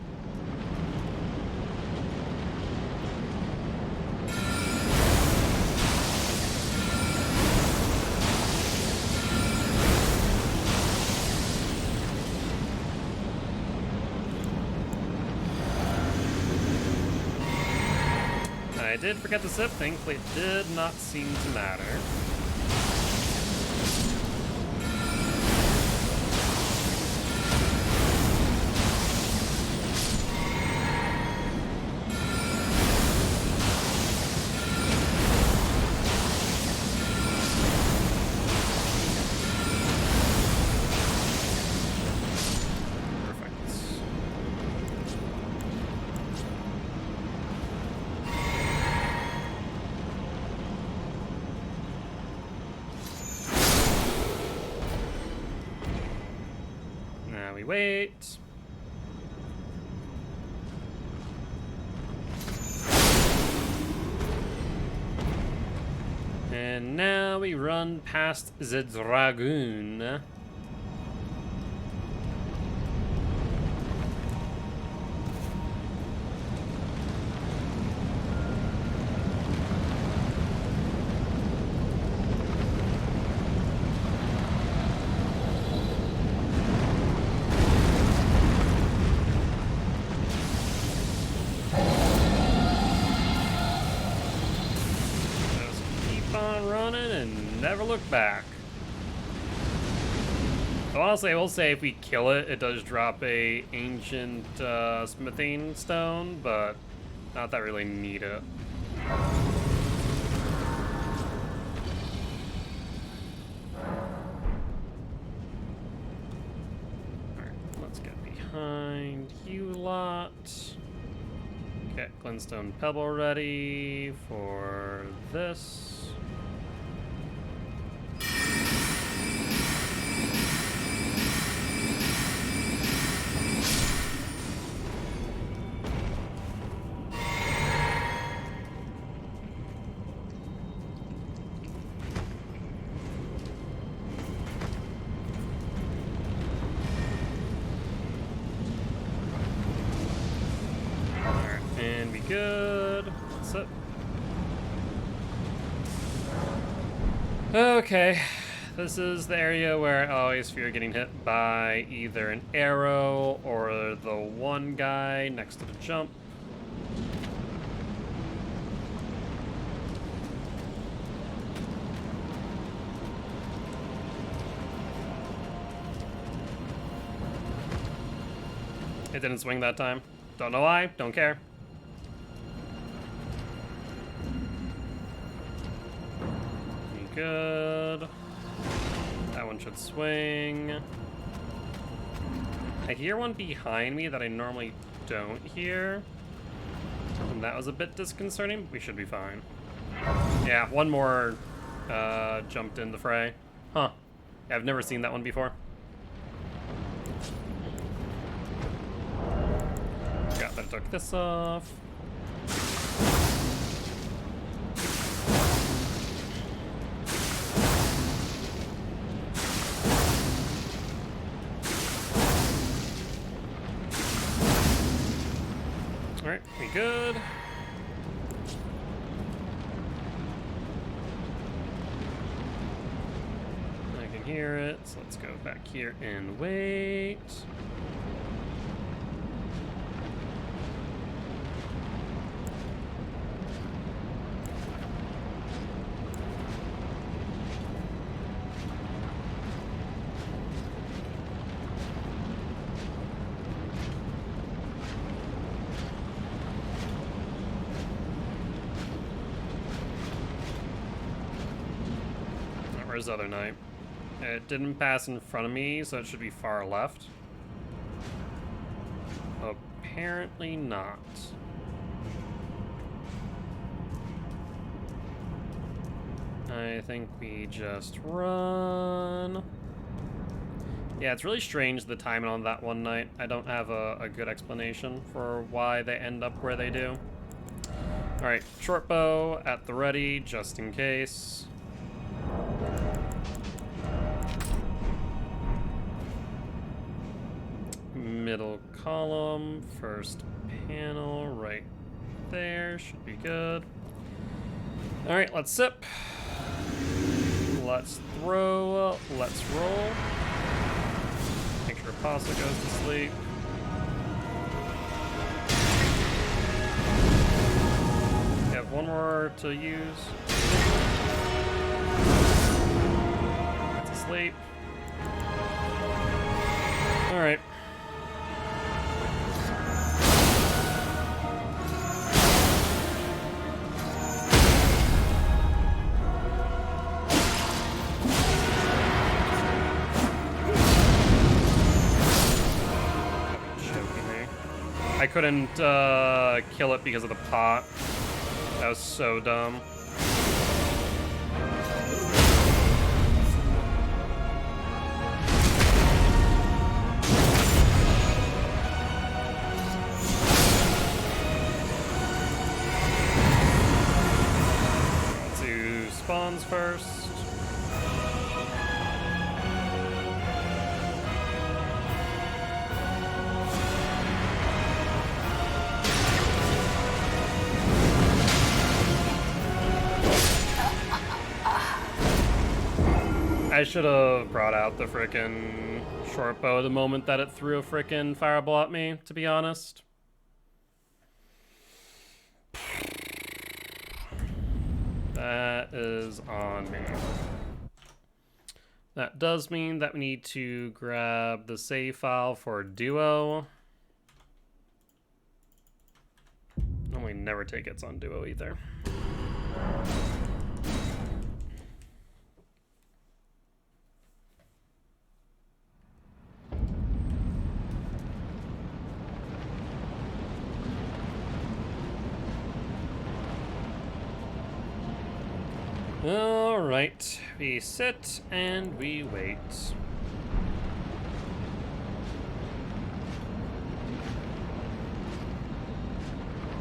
Speaker 1: I did forget the zip, thankfully it did not seem to matter. Wait. And now we run past the dragoon. Never look back. So honestly, I will say if we kill it, it does drop a ancient smithing stone, but not that I really need it. Alright, let's get behind you lot. Get Glintstone Pebble ready for this. Good. What's up? Okay. This is the area where I always fear getting hit by either an arrow or the one guy next to the jump. It didn't swing that time. Don't know why. Don't care. Good. That one should swing. I hear one behind me that I normally don't hear. And that was a bit disconcerting, but we should be fine. Yeah, one more jumped in the fray. Huh. Yeah, I've never seen that one before. Got that, took this off. Alright, we good. I can hear it, so let's go back here and wait. Where's the other knight? It didn't pass in front of me, so it should be far left. Apparently not. I think we just run. Yeah, it's really strange the timing on that one knight. I don't have a good explanation for why they end up where they do. Alright, short bow at the ready, just in case. Middle column, first panel, right there, should be good. Alright, let's sip. Let's throw, let's roll. Make sure Pasta goes to sleep. We have one more to use. That's asleep. Alright. I couldn't kill it because of the pot. That was so dumb. Let's do spawns first. I should have brought out the frickin' short bow the moment that it threw a frickin' fireball at me, to be honest. That is on me. That does mean that we need to grab the save file for Duo. And we never take hits on Duo either. All right, we sit and we wait.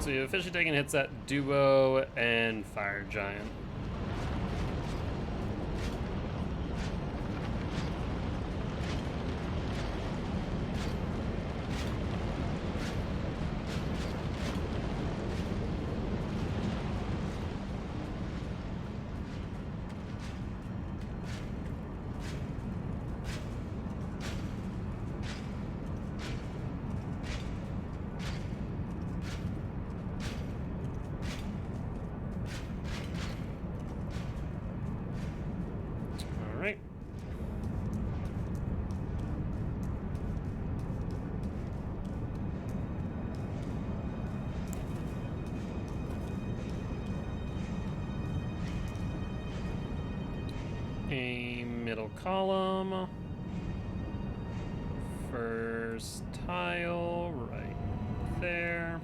Speaker 1: So you've officially taken hits at Duo and Fire Giant. A middle column. First tile right there.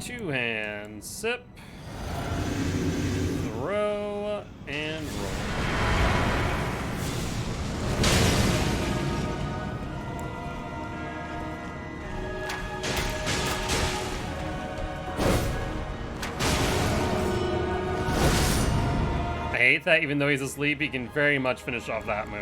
Speaker 1: Two hands, sip, throw, and roll. I hate that even though he's asleep, he can very much finish off that move.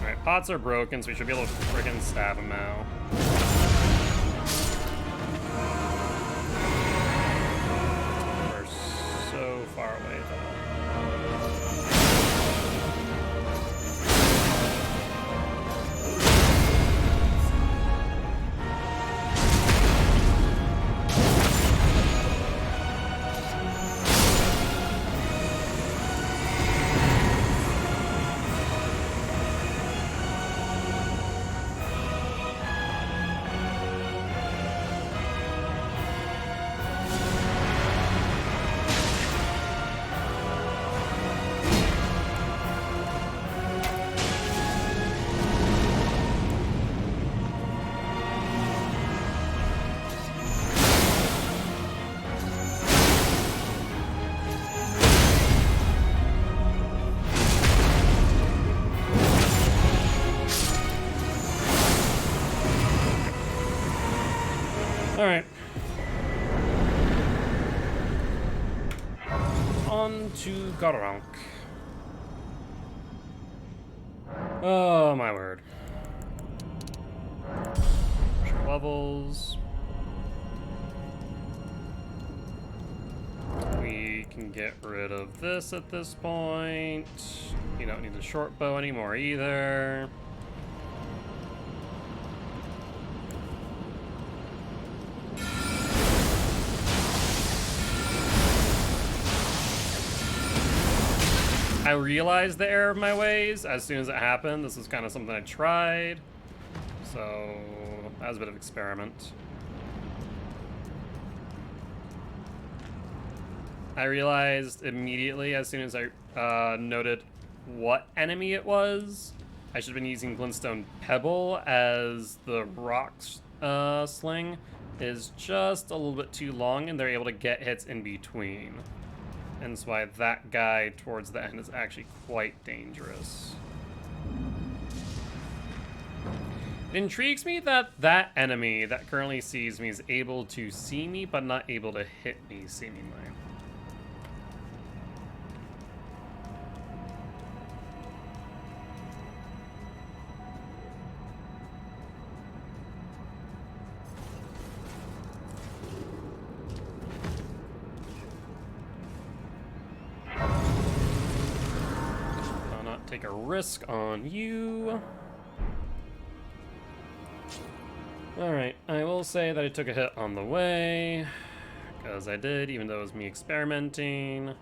Speaker 1: Alright, pots are broken, so we should be able to freaking stab him now. We're so far away though. Alright. On to Gronk. Oh my word. Levels. We can get rid of this at this point. You don't need the short bow anymore either. I realized the error of my ways as soon as it happened. This was kind of something I tried. So that was a bit of experiment. I realized immediately as soon as I noted what enemy it was. I should have been using Glintstone Pebble, as the rock sling is just a little bit too long and they're able to get hits in between. And that's why that guy towards the end is actually quite dangerous. It intrigues me that that enemy that currently sees me is able to see me, but not able to hit me, seemingly. I'll not take a risk on you. Alright, I will say that I took a hit on the way, because I did, even though it was me experimenting.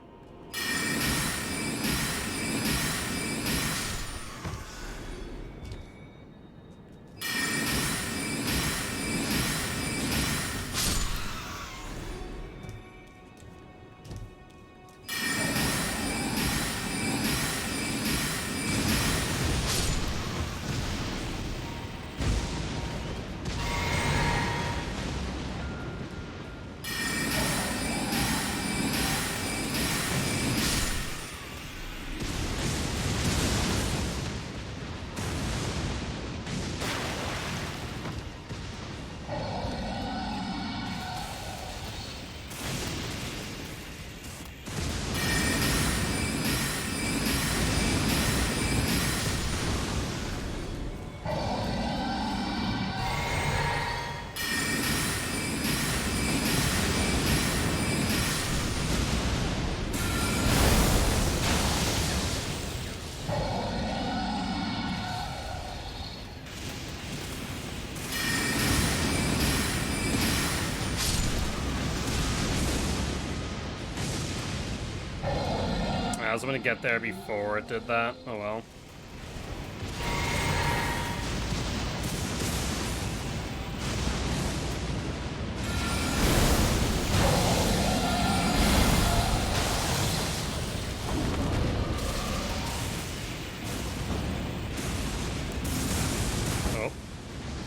Speaker 1: I was gonna get there before it did that. Oh well.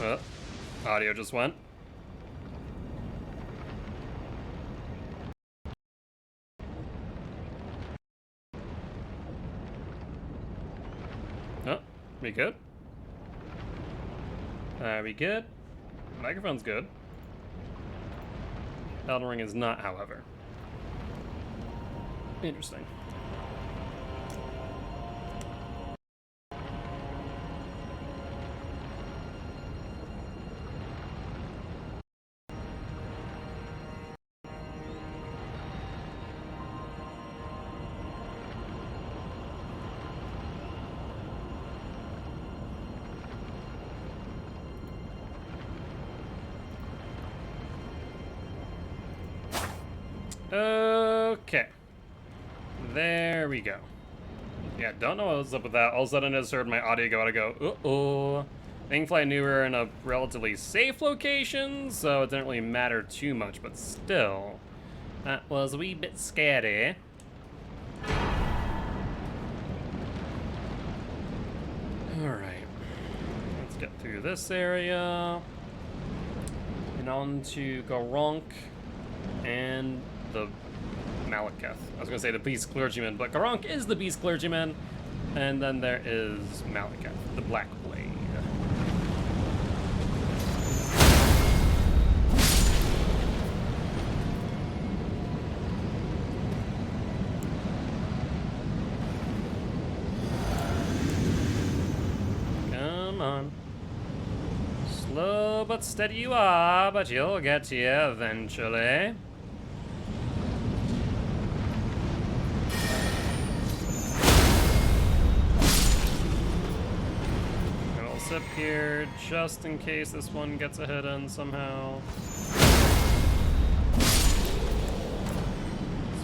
Speaker 1: Oh. Audio just went. Oh, we good? Are we good? Microphone's good. Elden Ring is not, however. Interesting. Okay. There we go. Yeah, don't know what's up with that. All of a sudden I just heard my audio go out. I go, uh-oh. Thankfully I knew we were in a relatively safe location, so it didn't really matter too much, but still. That was a wee bit scary. Alright. Let's get through this area. And on to Gronk and the Malekith. I was gonna say the Beast Clergyman, but Gronk is the Beast Clergyman. And then there is Malekith, the Black Blade. Slow but steady you are, but you'll get here eventually. And I'll sip here just in case this one gets a hit in somehow.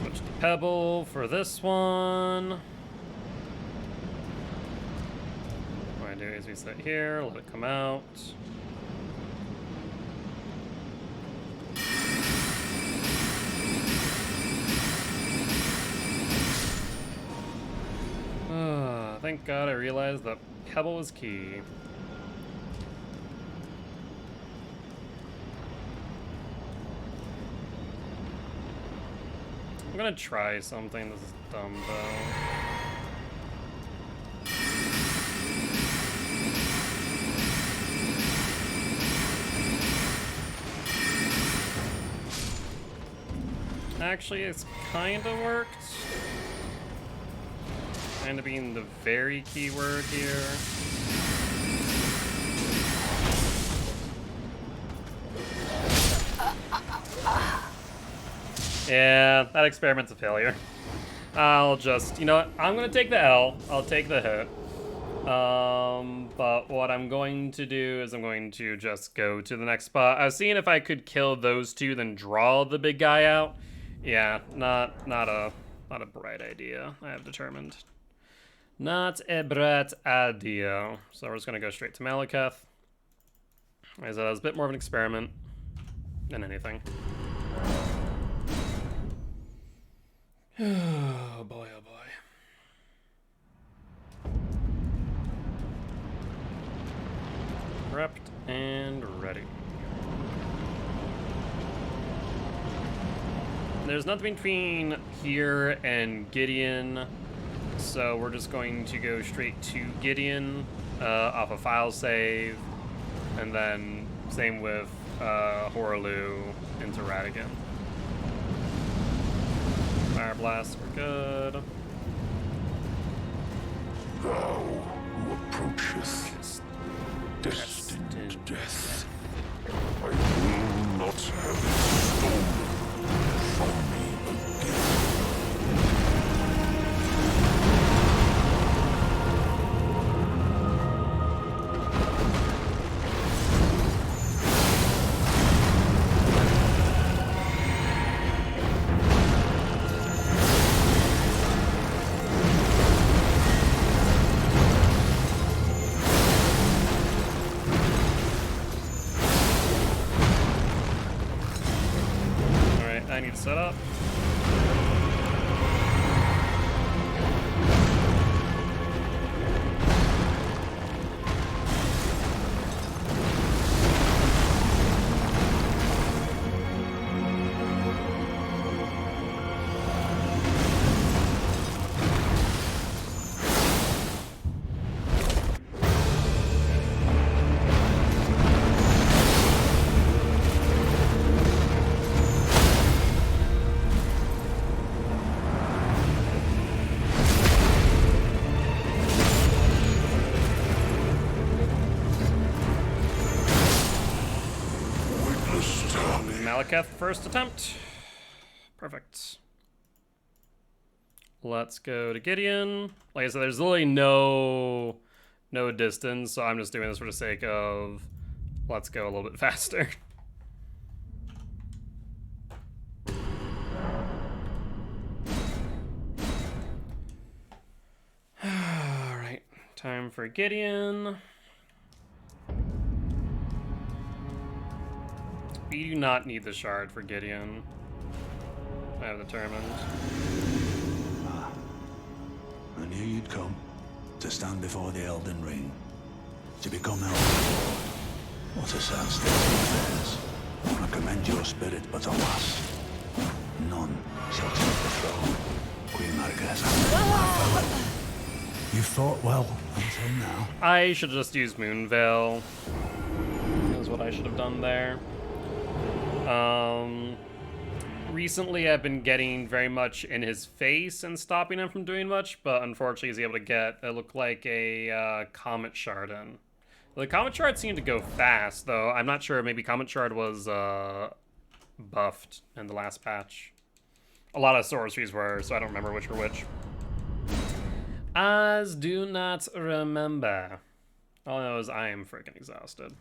Speaker 1: Switch to Pebble for this one. What I do is we sit here, let it come out. Thank God I realized that Pebble was key. I'm gonna try something. This is dumb though. Actually, it's kinda worked. Kinda being the very key word here. Yeah, that experiment's a failure. I'll just, you know what? I'm gonna take the L. I'll take the hit. But what I'm going to do is I'm going to just go to the next spot. I was seeing if I could kill those two, then draw the big guy out. Yeah, not a bright idea, I have determined. Not a bright idea. So we're just gonna go straight to Malekith. As that was a bit more of an experiment than anything. Oh boy, oh boy. Prepped and ready. There's nothing between here and Gideon, so we're just going to go straight to Gideon off a file save, and then same with Horaloo into Radigan. Fire Blast, we're good.
Speaker 2: Thou who approachest destined death, I will not have it stolen from me again.
Speaker 1: Set up. Malekith first attempt. Perfect. Let's go to Gideon. Like I said, there's literally no distance, so I'm just doing this for the sake of let's go a little bit faster. Alright, time for Gideon. We do not need the shard for Gideon, I have determined.
Speaker 5: I knew you'd come to stand before the Elden Ring, to become Elden. What a sad state of affairs. I commend your spirit, but alas, none shall take the throne. Queen Marquez, you fought well until now.
Speaker 1: I should just use Moonveil. Is what I should have done there. Recently I've been getting very much in his face and stopping him from doing much, but unfortunately he's able to get, it looked like a Comet Shard in. The Comet Shard seemed to go fast, though. I'm not sure. Maybe Comet Shard was buffed in the last patch. A lot of sorceries were, so I don't remember which were which. As do not remember. All I know is I am freaking exhausted.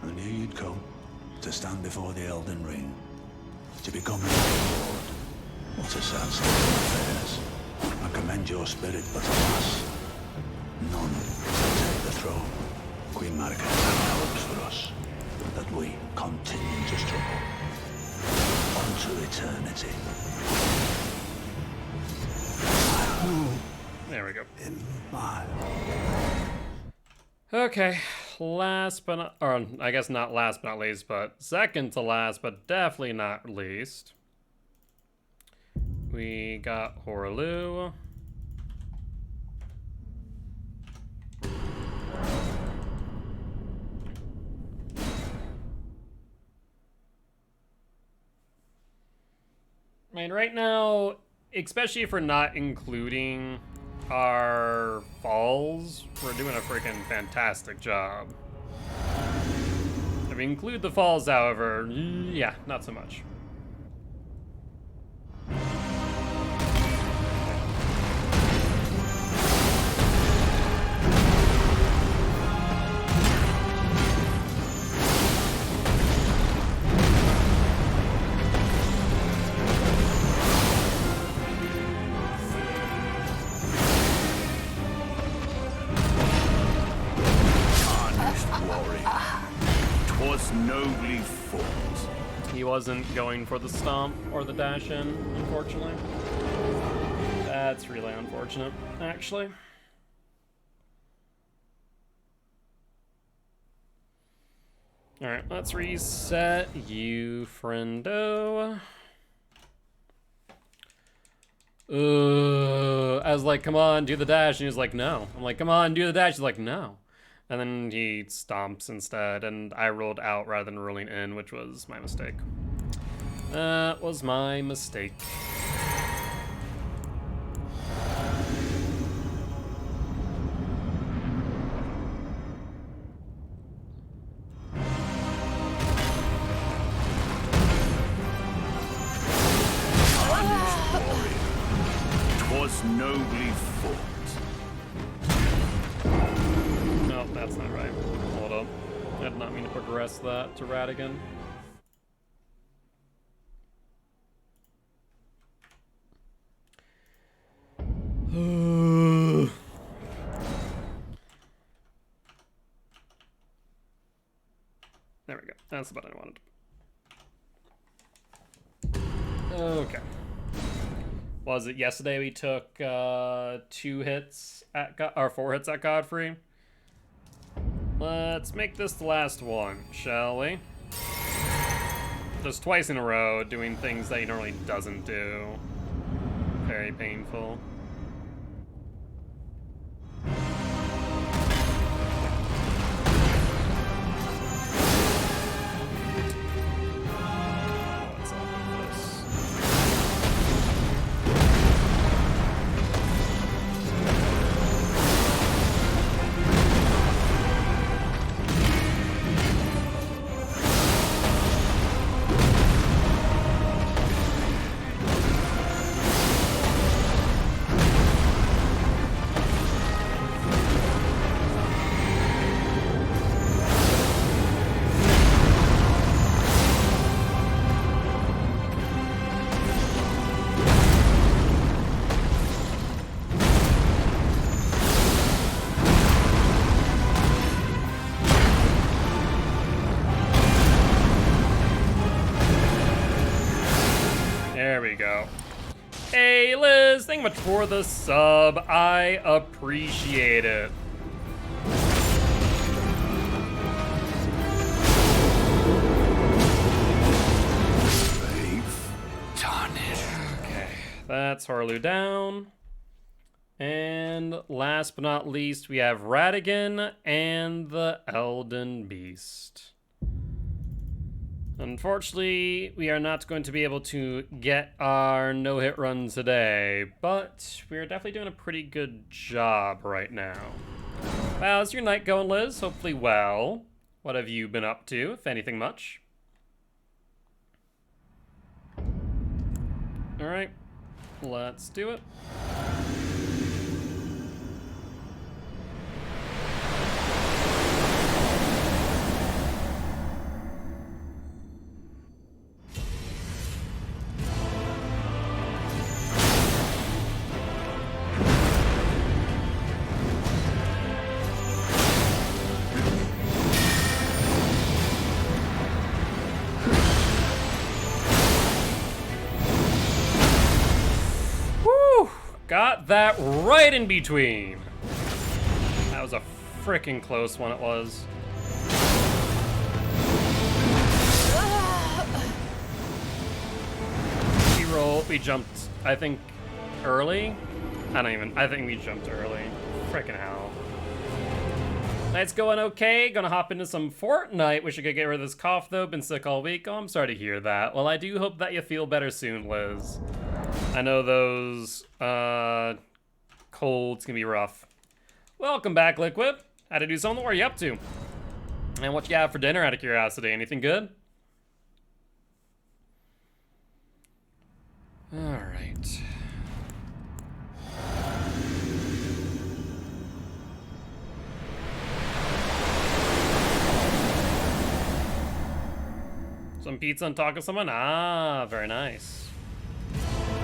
Speaker 5: I knew you'd come to stand before the Elden Ring, to become an Lord. What a sad state of affairs. I commend your spirit, but alas, none shall take the throne. Queen Marika hopes for us that we continue to struggle unto eternity.
Speaker 1: There we go.
Speaker 5: In my...
Speaker 1: Okay, last but not, or I guess not last but not least, but second to last, but definitely not least. We got Horlu. I mean, right now, especially if we're not including our falls, we're doing a freaking fantastic job. If we include the falls, however, yeah, not so much.
Speaker 5: Nobly fought.
Speaker 1: He wasn't going for the stomp or the dash in, unfortunately. That's really unfortunate, actually. Alright, let's reset you, friendo. I was like, come on, do the dash. And he was like, no. I'm like, come on, do the dash. He's like, no. And then he stomps instead, and I rolled out rather than rolling in, which was my mistake. That was my mistake.
Speaker 5: Twas nobly fought.
Speaker 1: No, that's not right. Hold up. I did not mean to progress that to Radigan. There we go. That's the button I wanted. Okay. Was it yesterday we took 2 hits at or 4 hits at Godfrey? Let's make this the last one, shall we? Just twice in a row, doing things that he normally doesn't do. Very painful. What's up with this? There we go. Hey Liz, thank you much for the sub. I appreciate it. Okay, that's Harlu down. And last but not least, we have Radigan and the Elden Beast. Unfortunately, we are not going to be able to get our no-hit run today, but we're definitely doing a pretty good job right now. How's your night going, Liz? Hopefully well. What have you been up to, if anything much? Alright, let's do it. Got that right in between. That was a freaking close one, it was. We jumped, I think, early? I think we jumped early. Frickin' hell. Night's going okay. Gonna hop into some Fortnite. Wish I could get rid of this cough, though. Been sick all week. Oh, I'm sorry to hear that. Well, I do hope that you feel better soon, Liz. I know those colds can be rough. Welcome back, Liquid. Had to do something. What are you up to? And what you have for dinner, out of curiosity? Anything good? All right. Some pizza and talk to someone? Ah, very nice.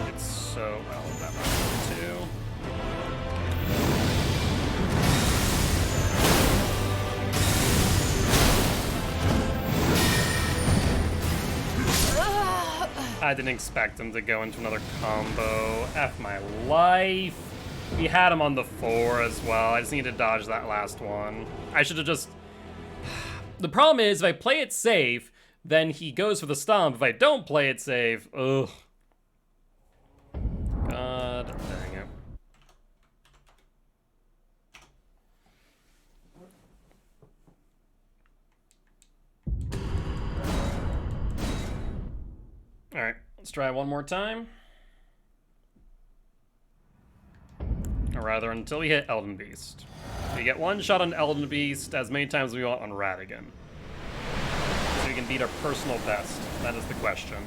Speaker 1: It's so well that much too. I didn't expect him to go into another combo. F my life. We had him on the 4 as well. I just need to dodge that last one. I should have just... The problem is, if I play it safe, then he goes for the stomp. If I don't play it safe, ugh. God dang it. Alright, let's try one more time. Or rather, until we hit Elden Beast. We get one shot on Elden Beast as many times as we want on Radigan. So we can beat our personal best. That is the question.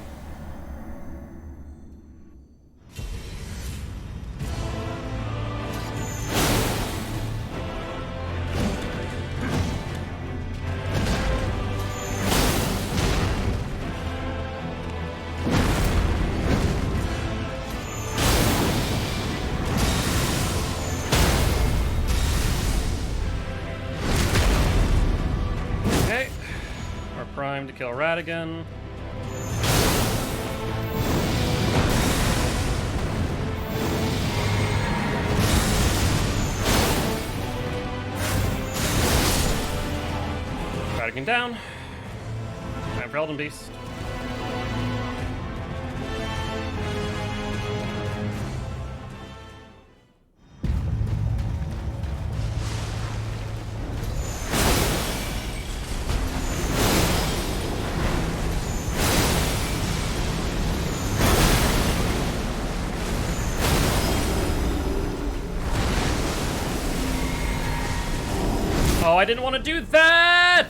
Speaker 1: To kill Radigan. Radigan down. Time for Elden Beast. Oh, I didn't want to do that!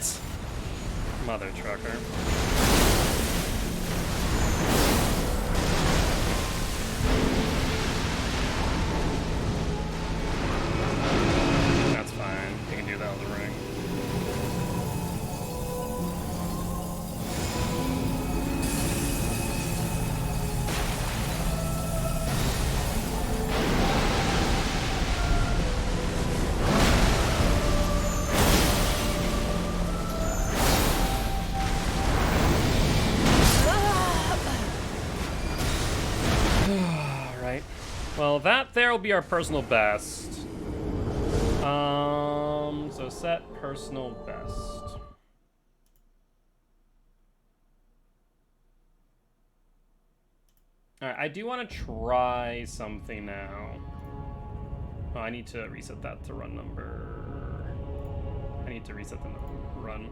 Speaker 1: Mother trucker. That's fine. You can do that with the ring. Well, that there will be our personal best. So set personal best. Alright, I do want to try something now. Oh, I need to reset that to run number. I need to reset the run.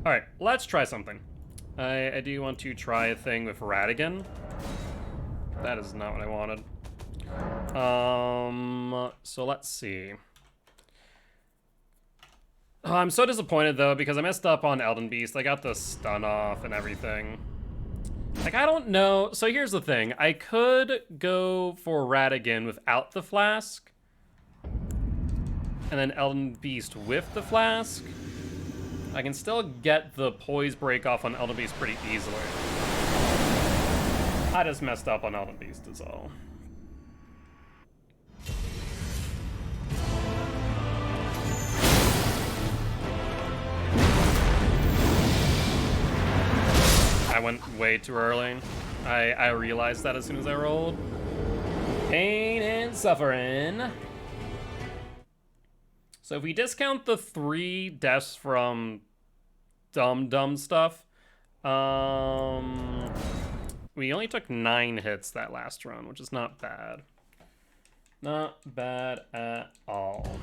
Speaker 1: Alright, let's try something. I do want to try a thing with Radigan. That is not what I wanted. So let's see. Oh, I'm so disappointed though because I messed up on Elden Beast. I got the stun off and everything. Like, I don't know. So here's the thing. I could go for Radigan without the flask. And then Elden Beast with the flask. I can still get the poise break off on Elden Beast pretty easily. I just messed up on Elden Beast is all. I went way too early. I realized that as soon as I rolled. Pain and suffering. So if we discount the 3 deaths from dumb stuff, we only took 9 hits that last run, which is not bad. Not bad at all.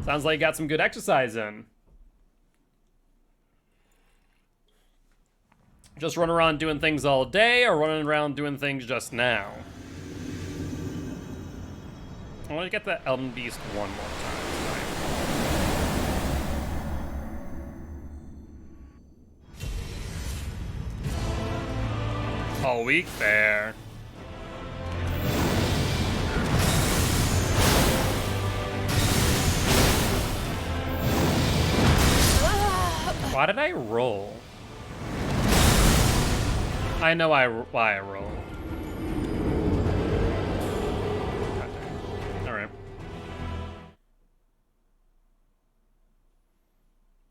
Speaker 1: Sounds like you got some good exercise in. Just run around doing things all day, or running around doing things just now? I want to get the Elden Beast one more time. All week there. Why did I roll? I know why I rolled. Alright.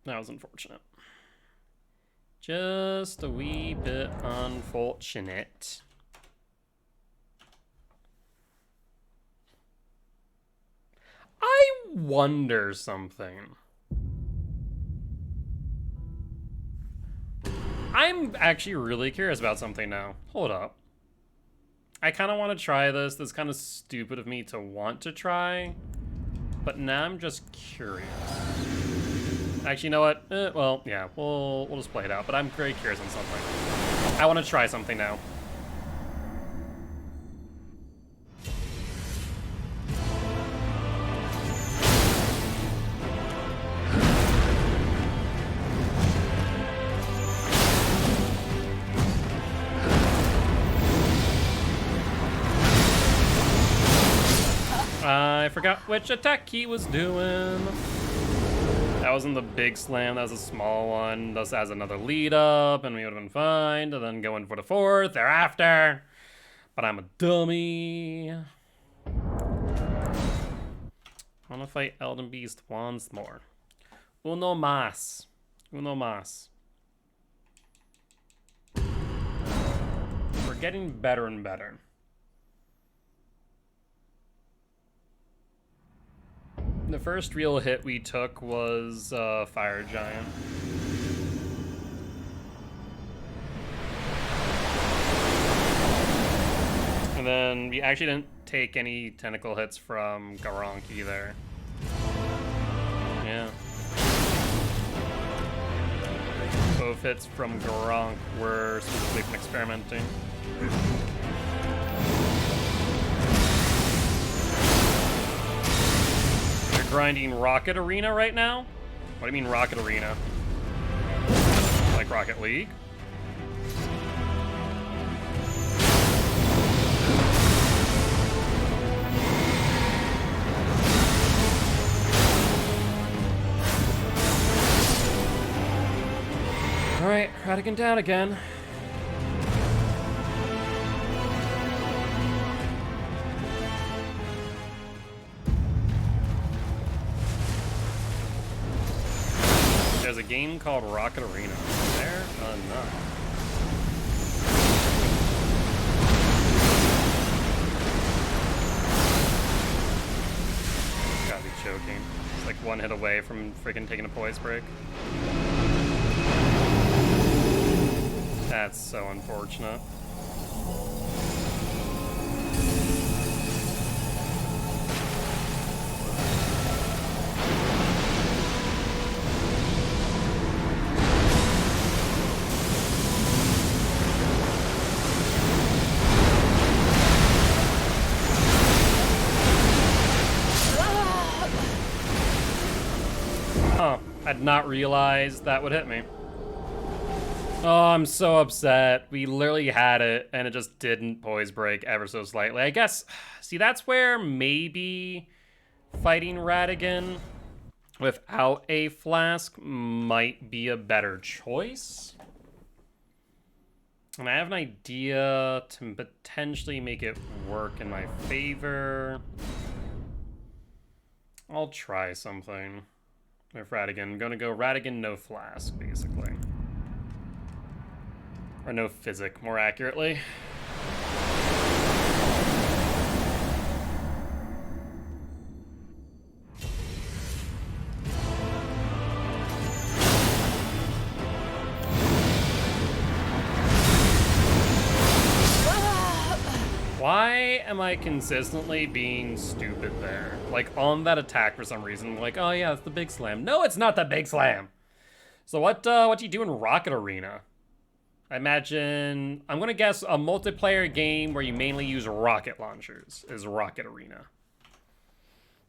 Speaker 1: That was unfortunate. Just a wee bit unfortunate. I wonder something. I'm actually really curious about something now. Hold up. I kind of want to try this. That's kind of stupid of me to want to try. But now I'm just curious. Actually, you know what? Well, yeah, we'll just play it out. But I'm very curious on something. I want to try something now. I forgot which attack he was doing. That wasn't the big slam, that was a small one. This has another lead up, and we would have been fine to then go in for the 4th thereafter. But I'm a dummy. I want to fight Elden Beast once more. Uno más. Uno más. We're getting better and better. The first real hit we took was Fire Giant. And then we actually didn't take any tentacle hits from Garunk either. Yeah. Both hits from Garunk were specifically from experimenting. Grinding Rocket Arena right now? What do you mean Rocket Arena? Like Rocket League? Alright, Radigan down again. There's a game called Rocket Arena. Fair enough. Gotta be choking. It's like one hit away from freaking taking a poise break. That's so unfortunate. I did not realize that would hit me. Oh, I'm so upset. We literally had it, and it just didn't poise break ever so slightly. I guess, see, that's where maybe fighting Radigan without a flask might be a better choice. And I have an idea to potentially make it work in my favor. I'll try something with Radigan. I'm gonna go Radigan, no flask, basically. Or no physic, more accurately. Why am I consistently being stupid there? Like, on that attack for some reason, like, oh yeah, it's the big slam. No, it's not the big slam! So what do you do in Rocket Arena? I imagine, I'm gonna guess a multiplayer game where you mainly use rocket launchers is Rocket Arena.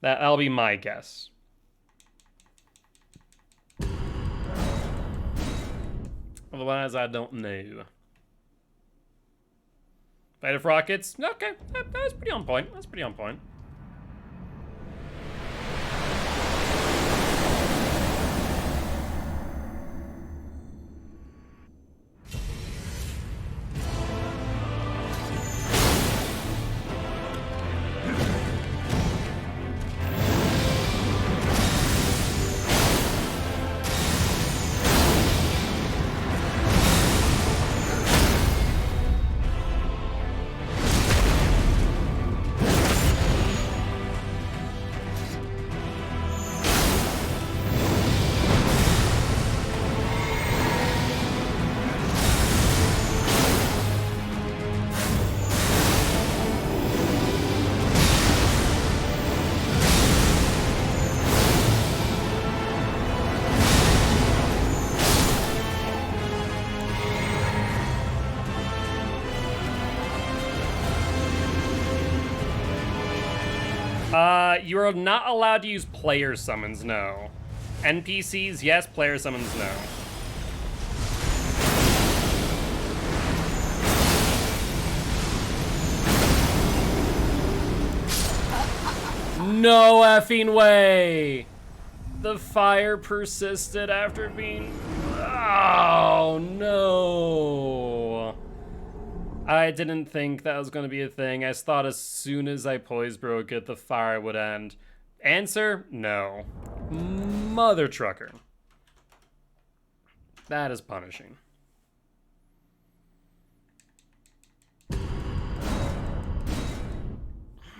Speaker 1: That'll be my guess. Otherwise, I don't know. Fight of rockets? Okay, that was pretty on point. That's pretty on point. You are not allowed to use player summons, no. NPCs, yes. Player summons, no. No effing way! The fire persisted after being... Oh, no! I didn't think that was going to be a thing. I thought as soon as I poise broke it, the fire would end. Answer, no. Mother trucker. That is punishing.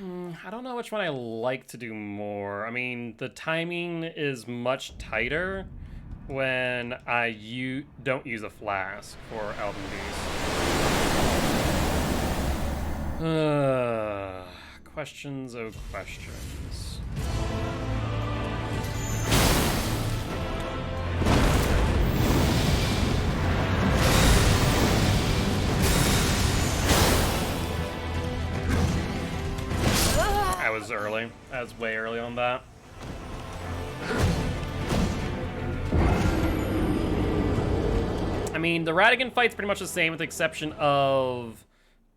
Speaker 1: I don't know which one I like to do more. I mean, the timing is much tighter when I don't use a flask for Elden Beast. Questions, oh questions. I was early. I was way early on that. I mean, the Radigan fight's pretty much the same with the exception of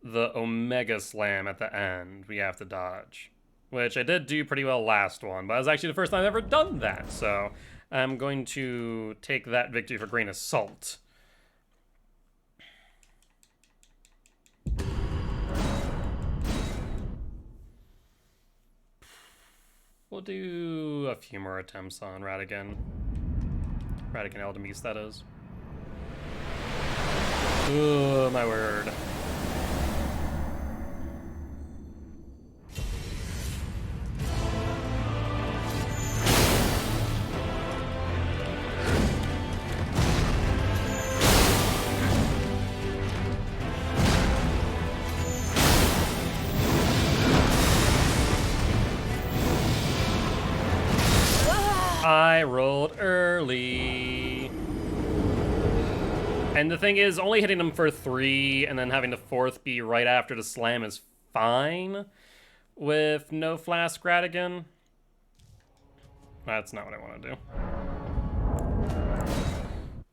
Speaker 1: the Omega Slam at the end we have to dodge. Which I did do pretty well last one, but it was actually the first time I've ever done that, so I'm going to take that victory for a grain of salt. We'll do a few more attempts on Radigan. Radigan Elden Beast, that is. Oh, my word. I rolled early. And the thing is, only hitting them for 3 and then having the 4th be right after the slam is fine with no flask Radigan. That's not what I want to do.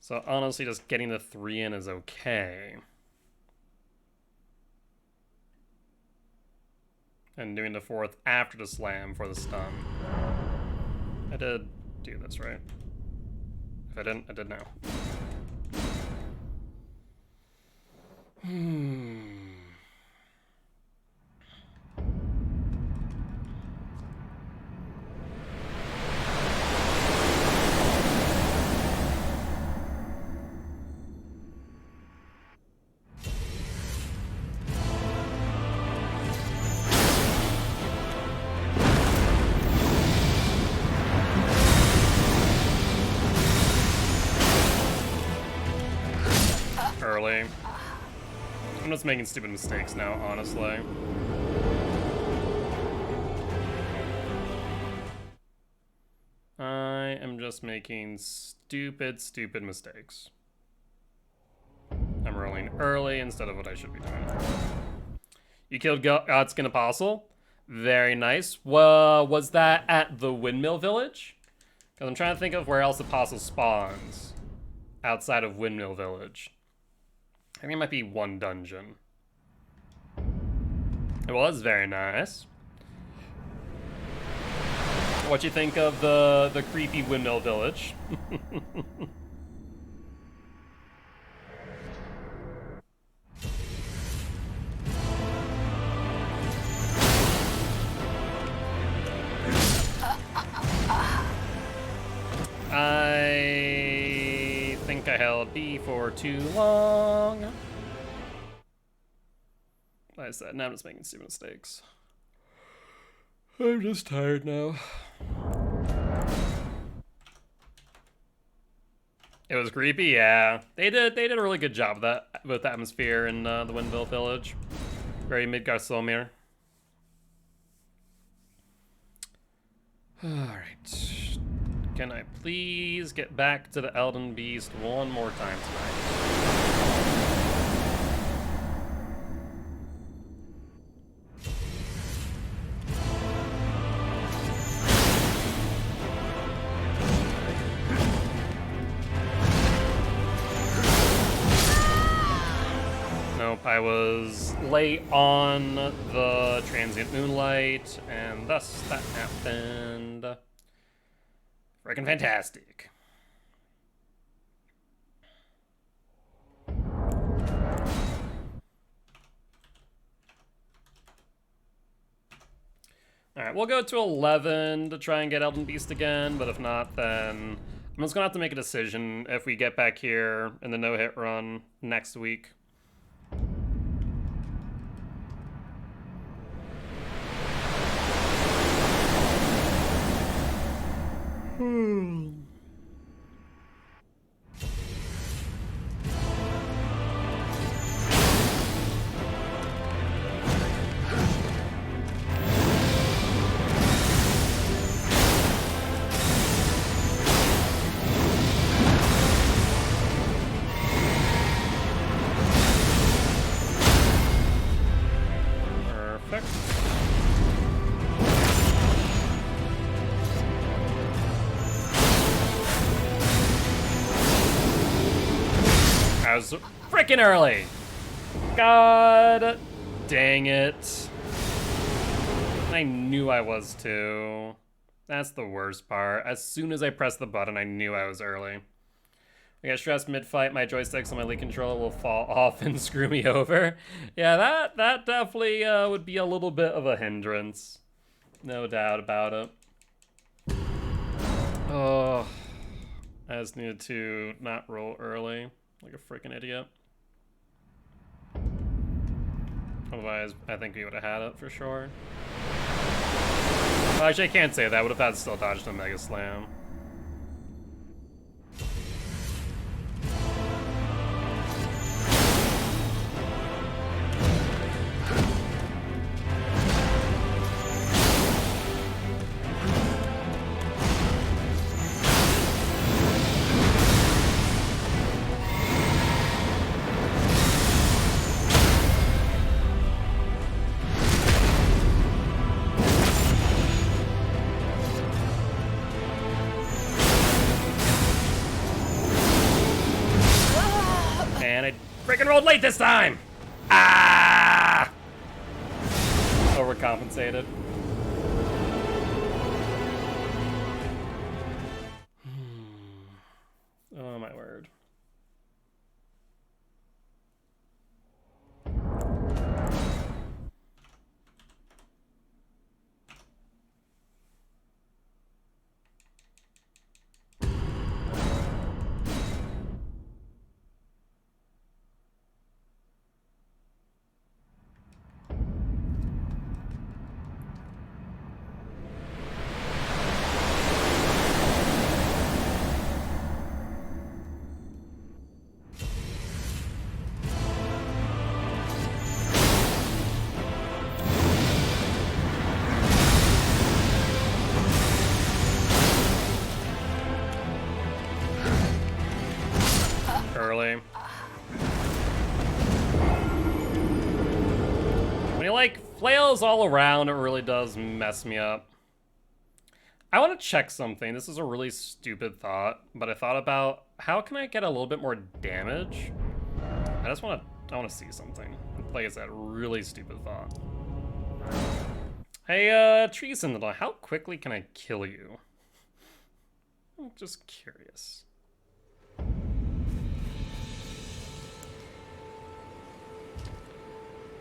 Speaker 1: So honestly, just getting the 3 in is okay. And doing the 4th after the slam for the stun. I did do this, right? If I didn't, I did now. Early. I'm just making stupid mistakes now, honestly. I am just making stupid mistakes. I'm rolling early instead of what I should be doing. You killed Godskin Apostle? Very nice. Well, was that at the Windmill Village? Because I'm trying to think of where else Apostle spawns outside of Windmill Village. I think it might be one dungeon. It was very nice. What you think of the creepy Windmill Village? I think I held B for too long. Like I said, now I'm just making stupid mistakes. I'm just tired now. It was creepy, yeah. They did a really good job with the atmosphere in the Windmill Village. Very Midgardsormr. Alright. Can I please get back to the Elden Beast one more time tonight? Nope, I was late on the Transient Moonlight, and thus that happened. Freaking fantastic. Alright, we'll go to 11 to try and get Elden Beast again, but if not, then I'm just gonna have to make a decision if we get back here in the no-hit run next week. I was freaking early. God dang it. I knew I was too. That's the worst part. As soon as I pressed the button, I knew I was early. I get stressed mid-fight, my joysticks on my Elite controller will fall off and screw me over. Yeah, that definitely would be a little bit of a hindrance. No doubt about it. Oh, I just needed to not roll early. Like a freaking idiot. Otherwise, I think we would have had it for sure. Well, actually, I can't say that. I would have had to still dodged a Mega Slam. Freaking rolled late this time! Ah! Overcompensated. Oh my word. Early. When he like flails all around, it really does mess me up. I want to check something. This is a really stupid thought, but I thought about how can I get a little bit more damage? I want to see something. Like I said, really stupid thought. Hey, Tree Sentinel, how quickly can I kill you? I'm just curious.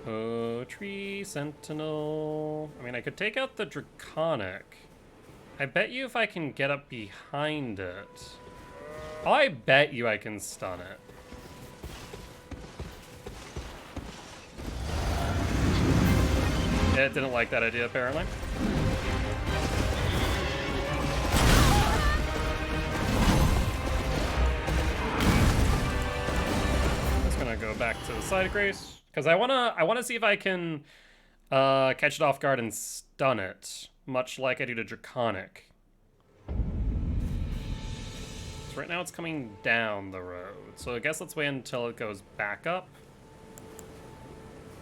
Speaker 1: Oh, Tree Sentinel. I mean, I could take out the Draconic. I bet you if I can get up behind it. Oh, I bet you I can stun it. It didn't like that idea, apparently. Just gonna go back to the side of Grace. Because I wanna see if I can catch it off guard and stun it, much like I do to Draconic. So right now it's coming down the road, so I guess let's wait until it goes back up.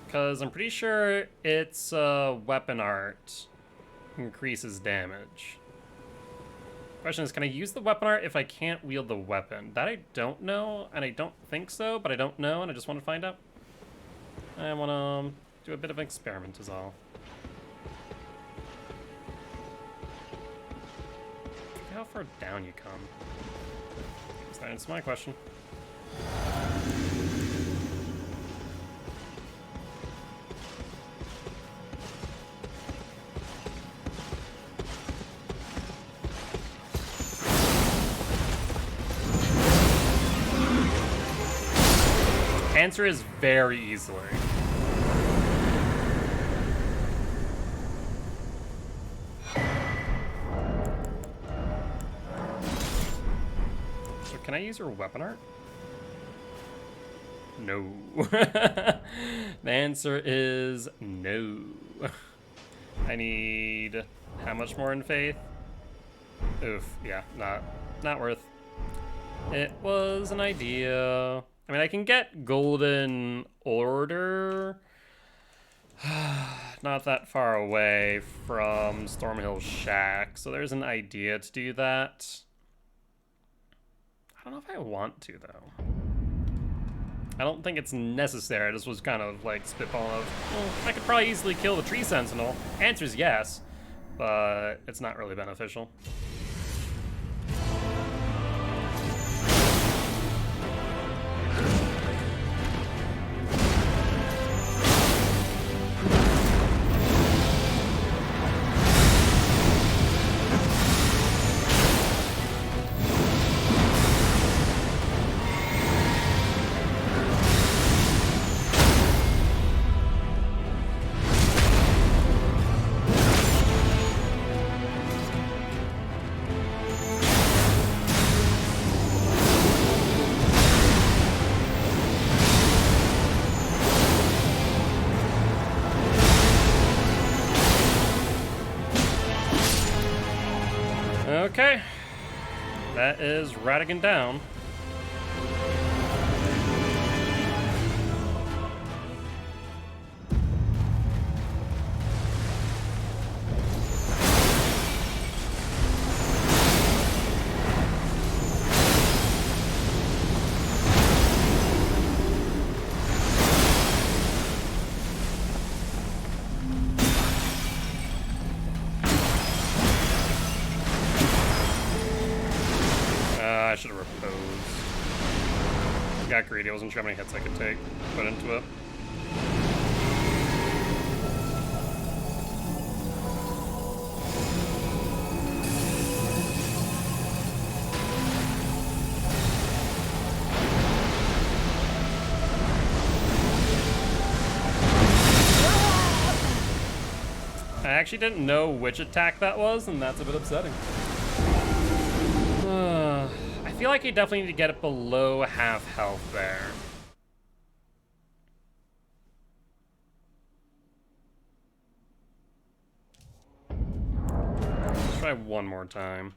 Speaker 1: Because I'm pretty sure its weapon art increases damage. Question is, can I use the weapon art if I can't wield the weapon? That I don't know, and I don't think so, but I don't know, and I just want to find out. I want to do a bit of an experiment is all. How far down you come? That's my question. Answer is very easily. So can I use her weapon art? No. The answer is no. I need how much more in faith? Oof, yeah, not worth. It was an idea. I mean, I can get Golden Order. Not that far away from Stormhill Shack, so there's an idea to do that. I don't know if I want to, though. I don't think it's necessary. This was kind of like spitball of, well, I could probably easily kill the Tree Sentinel. Answer's yes, but it's not really beneficial. Okay, that is Ratigan down. got greedy. I wasn't sure how many hits I could put into it. I actually didn't know which attack that was, and that's a bit upsetting. I feel like you definitely need to get it below half health there. Let's try one more time.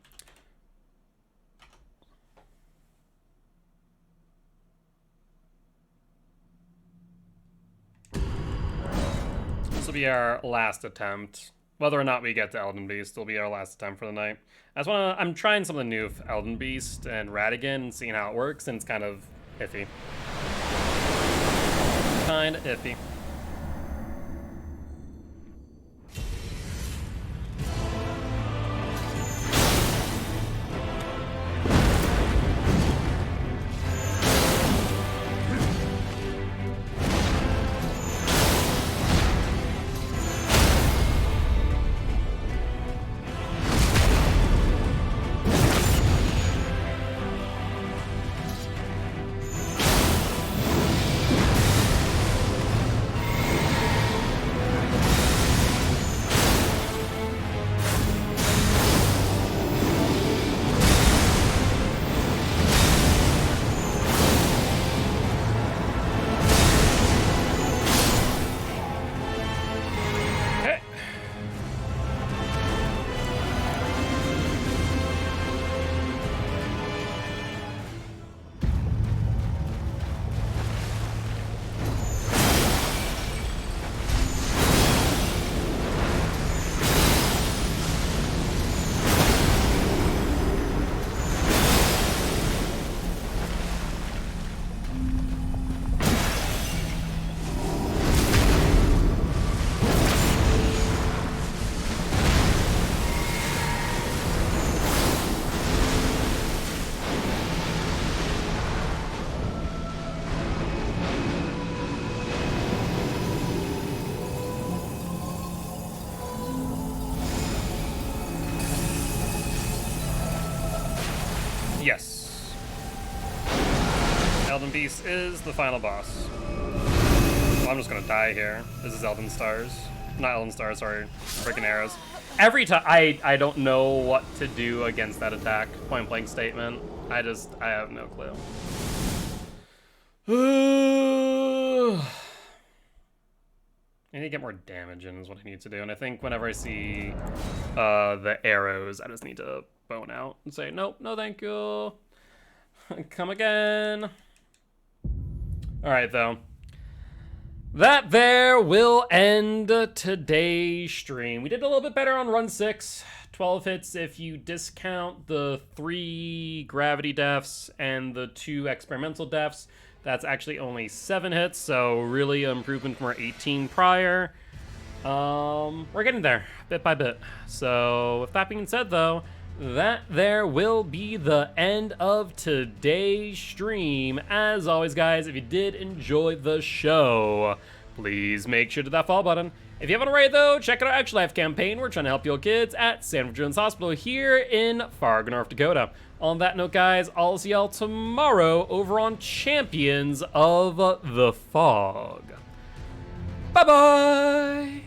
Speaker 1: This will be our last attempt. Whether or not we get to Elden Beast will be our last attempt for the night. I'm trying something new with Elden Beast and Radigan and seeing how it works, and it's kind of iffy. Kind of iffy. Yes. Elden Beast is the final boss. Well, I'm just gonna die here. This is Elden Stars. Not Elden Stars, sorry. Freaking arrows. Every time, I don't know what to do against that attack. Point blank statement. I have no clue. I need to get more damage in is what I need to do. And I think whenever I see the arrows, I just need to bone out and say, nope, no thank you. Come again. All right, though. That there will end today's stream. We did a little bit better on run 6. 12 hits if you discount the 3 gravity deaths and the 2 experimental deaths. That's actually only 7 hits, so really an improvement from our 18 prior. We're getting there, bit by bit. So with that being said, though, that there will be the end of today's stream. As always, guys, if you did enjoy the show, please make sure to hit that follow button. If you haven't already, though, check out our Extra Life campaign. We're trying to help your kids at Sanford Children's Hospital here in Fargo, North Dakota. On that note, guys, I'll see y'all tomorrow over on Champions of the Fog. Bye-bye!